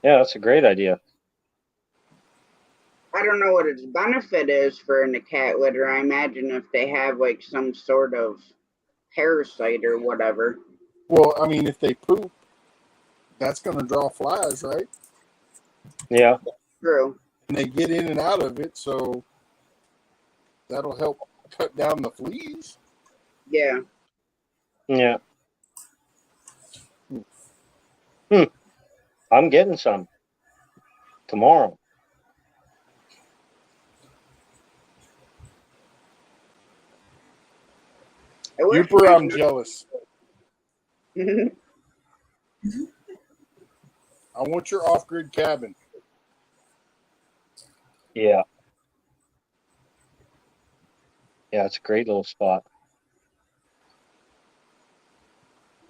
Yeah, that's a great idea. I don't know what its benefit is for in the cat litter. I imagine if they have like some sort of parasite or whatever. Well, I mean, if they poop, that's going to draw flies, right? Yeah. True. And they get in and out of it, so that'll help cut down the fleas. Yeah. Yeah. I'm getting some tomorrow. Youper, I'm jealous. I want your off-grid cabin. Yeah. Yeah, it's a great little spot.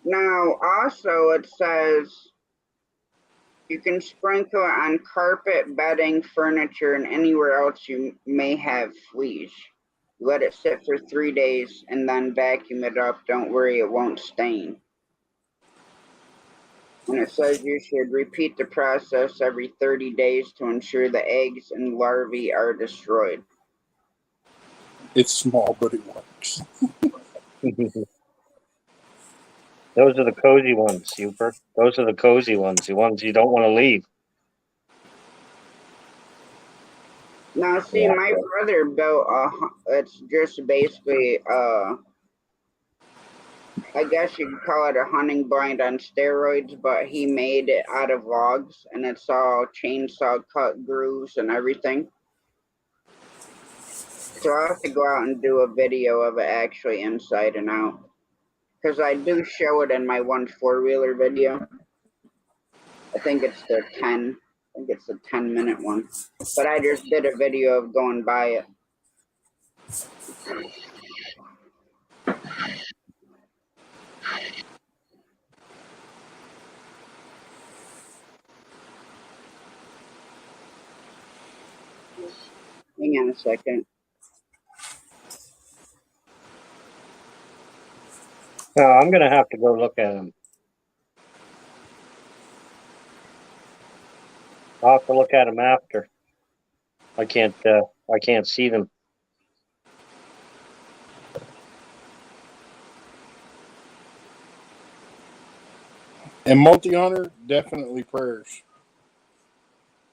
Now, also, it says you can sprinkle it on carpet, bedding, furniture, and anywhere else you may have fleas. Let it sit for 3 days and then vacuum it up. Don't worry, it won't stain. And it says you should repeat the process every 30 days to ensure the eggs and larvae are destroyed. It's small, but it works. Those are the cozy ones, Super. Those are the cozy ones, the ones you don't want to leave. Now, see, Yeah. my brother built it's just basically, I guess you could call it a hunting blind on steroids, but he made it out of logs, and it's all chainsaw cut grooves and everything. So I'll have to go out and do a video of it actually inside and out. Because I do show it in my one 4-wheeler video. I think it's the 10-minute one. But I just did a video of going by it. Hang on a second. No, I'm gonna have to go look at them. I'll have to look at them after. I can't see them. And multi-hunter, definitely prayers.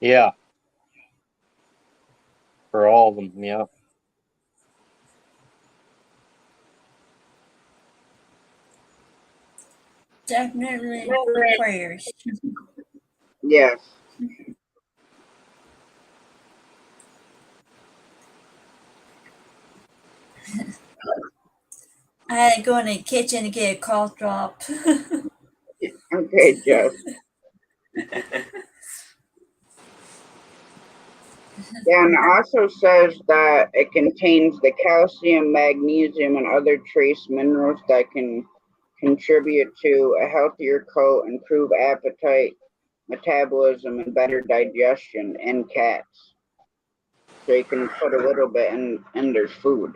Yeah. For all of them, yeah. Definitely prayers. Yes. I had to go in the kitchen to get a cough drop. Okay, Jeff. Yeah, and it also says that it contains the calcium, magnesium, and other trace minerals that can contribute to a healthier coat, improve appetite, metabolism, and better digestion in cats. So you can put a little bit in their food.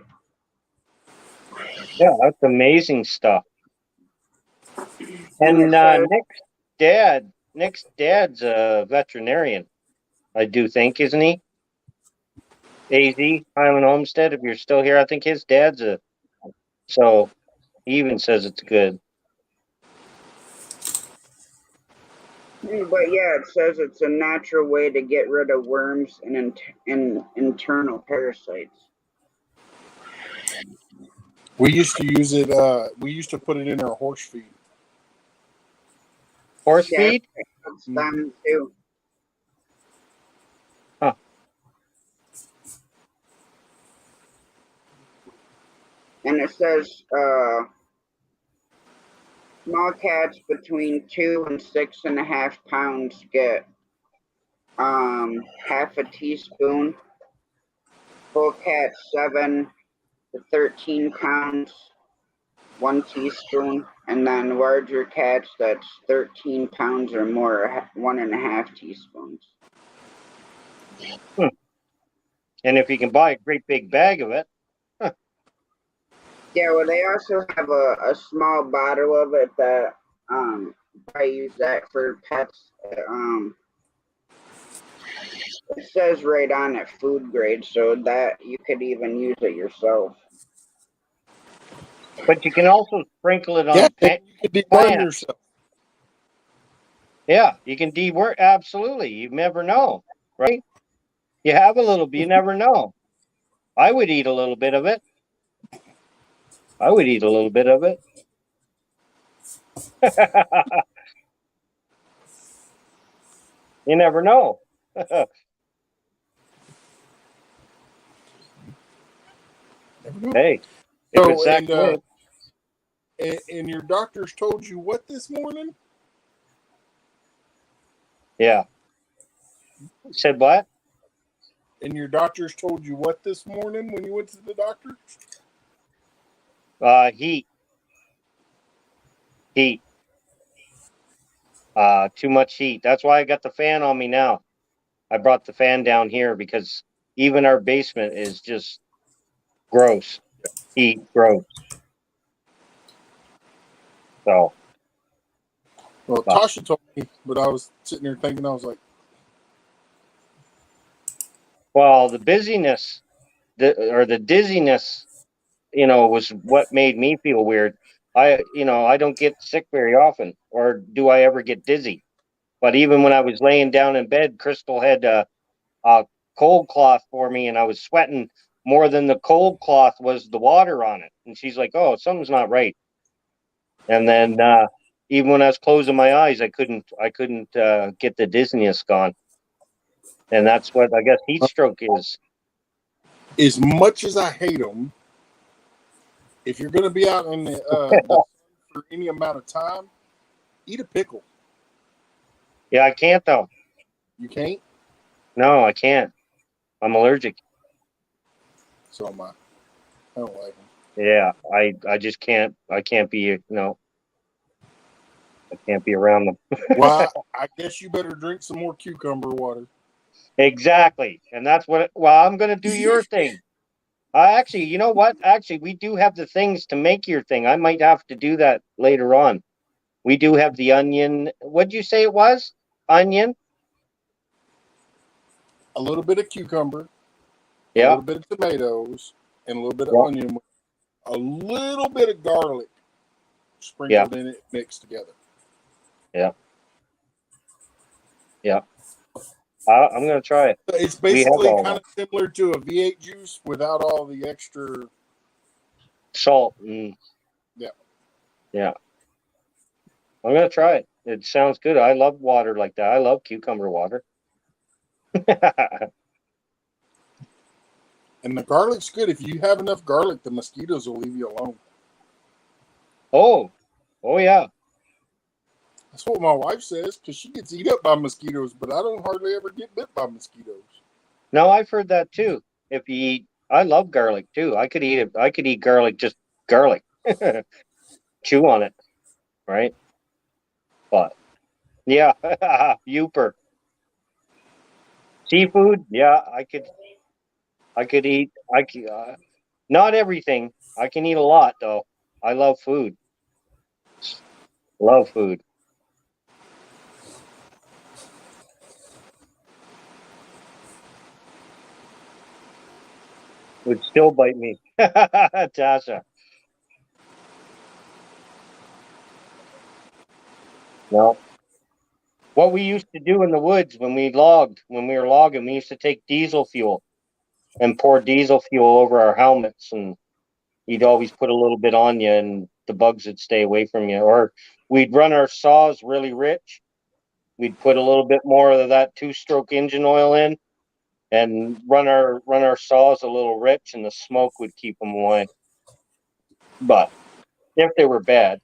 Yeah, that's amazing stuff. And And it says, Nick's dad's a veterinarian, I do think, isn't he? AZ, Highland Homestead, if you're still here, I think his dad's so he even says it's good. but yeah, it says it's a natural way to get rid of worms and internal parasites. We used to use it. We used to put it in our horse feed. Horse Yeah, feed? that's them too. Huh. And it says small cats between 2 and 6.5 pounds get half a teaspoon. Full cats 7 to 13 pounds, 1 teaspoon, and then larger cats that's 13 pounds or more, 1.5 teaspoons. And if you can buy a great big bag of it. Yeah, well, they also have a small bottle of it that I use that for pets. It says right on it food grade, so that you could even use it yourself. But you can also sprinkle it on Yeah, you could deburn plants. yourself. Yeah, you can deworm. Absolutely. You never know, right? You have a little bit, you never know. I would eat a little bit of it. You never know. Hey, if So, it's that good. and your doctors told you what this morning? Yeah. Said what? And your doctors told you what this morning when you went to the doctor? Heat. Too much heat. That's why I got the fan on me now. I brought the fan down here because even our basement is just gross. Heat, gross. So. Well, Tasha told me, but I was sitting there thinking, I was like, well, the busyness, the dizziness, was what made me feel weird. I don't get sick very often, or do I ever get dizzy. But even when I was laying down in bed, Crystal had a cold cloth for me, and I was sweating more than the cold cloth was the water on it. And she's like, "Oh, something's not right." And then even when I was closing my eyes, I couldn't get the dizziness gone. And that's what I guess heat stroke is. As much as I hate them, if you're going to be out in the sun for any amount of time, eat a pickle. Yeah, I can't though. You can't? No, I can't. I'm allergic. So am I. I don't like them. Yeah, I just can't. I can't be. No, I can't be around them. Well, I guess you better drink some more cucumber water. Exactly, and that's what. Well, I'm gonna do your thing. Actually, you know what? Actually, we do have the things to make your thing. I might have to do that later on. We do have the onion. What'd you say it was? Onion? A little bit of cucumber. A Yeah. little bit of tomatoes. And a little bit of onion. A little bit of garlic sprinkled in it, mixed together. Yeah. Yeah. I'm going to try it. It's basically kind of similar to a V8 juice without all the extra salt. Yeah. Yeah. I'm going to try it. It sounds good. I love water like that. I love cucumber water. And the garlic's good. If you have enough garlic, the mosquitoes will leave you alone. Oh yeah. That's what my wife says, because she gets eaten up by mosquitoes, but I don't hardly ever get bit by mosquitoes. No, I've heard that too. If you eat, I love garlic too. I could eat it. I could eat garlic, just garlic. Chew on it, right? But yeah, Youper. Seafood, yeah, I could eat. Not everything. I can eat a lot though. I love food. Love food. Would still bite me. Tasha. No. What we used to do in the woods when we were logging, we used to take diesel fuel and pour diesel fuel over our helmets, and you'd always put a little bit on you and the bugs would stay away from you. Or we'd run our saws really rich. We'd put a little bit more of that 2-stroke engine oil in and run our saws a little rich, and the smoke would keep them away. But if they were bad.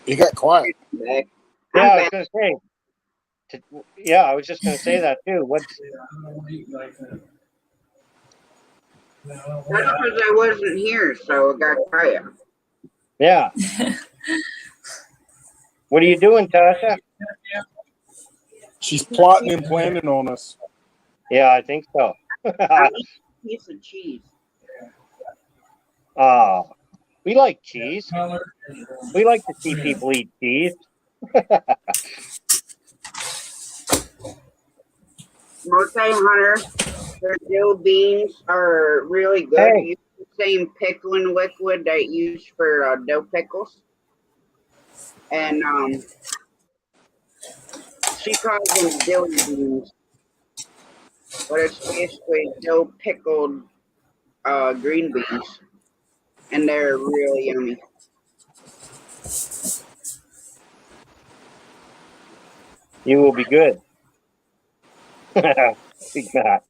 It got quiet. Yeah, I was gonna say. Yeah, I was just gonna say that too. What? That's because I wasn't here, so it got quiet. Yeah. What are you doing, Tasha? She's plotting and planning on us. Yeah, I think so. I need a piece of cheese. We like cheese. We like to see people eat cheese. Multi-hunter, their dill beans are really good. Hey. Use the same pickling liquid that you use for dill pickles. And she calls them dill beans. But it's basically dill pickled green beans. And they're really yummy. You will be good. Big Mac.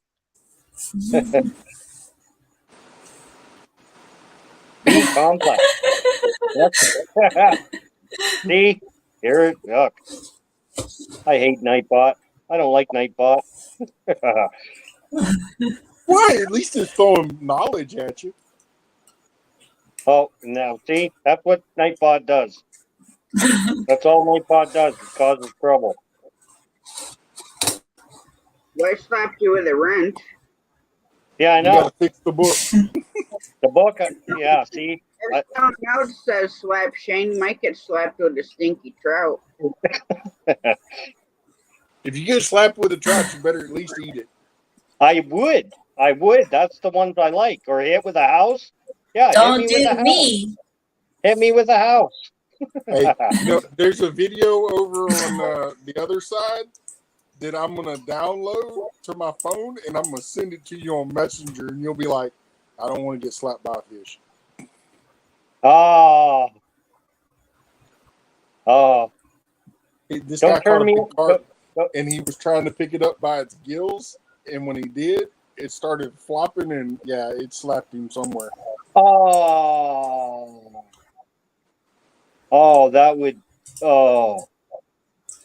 Be complex. See? Here it look. I hate Nightbot. I don't like Nightbot. Why? At least it's throwing knowledge at you. Oh, now see? That's what Nightbot does. That's all Nightbot does. It causes trouble. Well, I slapped you with a wrench. Yeah, I You know. gotta fix the book. The book, yeah, see? If someone else says slap Shane, might get slapped with a stinky trout. If you get slapped with a trout, you better at least eat it. I would. That's the ones I like. Or hit with a house. Yeah, Don't hit me with a do house. me. Hit me with a house. Hey, you know, there's a video over on the other side that I'm gonna download to my phone, and I'm gonna send it to you on Messenger, and you'll be like, "I don't want to get slapped by a fish." Oh. This Don't guy caught turn a me. big carp, don't- and he was trying to pick it up by its gills, and when he did, it started flopping, and yeah, it slapped him somewhere. Oh. Oh, that would. Oh.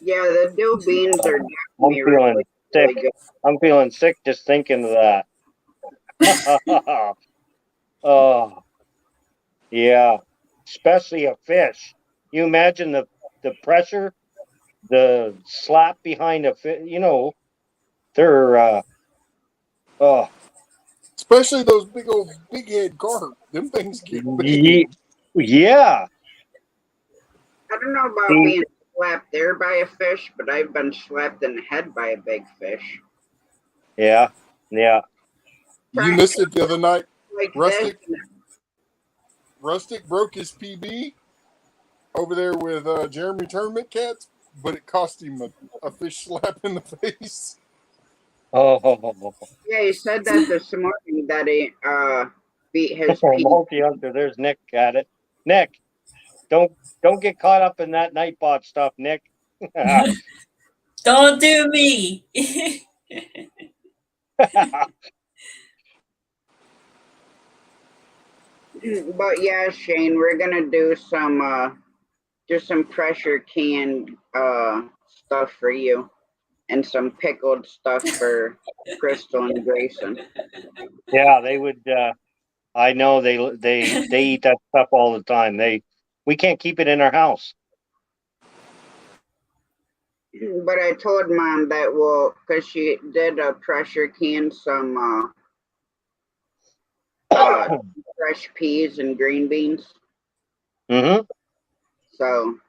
Yeah, the dill beans are I'm definitely feeling really sick. good. I'm feeling sick just thinking of that. Oh. Yeah. Especially a fish. You imagine the pressure, the slap behind a fish. You know, they're. Oh. Especially those big head carp. Them things get big. Yeah. I don't know about See? being slapped there by a fish, but I've been slapped in the head by a big fish. Yeah. Yeah. You missed it the other night. Like Rustic? this. Rustic broke his PB over there with Jeremy Tournament Cats, but it cost him a fish slap in the face. Oh. Yeah, he said that this morning that he beat his pee. Multi-hunter. There's Nick at it. Nick, don't get caught up in that Nightbot stuff, Nick. Don't do me. But yeah, Shane, we're gonna do some pressure canned stuff for you, and some pickled stuff for Crystal and Grayson. Yeah, they would. I know they eat that stuff all the time. We can't keep it in our house. But I told Mom that because she did pressure can some fresh peas and green beans. Mm-hmm. So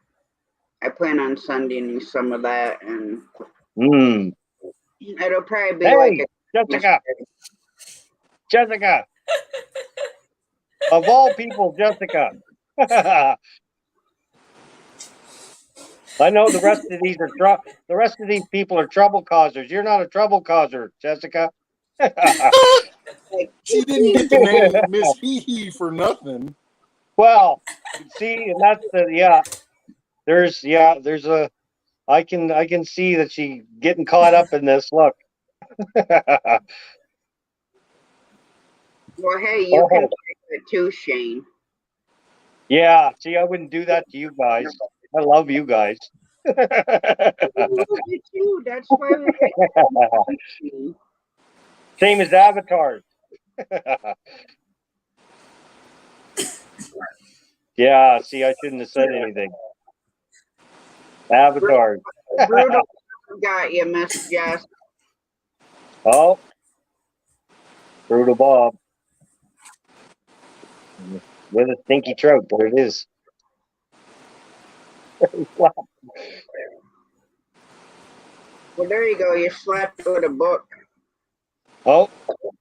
I plan on sending you some of that, and it'll probably be Hey, like Jessica. Of all people, Jessica. I know the rest of these people are trouble causers. You're not a trouble causer, Jessica. She didn't get the name Miss Hee Hee for nothing. Well, see, and that's there's a I can see that she getting caught up in this. Look. Well, hey, you can take it too, Shane. Yeah, see, I wouldn't do that to you guys. I love you guys. I love you too. That's why we Same as avatars. Yeah, see, I shouldn't have said anything. Avatars. Brutal got you, Miss Jess. Oh, Brutal Bob. With a stinky trout. There it is. Well, there you go. You slapped with a book. Oh.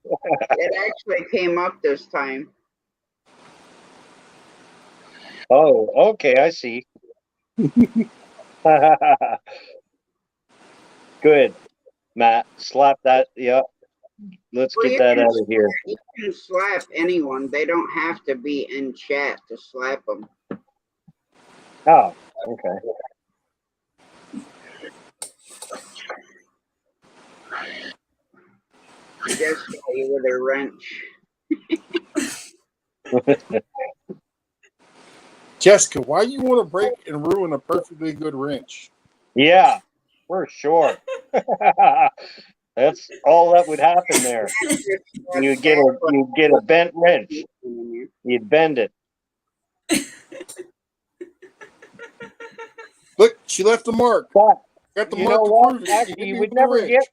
It actually came up this time. Oh, okay, I see. Good, Matt. Slap that. Yeah. Let's get that out of here. You can slap anyone. They don't have to be in chat to slap them. Oh, okay. Just got you with a wrench. Jessica, why you want to break and ruin a perfectly good wrench? Yeah, for sure. That's all that would happen there. You'd get a bent wrench. You'd bend it. Look, she left the mark. But got the you mark know to what? prove it. Actually, you would never get.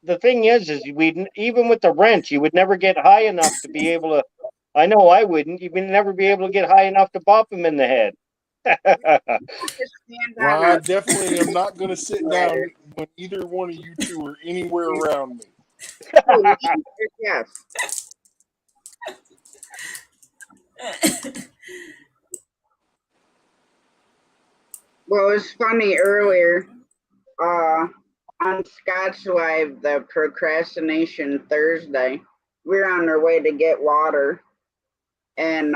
the thing is we even with the wrench, you would never get high enough to be able to. I know I wouldn't. You would never be able to get high enough to bop him in the head. Just stand Well, on I a- definitely am not going to sit down when either one of you two are anywhere around me. Yes. Well, it was funny earlier, on Scott's Live, the Procrastination Thursday, we were on our way to get water, and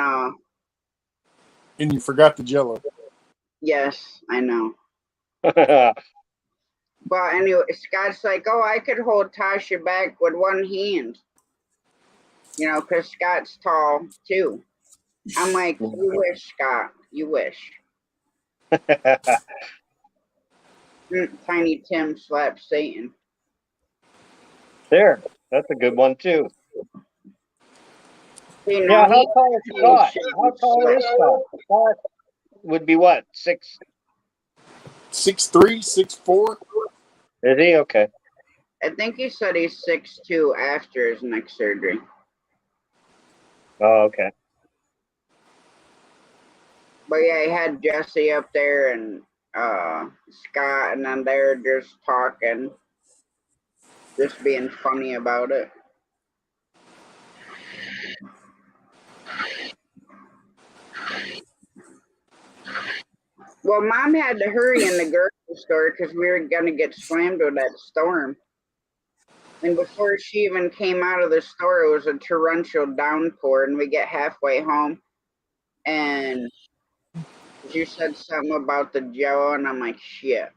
And you forgot the Jello. yes, I know. But anyway, Scott's like, oh, I could hold Tasha back with one hand. You know, because Scott's tall too. I'm like, you wish, Scott. You wish. Tiny Tim slaps Satan. There, that's a good one too. See, Yeah, now how tall is Scott? How tall is Scott? Scott would be what, 6'3", 6'4". Is he? Okay. I think he said he's 6'2" after his neck surgery. Oh, okay. But yeah, he had Jesse up there and Scott, and then they're just talking, just being funny about it. Well, Mom had to hurry in the grocery store because we were going to get slammed with that storm. And before she even came out of the store, it was a torrential downpour, and we get halfway home, and you said something about the Jello, and I'm like, shit.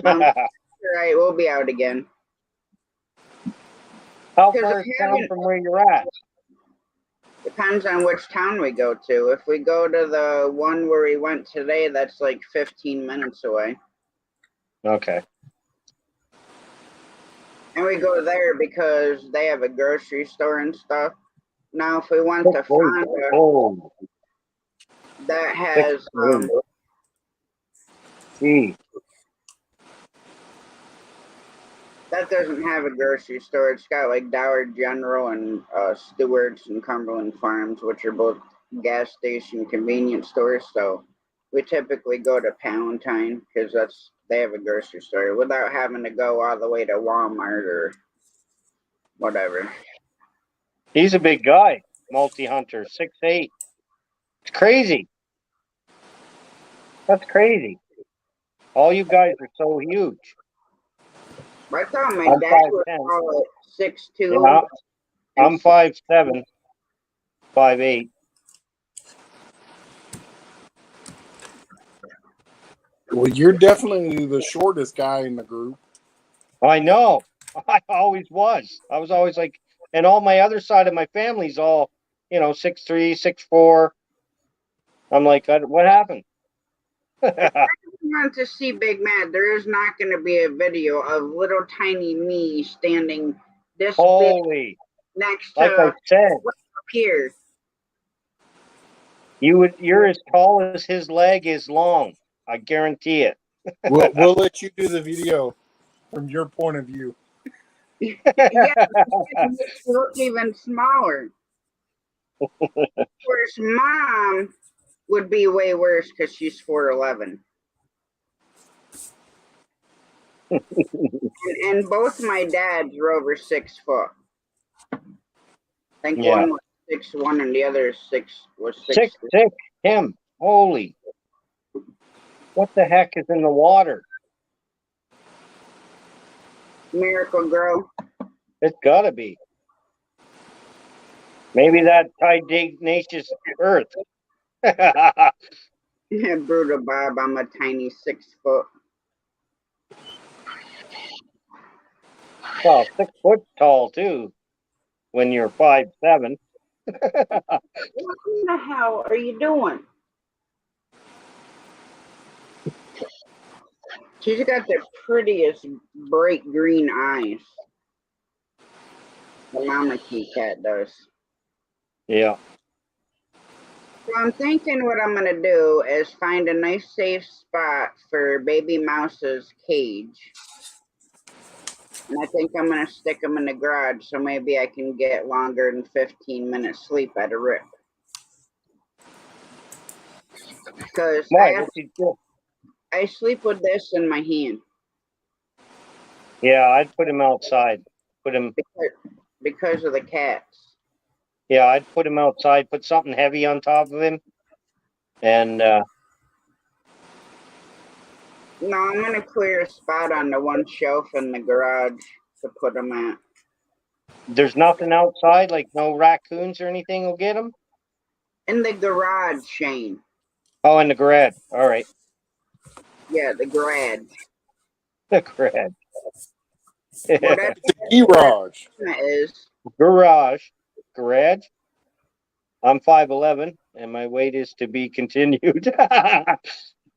Mom, all right, we'll be out again. How Because far is town from where you're at? Depends on which town we go to. If we go to the one where we went today, that's like 15 minutes away. Okay. And we go there because they have a grocery store and stuff. Now, if we went to Fonda, Oh, that has gee. that doesn't have a grocery store. It's got like Dollar General and Stewart's and Cumberland Farms, which are both gas station convenience stores. So we typically go to Palatine because they have a grocery store without having to go all the way to Walmart or whatever. He's a big guy, multi-hunter, 6'8". It's crazy. That's crazy. All you guys are so huge. I thought my I'm dad was 5'10". all at 6'2". Yeah, I'm 5'7", 5'8". Well, you're definitely the shortest guy in the group. I know. I always was. I was always like, and all my other side of my family's all, 6'3", 6'4". I'm like, what happened? Want to see Big Matt, there is not going to be a video of little tiny me standing this Holy, big next like I to said, up here. you're as tall as his leg is long. I guarantee it. We'll let you do the video from your point of view. Yeah, it looks even smaller. Of course, Mom would be way worse because she's 4'11". and both my dads were over 6 foot. I think one was 6'1" and the other was 6'6". Him. Holy. What the heck is in the water? Miracle Grow. It's gotta be. Maybe that titanious earth. Brutal Bob, I'm a tiny 6 foot. Well, 6 foot tall too. When you're 5'7". What in the hell are you doing? She's got the prettiest bright green eyes. The mama kitty cat does. Yeah. So I'm thinking what I'm gonna do is find a nice safe spot for Baby Mouse's cage. And I think I'm going to stick them in the garage so maybe I can get longer than 15 minutes sleep at a rip. Because Why? What's he do? I sleep with this in my hand Yeah, I'd put him outside. Put him. because of the cats. Yeah, I'd put him outside. Put something heavy on top of him, and No, I'm going to clear a spot on the one shelf in the garage to put them at. there's nothing outside, like no raccoons or anything will get him. In the garage, Shane. Oh, in the garage. All right, Yeah, the garage. the garage. Whatever Garage. it is. Garage. I'm 5'11", and my weight is to be continued.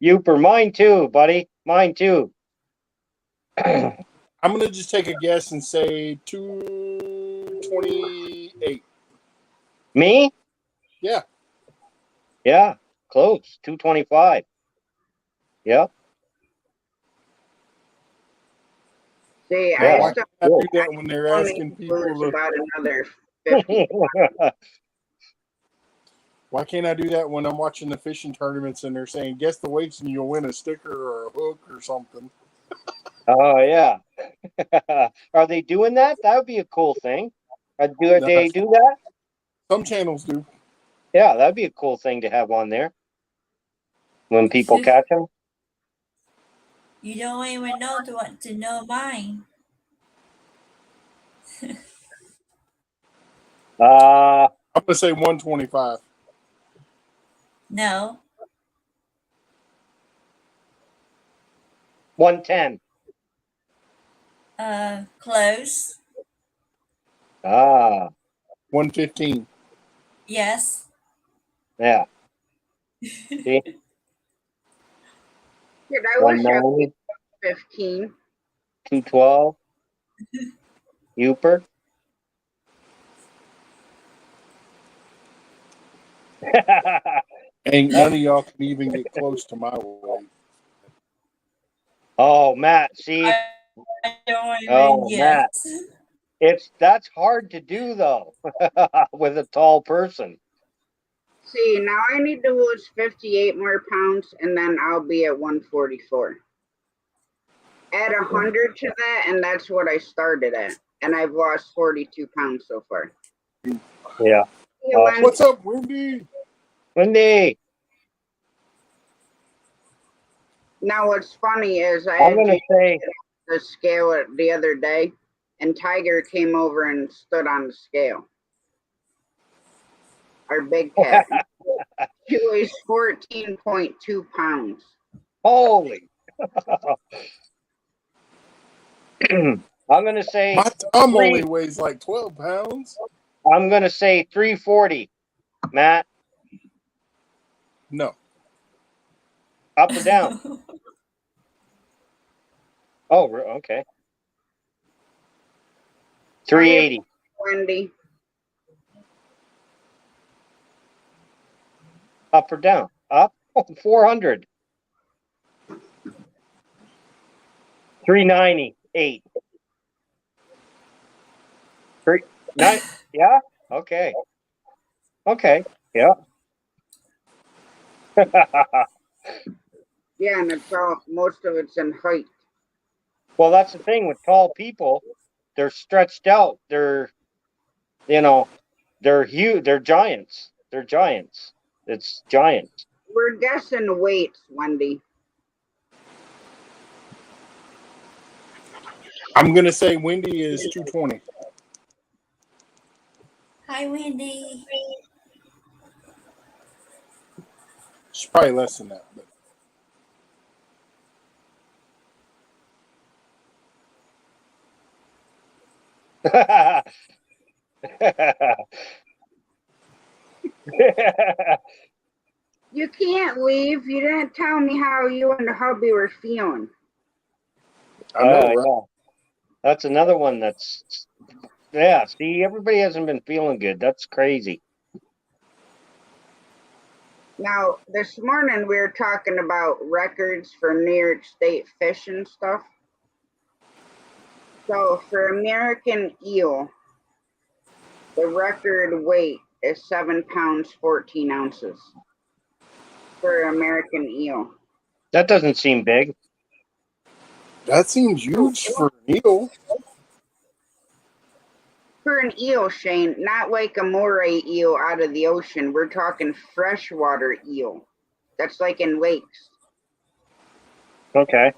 Youper, mine too, buddy. Mine too. I'm gonna just take a guess and say 228. Me? Yeah. Yeah, close. 225. Yep. See, Yeah. Why I still can't I do that when they're asking people lose to, about another 50. why can't I do that when I'm watching the fishing tournaments and they're saying guess the weights and you'll win a sticker or a hook or something? Oh yeah. Are they doing that? That would be a cool thing. Do they do that? Some channels do. Yeah, that'd be a cool thing to have on there when people catch them. You don't even know to know mine. I'm gonna say 125. No. 110. Close. 115. Yes. Yeah. See? Dude, I wish I 190, was 15. 212. Youper. Ain't none of y'all can even get close to my weight. Oh, Matt, see? I don't even Oh, guess. That's hard to do though with a tall person. See, now I need to lose 58 more pounds and then I'll be at 144. Add 100 to that, and that's what I started at. And I've lost 42 pounds so far. Yeah. What's up, Wendy? Wendy. Now, what's funny is I'm going to say the scale the other day, and Tiger came over and stood on the scale. Our big cat. She weighs 14.2 pounds. Holy. I'm going to say My thumb only weighs like 12 pounds. I'm going to say 340. Matt? No. Up or down? Oh, okay. 380. Wendy. Up or down? Up? 400. 398. Yeah? Okay. Okay. Yeah. Yeah, and it's all, most of it's in height. Well, that's the thing with tall people. They're stretched out. They're huge. They're giants. They're giants. It's giants. We're guessing weights, Wendy. I'm going to say Wendy is 220. Hi, Wendy. She's probably less than that. You can't leave. You didn't tell me how you and the hubby were feeling. I know, right? Yeah. That's another one that's, yeah, see, everybody hasn't been feeling good. That's crazy. Now, this morning we were talking about records for New York State fish and stuff. So for American eel, the record weight is 7 pounds 14 ounces for American eel. That doesn't seem big. That seems huge for an eel. For an eel, Shane, not like a moray eel out of the ocean. We're talking freshwater eel. That's like in lakes. Okay.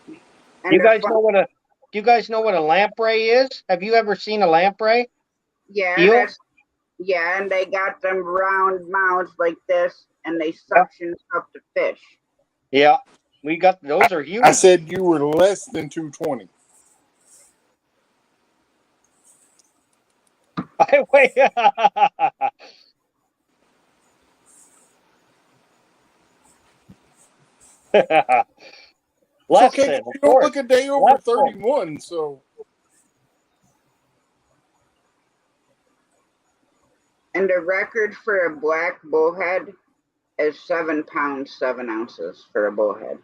And You they're guys fun- know what a do you guys know what a lamprey is? Have you ever seen a lamprey? Yeah, eel? yeah, and they got them round mouths like this, and they suction up the fish. Yeah. We got those are huge. I said you were less than 220. Wait. It's Less okay. than, You of don't course. look a day over Less than. 31, so And the record for a black bullhead is 7 pounds 7 ounces for a bullhead.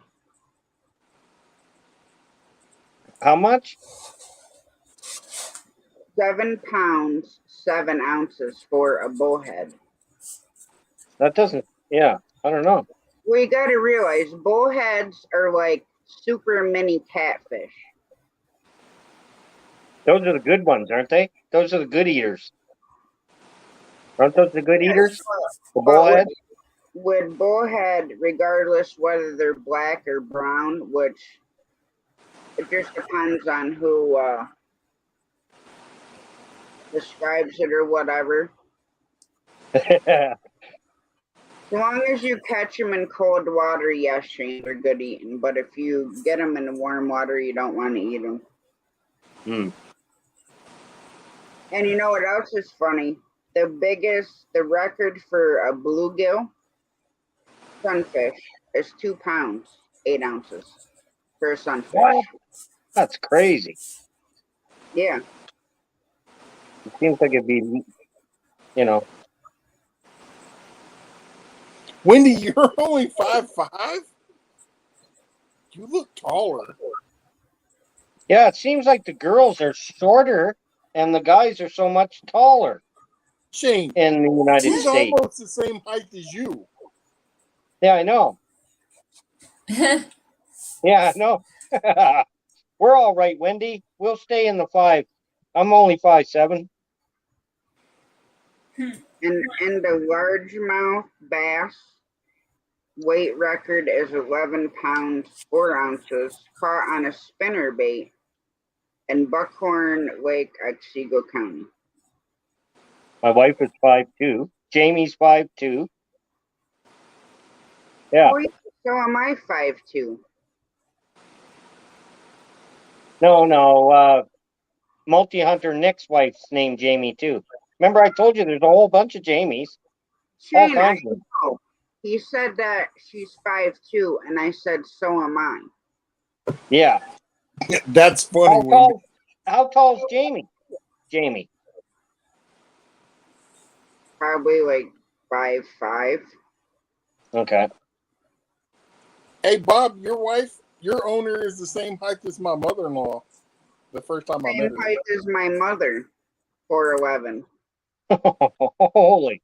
How much? 7 pounds 7 ounces for a bullhead. That doesn't I don't know. We got to realize bullheads are like super mini catfish. Those are the good ones, aren't they? Those are the good eaters. Aren't those the good eaters? The But bullhead? with bullhead, regardless whether they're black or brown, which it just depends on who describes it or whatever. As long as you catch them in cold water, yes, Shane, they're good eating. But if you get them in warm water, you don't want to eat them. And you know what else is funny? The record for a bluegill sunfish is 2 pounds 8 ounces for a sunfish. What? That's crazy. Yeah. It seems like it'd be, Wendy, you're only 5'5"? You look taller. Yeah, it seems like the girls are shorter and the guys are so much taller Shane, in the United he's States. almost the same height as you. Yeah, I know. Yeah, I know. We're all right, Wendy. We'll stay in the 5. I'm only 5'7". And the largemouth bass weight record is 11 pounds 4 ounces caught on a spinnerbait in Buckhorn Lake, Otsego County. My wife is 5'2". Jamie's 5'2". Yeah. Oh, so am I 5'2". No. Multi-hunter Nick's wife's named Jamie too. Remember, I told you there's a whole bunch of Jamies. All Shane, kinds of know. He said that she's 5'2", and I said, so am I. Yeah. That's funny. How tall is Jamie? Jamie. Probably like 5'5". Okay. Hey, Bob, your owner is the same height as my mother-in-law. The first time I met Same her. height as my mother, 4'11". Holy.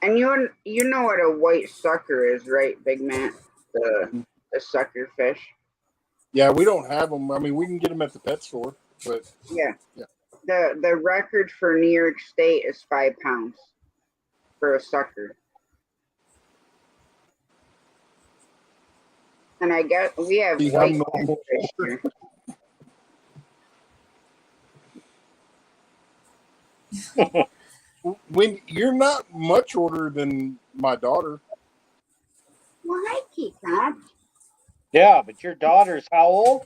And you know what a white sucker is, right, Big Matt? The sucker fish. Yeah, we don't have them. I mean, we can get them at the pet store, but Yeah. Yeah. The record for New York State is 5 pounds for a sucker. And I guess we have See, white I'm normal. fish here. When you're not much older than my daughter. Well, I keep that. Yeah, but your daughter's how old?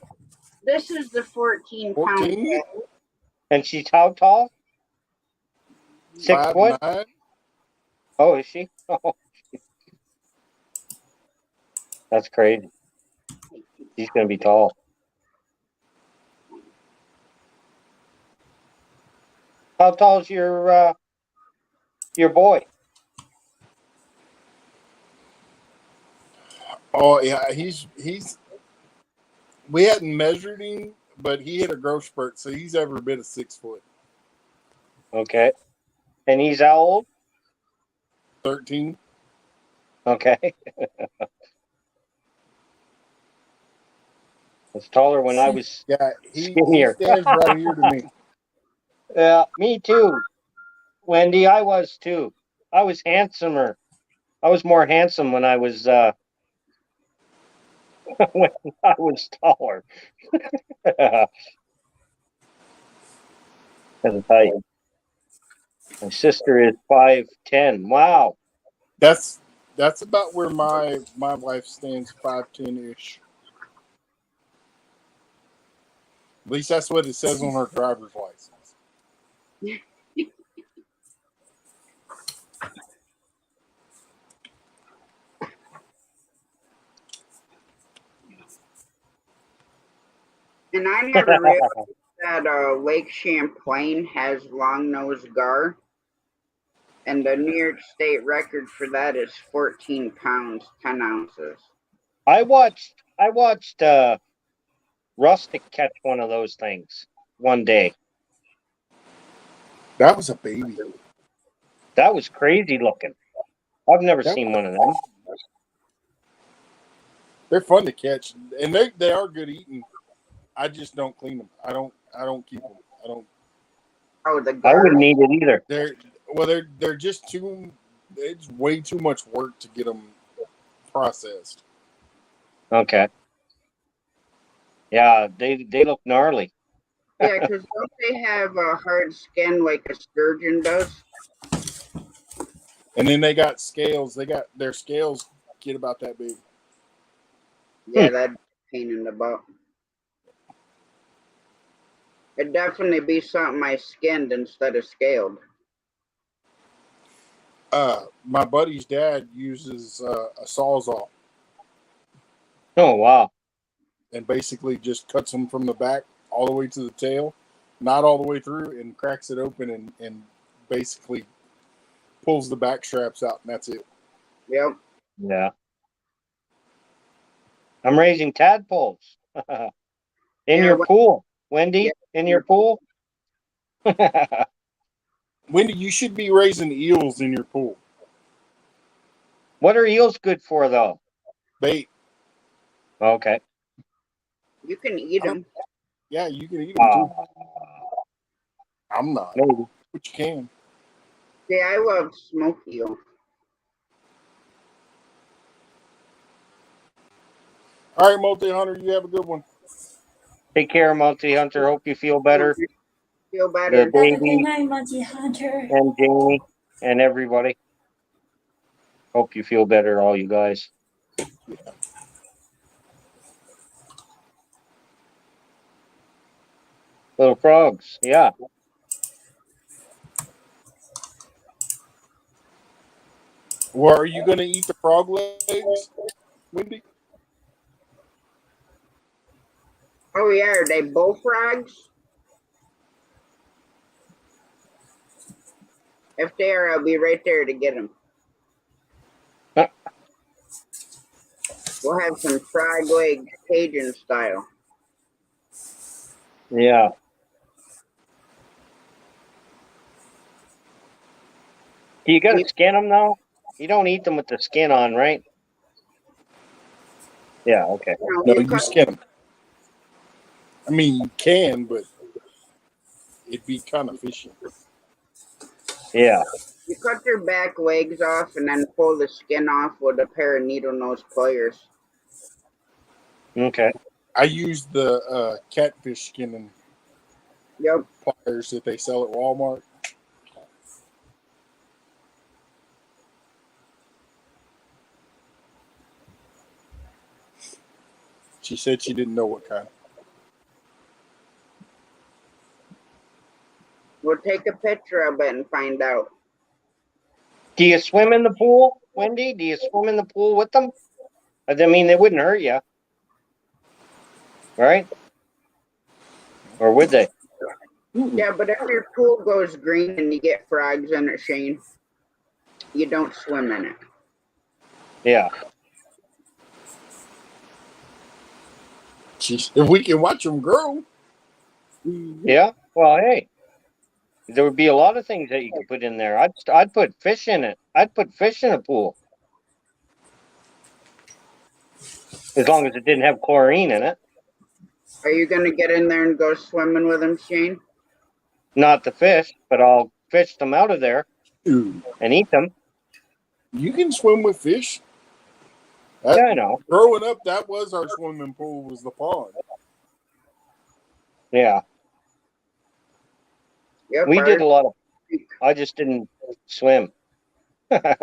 This is the 14 pound 14? fish. And she's how tall? 6 foot? 5'9". Oh, is she? Oh. That's crazy. She's gonna be tall. How tall is your boy? Oh yeah, he's. We hadn't measured him, but he hit a growth spurt, so he's every bit of 6 foot. Okay. And he's how old? 13. Okay. Was taller when I was Yeah, he skinnier. stands right here to me. Yeah, me too. Wendy, I was too. I was handsomer. I was more handsome when I was when I was taller. Gotta tell you. My sister is 5'10". Wow. That's about where my wife stands, 5'10" ish. At least that's what it says on her driver's license. And I never realized that Lake Champlain has long-nosed gar, and the New York State record for that is 14 pounds, 10 ounces. I watched Rustic catch one of those things one day. That was a baby. That was crazy looking. I've never seen one of them. They're fun to catch, and they are good eating. I just don't clean them. I don't keep them. I don't. Oh, the I gar. wouldn't eat it either. They're just too. It's way too much work to get them processed. Okay. Yeah, they look gnarly. Yeah, because don't they have a hard skin like a sturgeon does? And then they got scales. They got their scales get about that big. Yeah, that'd be a pain in the butt. It'd definitely be something I skinned instead of scaled. My buddy's dad uses a sawzall Oh wow. and basically just cuts them from the back all the way to the tail, not all the way through, and cracks it open and basically pulls the back straps out, and that's it. Yep. Yeah. I'm raising tadpoles. In your pool, Wendy? In your pool? Wendy, you should be raising eels in your pool. What are eels good for, though? Bait. Okay. You can eat them. Yeah, you can eat them too. I'm not. Maybe. But you can. Yeah, I love smoked eel. All right, Multi-Hunter, you have a good one. Take care, Multi-Hunter. Hope you feel better. Feel The better. Have a good baby night, Multi-Hunter. and Jamie and everybody. Hope you feel better, all you guys. Little frogs, yeah. Well, are you going to eat the frog legs, Wendy? Oh yeah, are they bullfrogs? If they are, I'll be right there to get them. Huh. We'll have some frog legs Cajun style. Yeah. You got to skin them, though? You don't eat them with the skin on, right? Yeah, okay. No, you skin them. I mean, you can, but it'd be kind of fishy. Yeah. You cut their back legs off and then pull the skin off with a pair of needle nose pliers. Okay. I use the catfish skinning pliers that they sell at Walmart. She said she didn't know what kind. We'll take a picture of it and find out. Do you swim in the pool, Wendy? Do you swim in the pool with them? I mean, they wouldn't hurt you. Right? Or would they? Yeah, but if your pool goes green and you get frogs in it, Shane, you don't swim in it. Yeah. Jeez, if we can watch them grow. Yeah. Well, hey, there would be a lot of things that you could put in there. I'd put fish in it. I'd put fish in a pool. As long as it didn't have chlorine in it. Are you gonna get in there and go swimming with him, Shane? Not the fish, but I'll fish them out of there Dude, and eat them. you can swim with fish. Yeah, I know. Growing up, that was our swimming pool, was the pond. Yeah. Yep. We did a lot of, I just didn't swim. And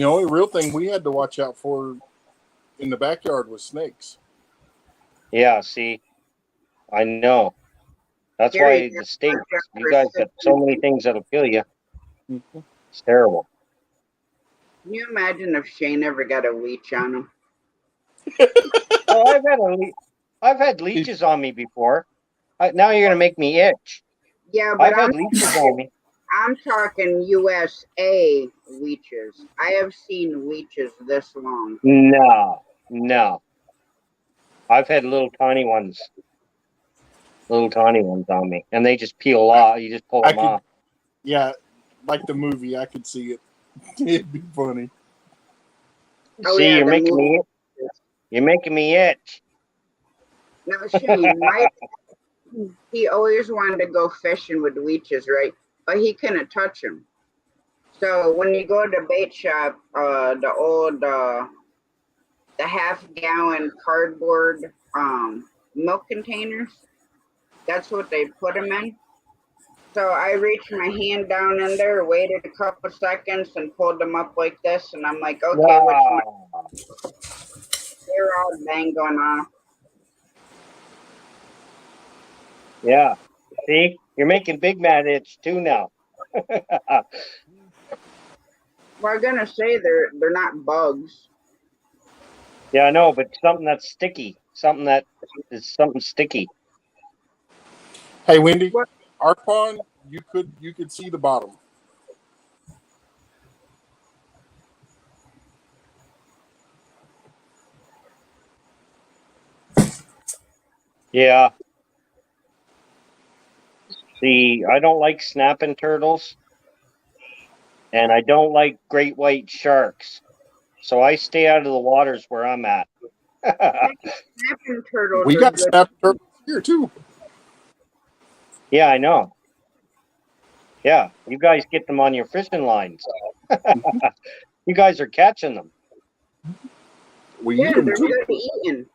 the only real thing we had to watch out for in the backyard was snakes. Yeah, see, I know. That's Gary, why the state, you guys got so many things that'll kill you. It's terrible. Can you imagine if Shane ever got a leech on him? Oh, I've had leeches on me before. Now you're gonna make me itch. Yeah, but I've had leeches on me. I'm talking USA leeches. I have seen leeches this long. No. I've had little tiny ones on me, and they just peel off. You just pull them off. Yeah, like the movie, I could see it. It'd be funny. Oh, See, yeah, you're the making movie. me itch. You're making me itch. Now, Shane, he always wanted to go fishing with leeches, right? But he couldn't touch them. So when you go to bait shop, the old, the half-gallon cardboard milk containers, that's what they put them in. So I reached my hand down in there, waited a couple seconds, and pulled them up like this. And I'm like, okay, which one? They're all bang going off. Yeah. See, you're making Big Mad itch too now. Well, I'm gonna say they're not bugs. Yeah, I know, but something that's sticky. Something that is something sticky. Hey, Wendy, What? our pond, you could see the bottom. Yeah. See, I don't like snapping turtles, and I don't like great white sharks. So I stay out of the waters where I'm at. Snapping turtles. We are got good. snapping turtles here too. Yeah, I know. Yeah, you guys get them on your fishing lines. You guys are catching them. We Yeah, eat them they're too. good eating.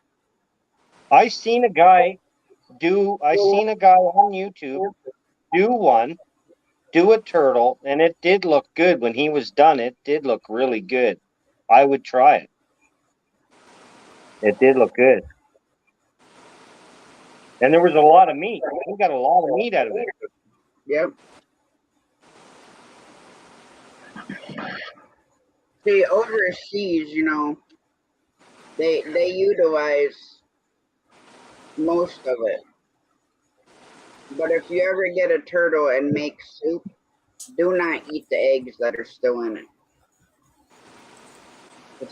I seen a guy on YouTube do a turtle, and it did look good. When he was done, it did look really good. I would try it. It did look good. And there was a lot of meat. We got a lot of meat out of it. Yep. See, overseas, they utilize most of it. But if you ever get a turtle and make soup, do not eat the eggs that are still in it.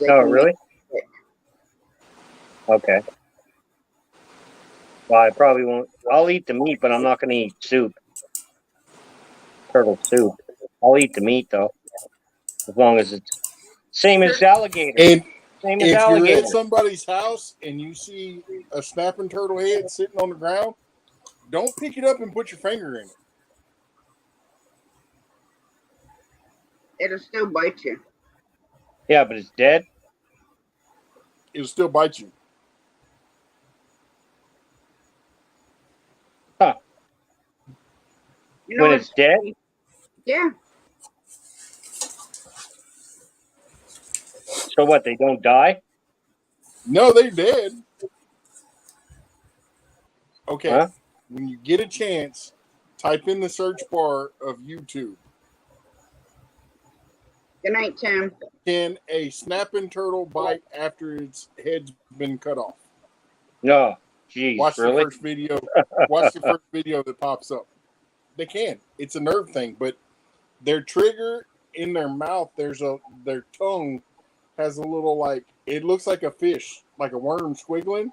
Oh, really? Sick. Okay. Well, I probably won't. I'll eat the meat, but I'm not going to eat soup. Turtle soup. I'll eat the meat, though. As long as it's same as alligator. And Same as if you're alligator. at somebody's house and you see a snapping turtle head sitting on the ground, don't pick it up and put your finger in it. It'll still bite you. Yeah, but it's dead. It'll still bite you. Huh. When it's dead? Yeah. So what, they don't die? No, they're dead. Okay. Huh? When you get a chance, type in the search bar of YouTube. Good night, Tim. Can a snapping turtle bite after its head's been cut off? No. Geez, Watch really? the first video. Watch the first video that pops up. They can. It's a nerve thing, but their trigger in their mouth, their tongue has a little like it looks like a fish, like a worm squiggling.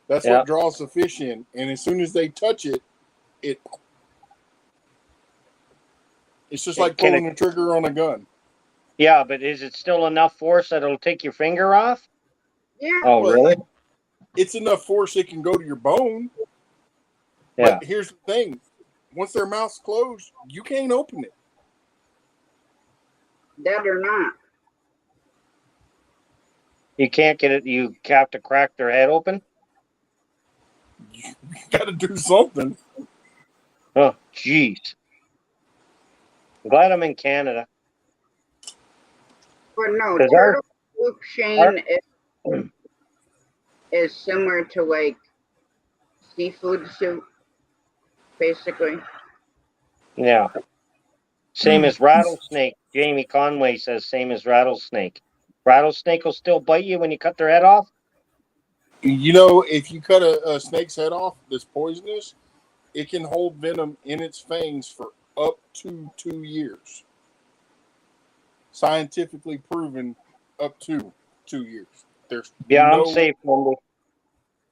That's Yeah. what draws the fish in, and as soon as they touch it, it's just like Can pulling a trigger on a gun. Yeah, but is it still enough force that it'll take your finger off? Yeah. Oh, Well, really? It's enough force it can go to your bone. Yeah. But here's the thing: once their mouth's closed, you can't open it. Dead or not. You can't get it. You have to crack their head open. You got to do something. Oh, jeez. I'm glad I'm in Canada. But no, 'Cause turtle soup, Shane, is similar to like seafood soup, basically. Yeah. Same as rattlesnake. Jamie Conway says same as rattlesnake. Rattlesnake will still bite you when you cut their head off? You know, if you cut a snake's head off that's poisonous, it can hold venom in its fangs for up to 2 years. Scientifically proven up to 2 years. There's Yeah, no, I'm safe, Monday.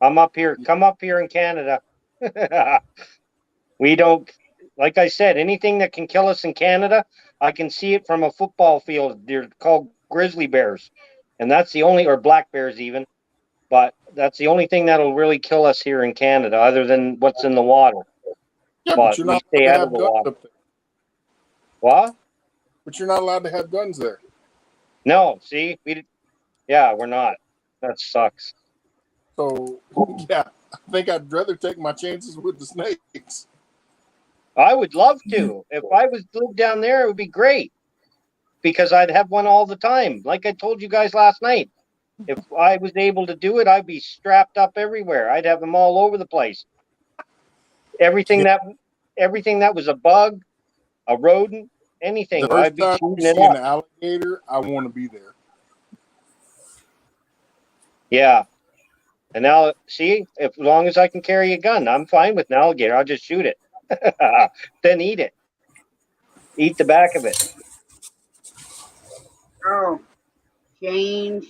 I'm up here. Come up here in Canada. We don't, like I said, anything that can kill us in Canada, I can see it from a football field. They're called grizzly bears. And that's the only, or black bears even. But that's the only thing that'll really kill us here in Canada, other than what's in the water. Yeah, But but you're we not stay allowed to out have of the guns water. up there. What? But you're not allowed to have guns there. No, see, we're not. That sucks. So yeah, I think I'd rather take my chances with the snakes. I would love to. If I was lived down there, it would be great because I'd have one all the time. Like I told you guys last night, if I was able to do it, I'd be strapped up everywhere. I'd have them all over the place. Everything that was a bug, a rodent, anything, The I'd first be time shooting you it see an up. alligator, I want to be there. Yeah. And now, see, as long as I can carry a gun, I'm fine with an alligator. I'll just shoot it. Then eat it. Eat the back of it. Oh, Shane.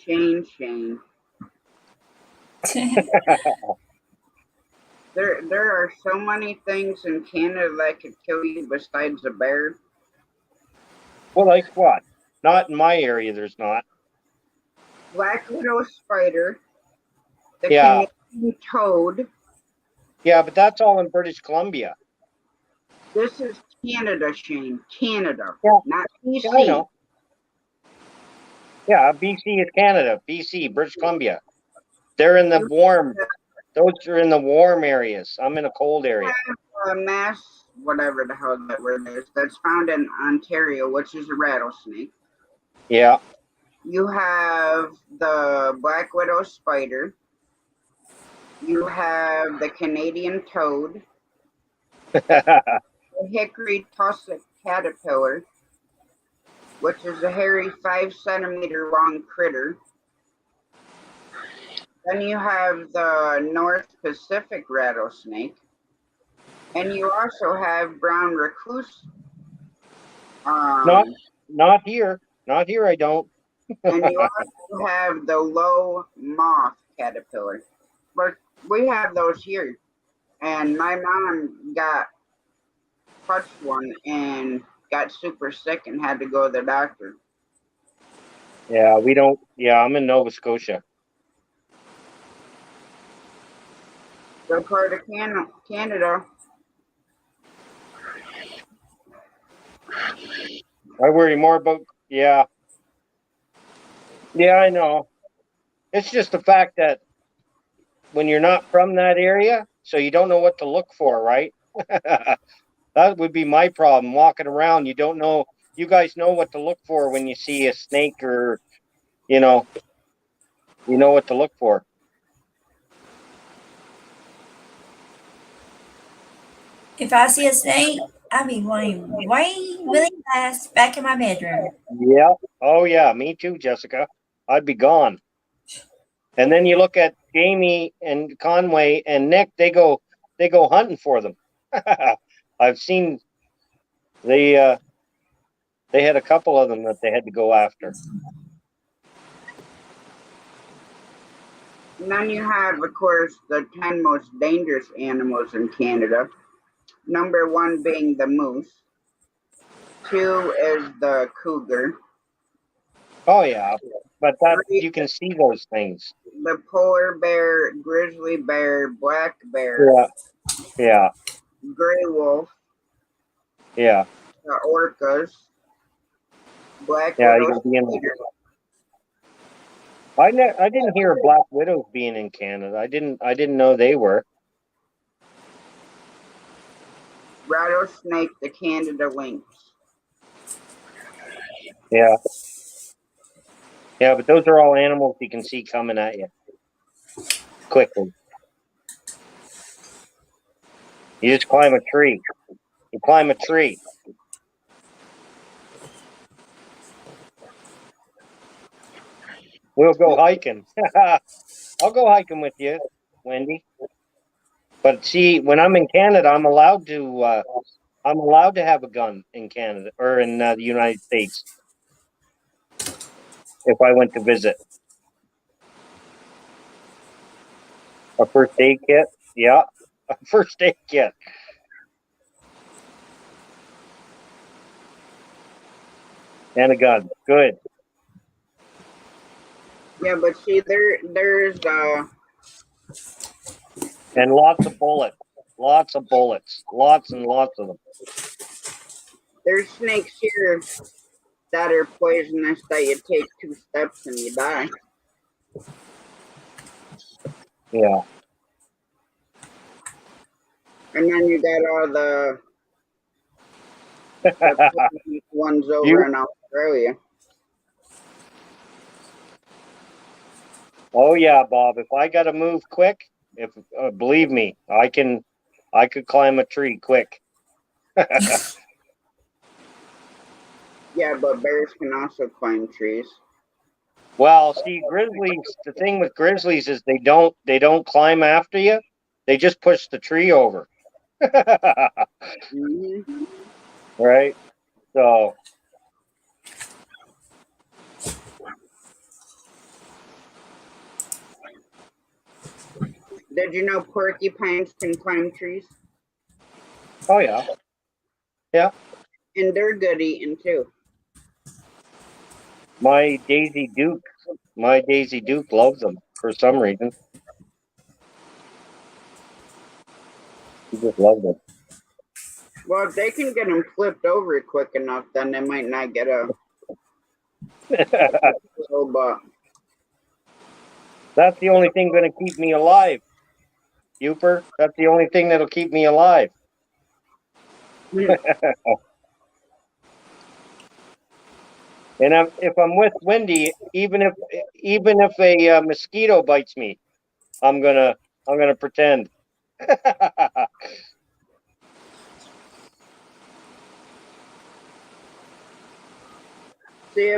There are so many things in Canada that could kill you besides a bear. Well, like what? Not in my area, there's not. Black widow spider, the Yeah. Canadian toad. Yeah, but that's all in British Columbia. This is Canada, Shane. Canada, Yeah. not BC. Yeah, I know. Yeah, BC is Canada. BC, British Columbia. They're in the warm. Those are in the warm areas. I'm in a cold area. Mass, whatever the hell that word is, that's found in Ontario, which is a rattlesnake. Yeah. You have the black widow spider. You have the Canadian toad, the hickory tussock caterpillar, which is a hairy 5 centimeter long critter. Then you have the North Pacific rattlesnake. And you also have brown recluse. Not here. Not here, I don't. And you also have the low moth caterpillar. But we have those here. And my mom got touched one and got super sick and had to go to the doctor. Yeah, we don't. Yeah, I'm in Nova Scotia. So part of Canada. I worry more about. Yeah. Yeah, I know. It's just the fact that when you're not from that area, so you don't know what to look for, right? That would be my problem. Walking around, you don't know. You guys know what to look for when you see a snake or, you know what to look for. If I see a snake, I'll be running really fast back in my bedroom. Yeah. Oh, yeah. Me too, Jessica. I'd be gone. And then you look at Jamie and Conway and Nick. They go hunting for them. I've seen they had a couple of them that they had to go after. And then you have, of course, the 10 most dangerous animals in Canada. Number 1 being the moose. 2 is the cougar. Oh yeah, but that 3, you can see those things. the polar bear, grizzly bear, black bear, Yeah, yeah, gray wolf, yeah, the orcas, black yeah. widow, You can be in. cedar, I didn't hear of black widows being in Canada. I didn't know they were. rattlesnake, the Canada lynx. Yeah, yeah, but those are all animals you can see coming at you quickly. You just climb a tree. You climb a tree. We'll go hiking. I'll go hiking with you, Wendy. But see, when I'm in Canada, I'm allowed to have a gun in Canada or in the United States if I went to visit. A first aid kit, yeah, a first aid kit. And a gun, good. Yeah, but see, there's And lots of bullets, lots and lots of them. there's snakes here that are poisonous that you take 2 steps and you die. Yeah. And then you got all the ones over You- in Australia. Oh yeah, Bob. If I gotta move quick, believe me, I could climb a tree quick. Yeah, but bears can also climb trees. Well, see, grizzlies. The thing with grizzlies is they don't climb after you. They just push the tree over. Mm-hmm. Right. So. Did you know porcupines can climb trees? Oh yeah. Yeah. And they're good eating too. My Daisy Duke loves them for some reason. She just loves them. Well, if they can get them flipped over quick enough, then they might not get a little butt. That's the only thing going to keep me alive, Uper. That's the only thing that'll keep me alive. And if I'm with Wendy, even if a mosquito bites me, I'm gonna pretend. See,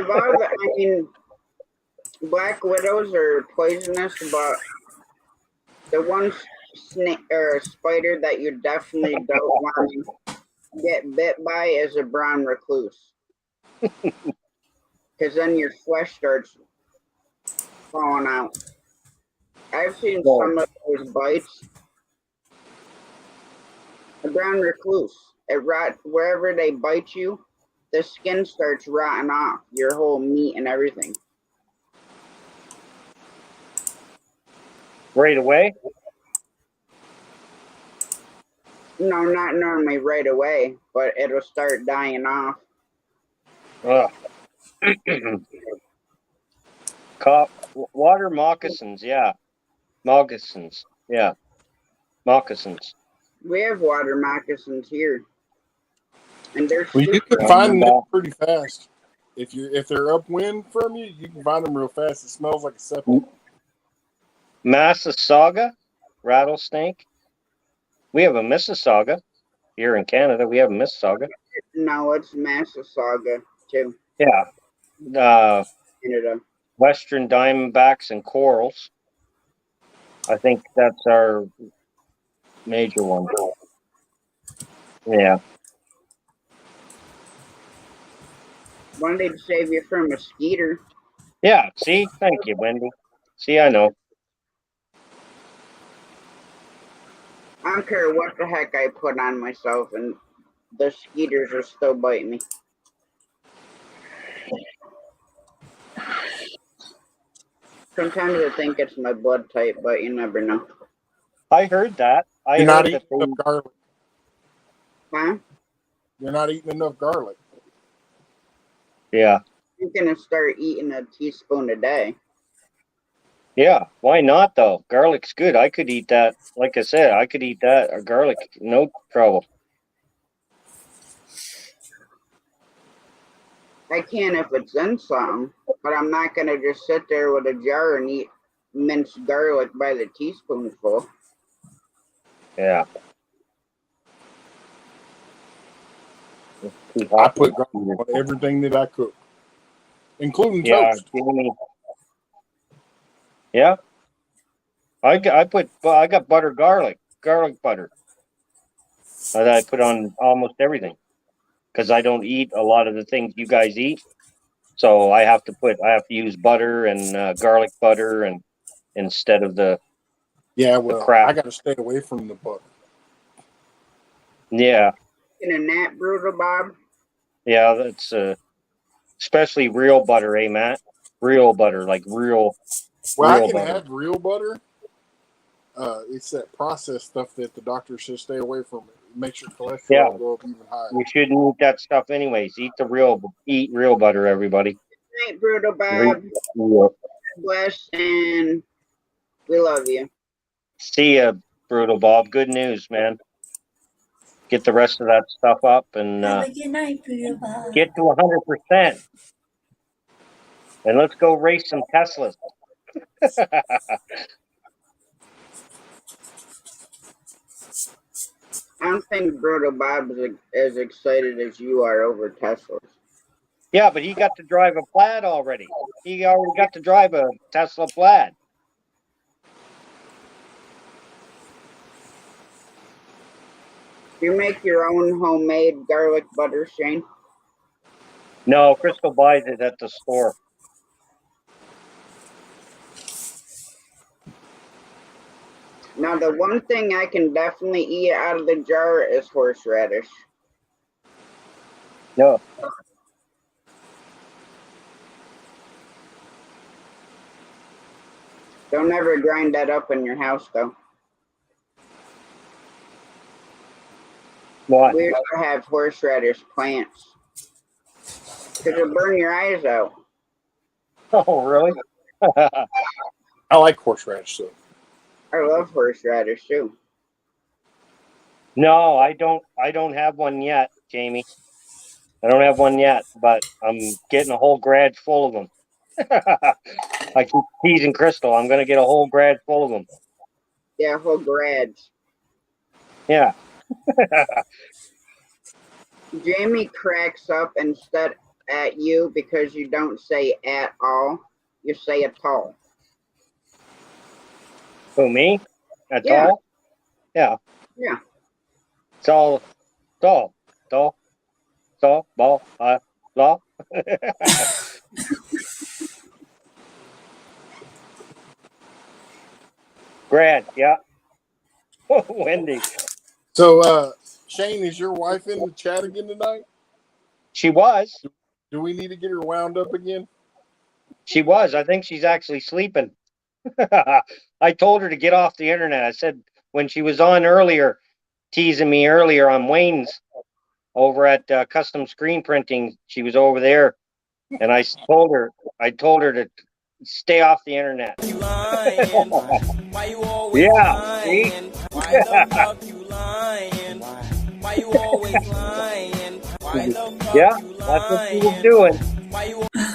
black widows are poisonous, but the one snake or spider that you definitely don't want to get bit by is a brown recluse. Because then your flesh starts falling out. I've seen some of those bites. A brown recluse, wherever they bite you, the skin starts rotting off, your whole meat and everything. Right away? No, not normally right away, but it'll start dying off. Ugh. Water moccasins, yeah. Moccasins, yeah. Moccasins. We have water moccasins here. And they're Well, you super can find them pretty fast. If they're upwind from you, you can find them real fast. It smells like a septic. Massasauga rattlesnake. We have a Mississauga here in Canada. We have a Mississauga. No, it's Massasauga too. Yeah. Canada. Western diamondbacks and corals. I think that's our major one. Yeah. Wanted to save you from a skeeter. Yeah. See, thank you, Wendy. See, I know. don't care what the heck I put on myself, and the skeeters will still bite me. Sometimes I think it's my blood type, but you never know. I heard that. I You're not heard that eating enough garlic. Huh? You're not eating enough garlic. Yeah. I'm gonna start eating a teaspoon a day. Yeah. Why not though? Garlic's good. I could eat that. Like I said, I could eat that or garlic, no trouble. I can if it's in something, but I'm not gonna just sit there with a jar and eat minced garlic by the teaspoonful. Yeah. I put garlic on everything that I cook, including Yeah. toast. Yeah. I got butter garlic butter that I put on almost everything because I don't eat a lot of the things you guys eat. So I have to use butter and garlic butter and instead of the crap. I got to stay away from the butter. Yeah. In a nap, Brutal Bob. Yeah, that's especially real butter, eh, Matt? Real butter, like real. Well, real I can butter. have real butter. It's that processed stuff that the doctor says stay away from. It makes your cholesterol go up even higher. You shouldn't eat that stuff anyways. Eat real butter, everybody. Good night, Brutal Bob. Real. Bless, and we love you. See ya, Brutal Bob. Good news, man. Get the rest of that stuff up and Have a good night, Brutal Bob. get to 100%. And let's go race some Teslas. I don't think Brutal Bob is as excited as you are over Teslas. Yeah, but he got to drive a Plaid already. He already got to drive a Tesla Plaid. You make your own homemade garlic butter, Shane? No, Crystal buys it at the store. Now, the one thing I can definitely eat out of the jar is horseradish. No. Don't ever grind that up in your house, though. What? We also have horseradish plants. Because it'll burn your eyes out. Oh, really? I like horseradish soup. I love horseradish, too. No, I don't have one yet, Jamie. I don't have one yet, but I'm getting a whole garage full of them. I keep teasing Crystal. I'm going to get a whole garage full of them. Yeah, whole garage. Yeah. Jamie cracks up instead at you because you don't say at all. You say at all. Who, me? That's Yeah. all? Yeah. Yeah. It's all, ball, law. Grad, yeah. Wendy. So, Shane, is your wife in the chat again tonight? She was. Do we need to get her wound up again? She was. I think she's actually sleeping. I told her to get off the internet. I said when she was on earlier, teasing me earlier on Wayne's over at Custom Screen Printing. She was over there, and I told her to stay off the internet. Yeah. See? Yeah, that's what she was doing.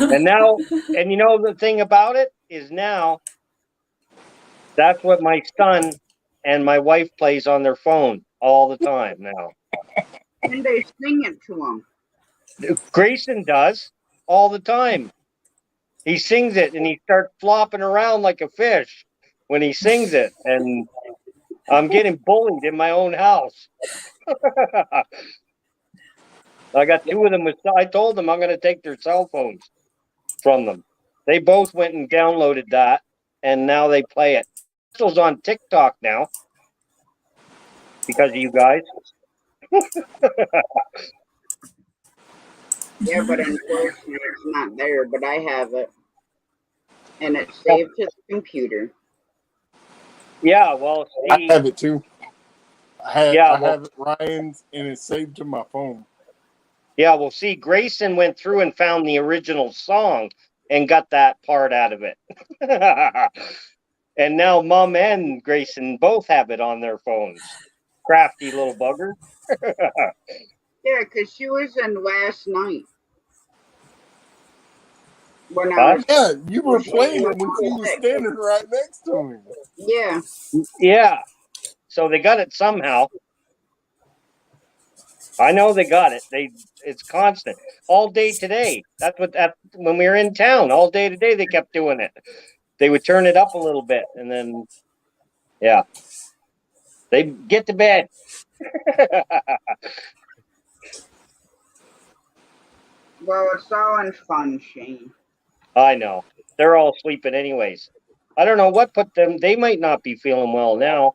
And now, and you know the thing about it is now, that's what my son and my wife plays on their phone all the time now. And they sing it to him. Grayson does all the time. He sings it and he starts flopping around like a fish when he sings it. And I'm getting bullied in my own house. I got two of them. I told them I'm going to take their cell phones from them. They both went and downloaded that, and now they play it. Crystal's on TikTok now. because of you guys. Yeah, but unfortunately it's not there, but I have it. And it's saved to the computer. Yeah, well, I see, have it too. I yeah, well, have it, Ryan's, and it's saved to my phone. yeah, well, see, Grayson went through and found the original song and got that part out of it. And now Mom and Grayson both have it on their phones. Crafty little bugger. Yeah, because she was in last night. When I Huh? was, Yeah, you were she playing was it when she was sick. standing right next to him. Yeah. Yeah. So they got it somehow. I know they got it. It's constant. All day today. That's when we were in town, all day today they kept doing it. They would turn it up a little bit and then yeah. They get to bed. Well, it's all in fun, Shane. I know. They're all sleeping anyways. I don't know what put them. They might not be feeling well now.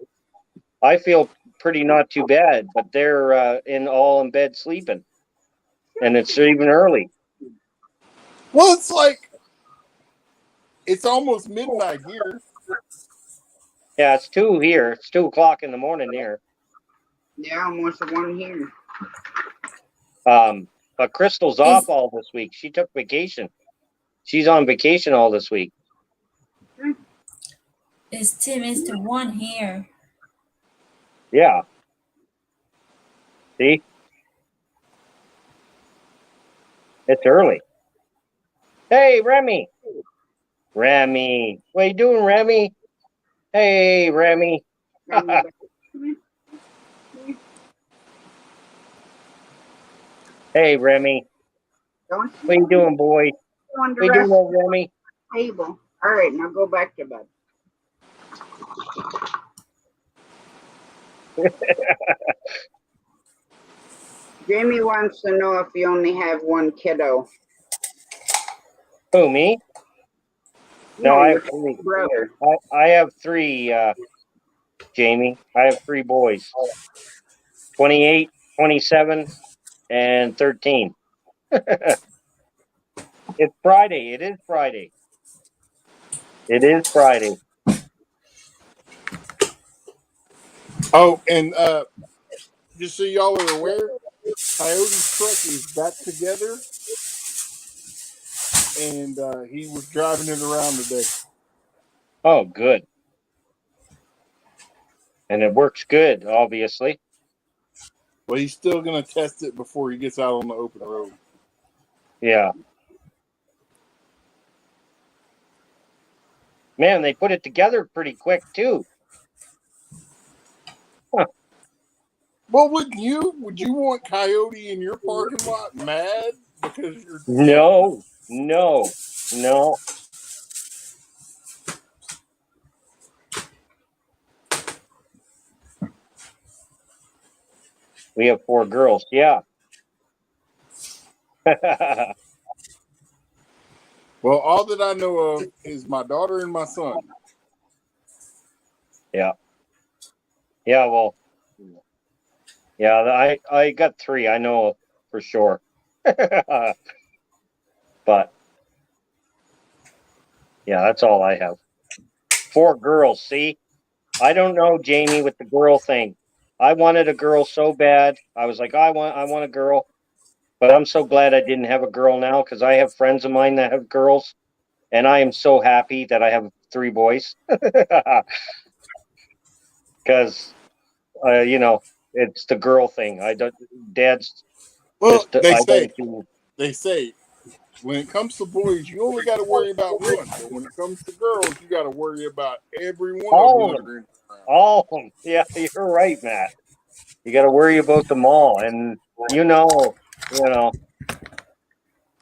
I feel pretty not too bad, but they're all in bed sleeping, and it's even early. Well, it's like it's almost midnight here. Yeah, it's 2 here. It's 2:00 in the morning here. Yeah, almost one here. But Crystal's off all this week. She took vacation. She's on vacation all this week. It's 10 minutes to 1 here. Yeah. See? It's early. Hey, Remy. Remy. What you doing, Remy? Hey, Remy. Hey, Remy. Don't What you doing, boy? What you doing, old Remy? Table. All right, now go back to bed. Jamie wants to know if you only have one kiddo. Who, me? No, I have 3. Brother. I have 3, Jamie. I have 3 boys. 28, 27, and 13. It's Friday. It is Friday. It is Friday. Oh, and just so y'all are aware, Coyote's truck is back together, and he was driving it around today. Oh, good. And it works good, obviously. But he's still going to test it before he gets out on the open road. Yeah. Man, they put it together pretty quick, too. Huh. Well, would you want Coyote in your parking lot mad because you're... No. We have 4 girls. Yeah. Well, all that I know of is my daughter and my son. Yeah. Yeah, well. Yeah, I got 3. I know for sure. But yeah, that's all I have. 4 girls. See, I don't know, Jamie, with the girl thing. I wanted a girl so bad. I was like, I want a girl. But I'm so glad I didn't have a girl now because I have friends of mine that have girls, and I am so happy that I have 3 boys. Because, it's the girl thing. Dad's. Well, just, they say when it comes to boys, you only got to worry about one. But when it comes to girls, you got to worry about every one all of of them. them. All of them. Yeah, you're right, Matt. You got to worry about them all, and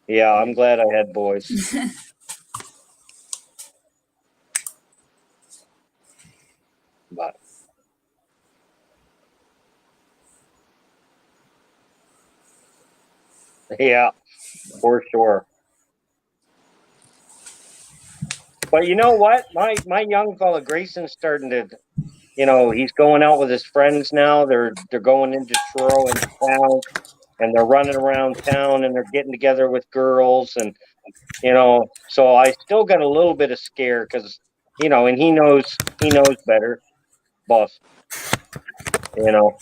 Yeah, I'm glad I had boys. But yeah, for sure. But you know what? My young fella Grayson's starting to you know, he's going out with his friends now. They're going into Truro into town, and they're running around town, and they're getting together with girls, and you know, so I still got a little bit of scare because, you know, and he knows better, boss. You know.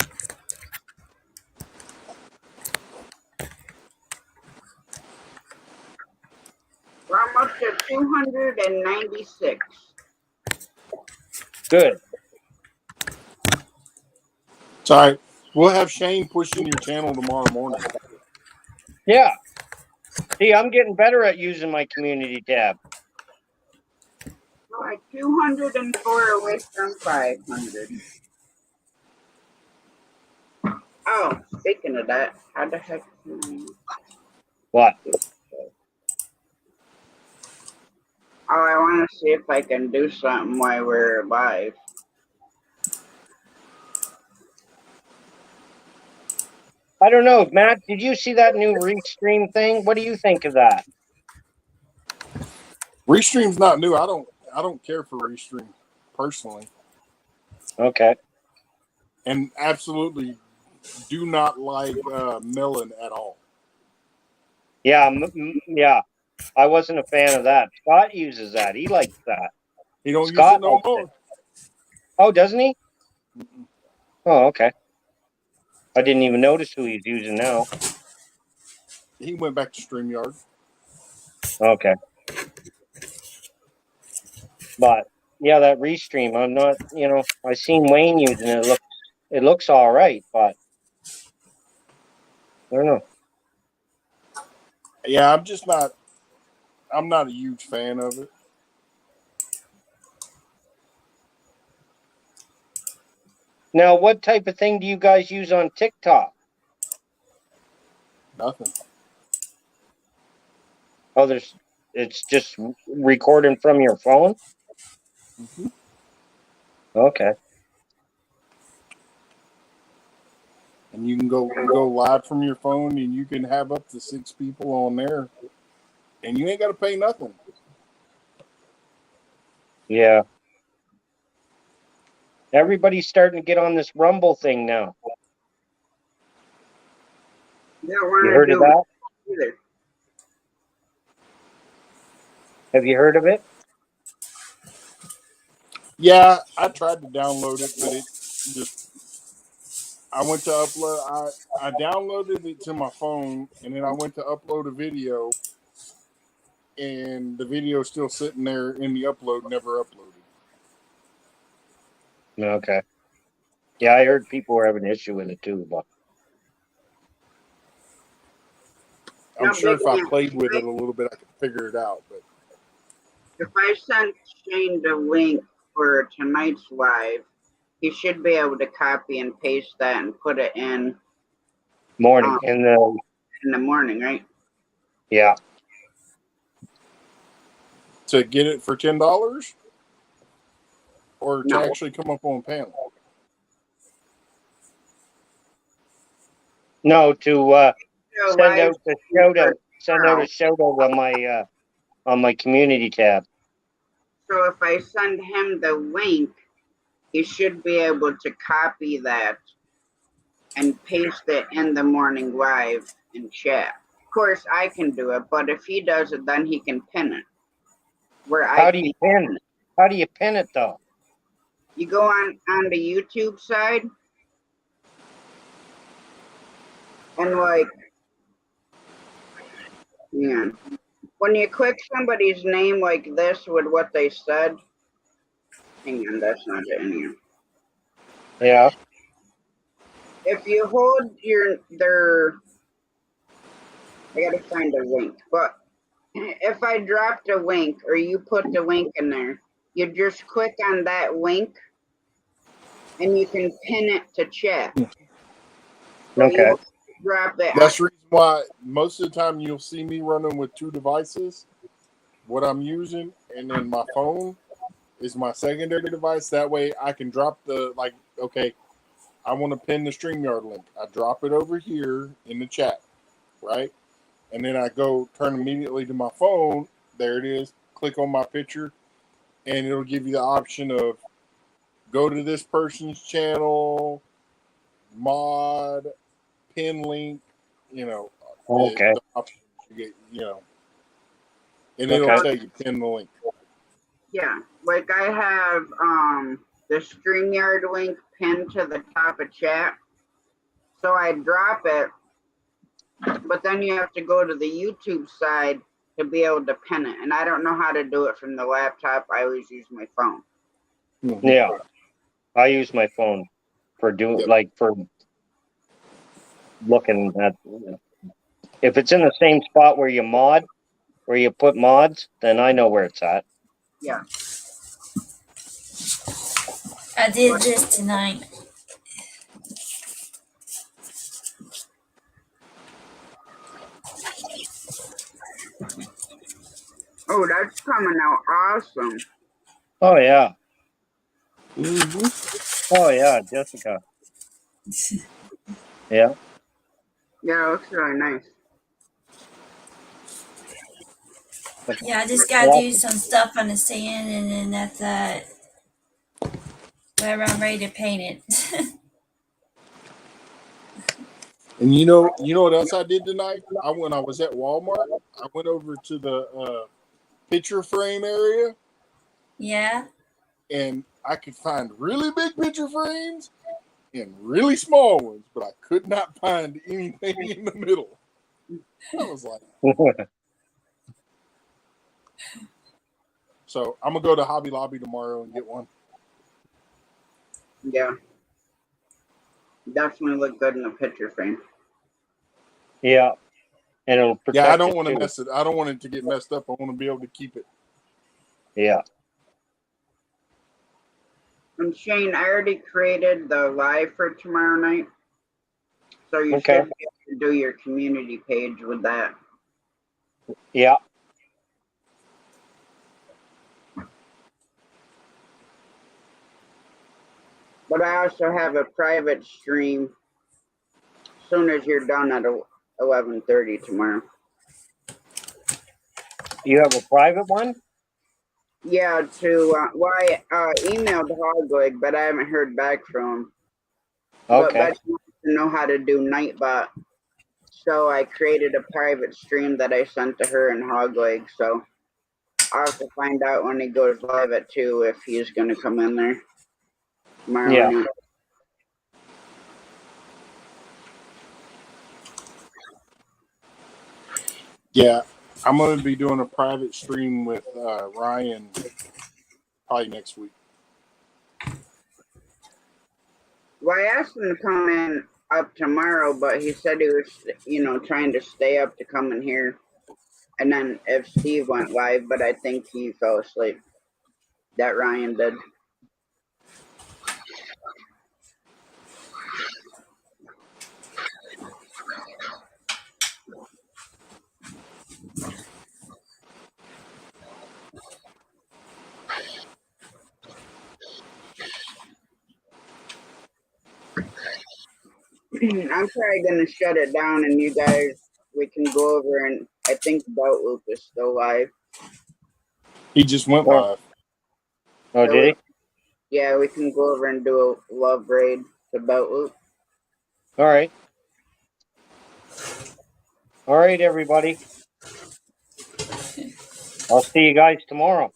We're almost at 296. Good. Sorry. We'll have Shane pushing your channel tomorrow morning. Yeah. See, I'm getting better at using my community tab. We're like 204 away from 500. Oh, speaking of that, how the heck can What? I want to see if I can do something while we're live. I don't know, Matt. Did you see that new Restream thing? What do you think of that? Restream's not new. I don't care for Restream personally, Okay. and absolutely do not like Melon at all. Yeah, yeah. I wasn't a fan of that. Scott uses that. He likes that. He don't Scott use it no likes more. it. Oh, doesn't he? Mm-mm. Oh, okay. I didn't even notice who he's using now. He went back to StreamYard. Okay. But yeah, that Restream, I'm not, you know, I seen Wayne using it. It looks all right, but I don't know. Yeah, I'm not a huge fan of it. Now, what type of thing do you guys use on TikTok? Nothing. Oh, it's just recording from your phone? Mm-hmm. Okay. And you can go live from your phone, and you can have up to 6 people on there, and you ain't got to pay nothing. Yeah. Everybody's starting to get on this Rumble thing now. You don't want You to heard of do that? it either. Have you heard of it? Yeah, I tried to download it, but it just I went to upload. I downloaded it to my phone, and then I went to upload a video, and the video's still sitting there in the upload, never uploaded. Okay. Yeah, I heard people were having an issue with it too, but I'm Now, sure Big if I Man, played with it a little bit, I could figure it out. But if I sent Shane the link for tonight's live, he should be able to copy and paste that and put it in morning in the morning, right? yeah. to get it for $10, or to No. actually come up on panel. No, to So send live out the shout out. Send out a shout out on my community tab. So if I send him the link, he should be able to copy that and paste it in the morning live in chat. Of course, I can do it, but if he does it, then he can pin it. Where How do you pin it? How do you pin it though? You go on the YouTube side, and like, yeah, when you click somebody's name like this with what they said, hang on, that's not it in here. Yeah. If you hold their, I gotta find a link, but if I dropped a link or you put the link in there, you just click on that link and you can pin it to chat. So Okay. you drop it. That's the reason why most of the time you'll see me running with 2 devices. What I'm using, and then my phone is my secondary device. That way I can drop okay, I want to pin the StreamYard link. I drop it over here in the chat, right? And then I go turn immediately to my phone. There it is. Click on my picture, and it'll give you the option of go to this person's channel, mod, pin link, you know. Okay. The options you get, you know. And it'll Okay. tell you pin the link. Yeah, like I have the StreamYard link pinned to the top of chat. So I drop it, but then you have to go to the YouTube side to be able to pin it. And I don't know how to do it from the laptop. I always use my phone. Yeah. I use my phone for doing for looking at. If it's in the same spot where you put mods, then I know where it's at. Yeah. I did this tonight. Oh, that's coming out awesome. Oh yeah. Oh yeah, Jessica. Yeah. Yeah, it looks really nice. Yeah, I just gotta do some stuff on the sand, and then that's whenever I'm ready to paint it. And you know what else I did tonight? When I was at Walmart, I went over to the picture frame area, Yeah. and I could find really big picture frames and really small ones, but I could not find anything in the middle. I was like, so I'm gonna go to Hobby Lobby tomorrow and get one. Yeah. Definitely look good in a picture frame. Yeah. And it'll protect. Yeah, I don't want to too. mess it. I don't want it to get messed up. I want to be able to keep it. Yeah. And Shane, I already created the live for tomorrow night. So you Okay. should be able to do your community page with that. Yeah. But I also have a private stream as soon as you're done at 11:30 tomorrow. You have a private one? Yeah, to I emailed Hogleg, but I haven't heard back from him. Okay. But Betsy wants to know how to do Nightbot, so I created a private stream that I sent to her and Hogleg. So I'll have to find out when he goes live at 2 if he's going to come in there tomorrow. Yeah. Night. Yeah, I'm going to be doing a private stream with Ryan probably next week. Well, I asked him to come in up tomorrow, but he said he was, trying to stay up to come in here. And then if Steve went live, but I think he fell asleep. That Ryan did. I'm probably gonna shut it down, and you guys, we can go over, and I think Bout Loop is still live. He just went live. Oh, did he? Yeah, we can go over and do a love raid to Bout Loop. All right. All right, everybody. I'll see you guys tomorrow.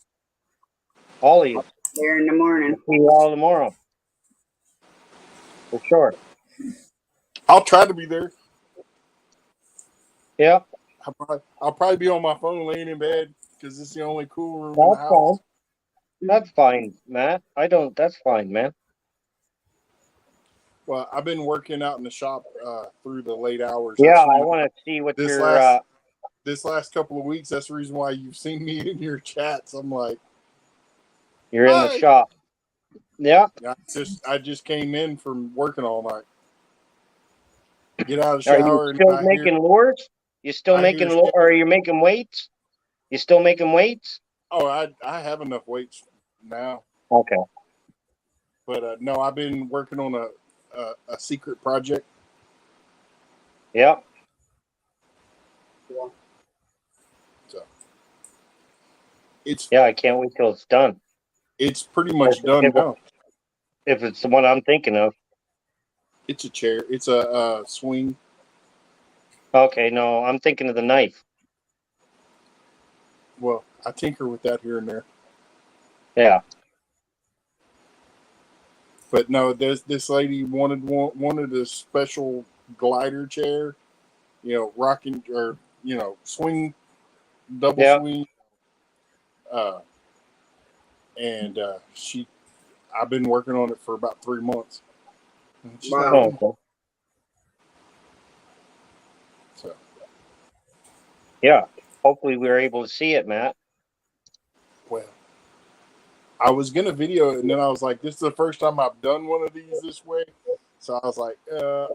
All of you. Here in the morning. See you all tomorrow. For sure. I'll try to be there. Yeah. I'll probably be on my phone laying in bed because it's the only cool room in the That's house. fine. That's fine, Matt. That's fine, man. Well, I've been working out in the shop through the late hours. Yeah, I want to see what this your this last couple of weeks. That's the reason why you've seen me in your chats. I'm like, you're in the shop. Yeah. I just came in from working all night. Get out of the Are shower. you still making lures? You still making lures, or are you making weights? You still making weights? Oh, I have enough weights now. Okay. But no, I've been working on a secret project. Yeah. So it's I can't wait till it's done. It's pretty much done now. if it's the one I'm thinking of. It's a chair. It's a swing. Okay, no, I'm thinking of the knife. Well, I tinker with that here and there. Yeah. But no, this lady wanted a special glider chair, rocking or swing, double Yeah. swing. I've been working on it for about 3 months. And she's Wow. like, Oh, okay. so Yeah. Hopefully we were able to see it, Matt. well, I was gonna video it, and then I was like, this is the first time I've done one of these this way. So I was like,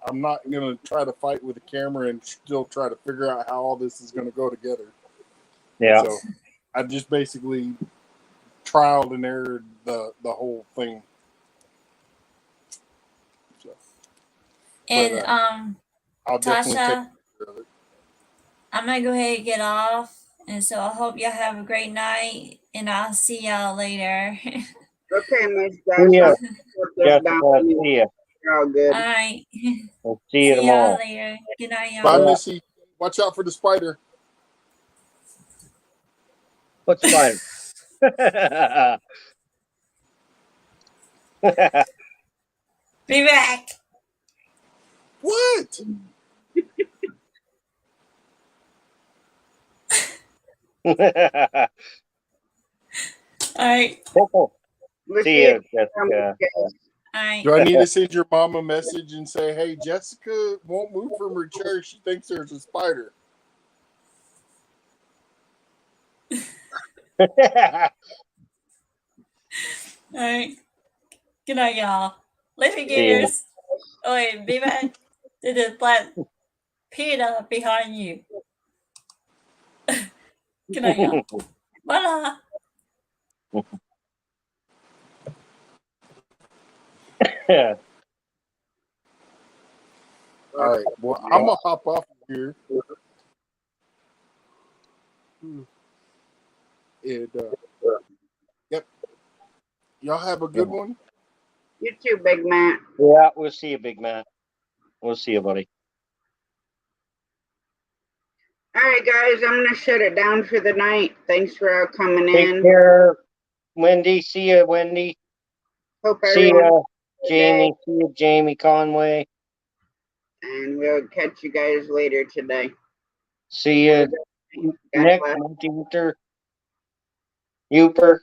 I'm not gonna try to fight with the camera and still try to figure out how all this is gonna go together. Yeah. So I just basically trialed and errored the whole thing. So, And but, I'll definitely take Tasha, care of it. I'm gonna go ahead and get off. And so I hope y'all have a great night, and I'll see y'all later. Okay, Miss See ya, Jackson. Put this Jessica. down. See ya. You're all good. All right. We'll see you See y'all tomorrow. later. Good night, y'all. Bye, Yeah. Missy. Watch out for the spider. What's fine? Be back. What? All right. Let's See ya, if Jessica. All right. Do I need to send your mom a message and say, hey, Jessica won't move from her chair. She thinks there's a spider. All right. Good night, y'all. Living See ya. gears. Oh, wait. Be back to the black Peter behind you. Good night, y'all. Bye. Yeah. All right. Well, I'm going to hop off here. And, yep. Y'all have a good one. You too, Big Matt. Yeah, we'll see you, Big Matt. We'll see you, buddy. All right, guys, I'm gonna shut it down for the night. Thanks for all coming Take in. care, Wendy. See you, Wendy. Hope See everyone ya, has a good Jamie. day, See you, Jamie Conway. and we'll catch you guys later today. See you, God Nick bless. Multi-Winter. Uper.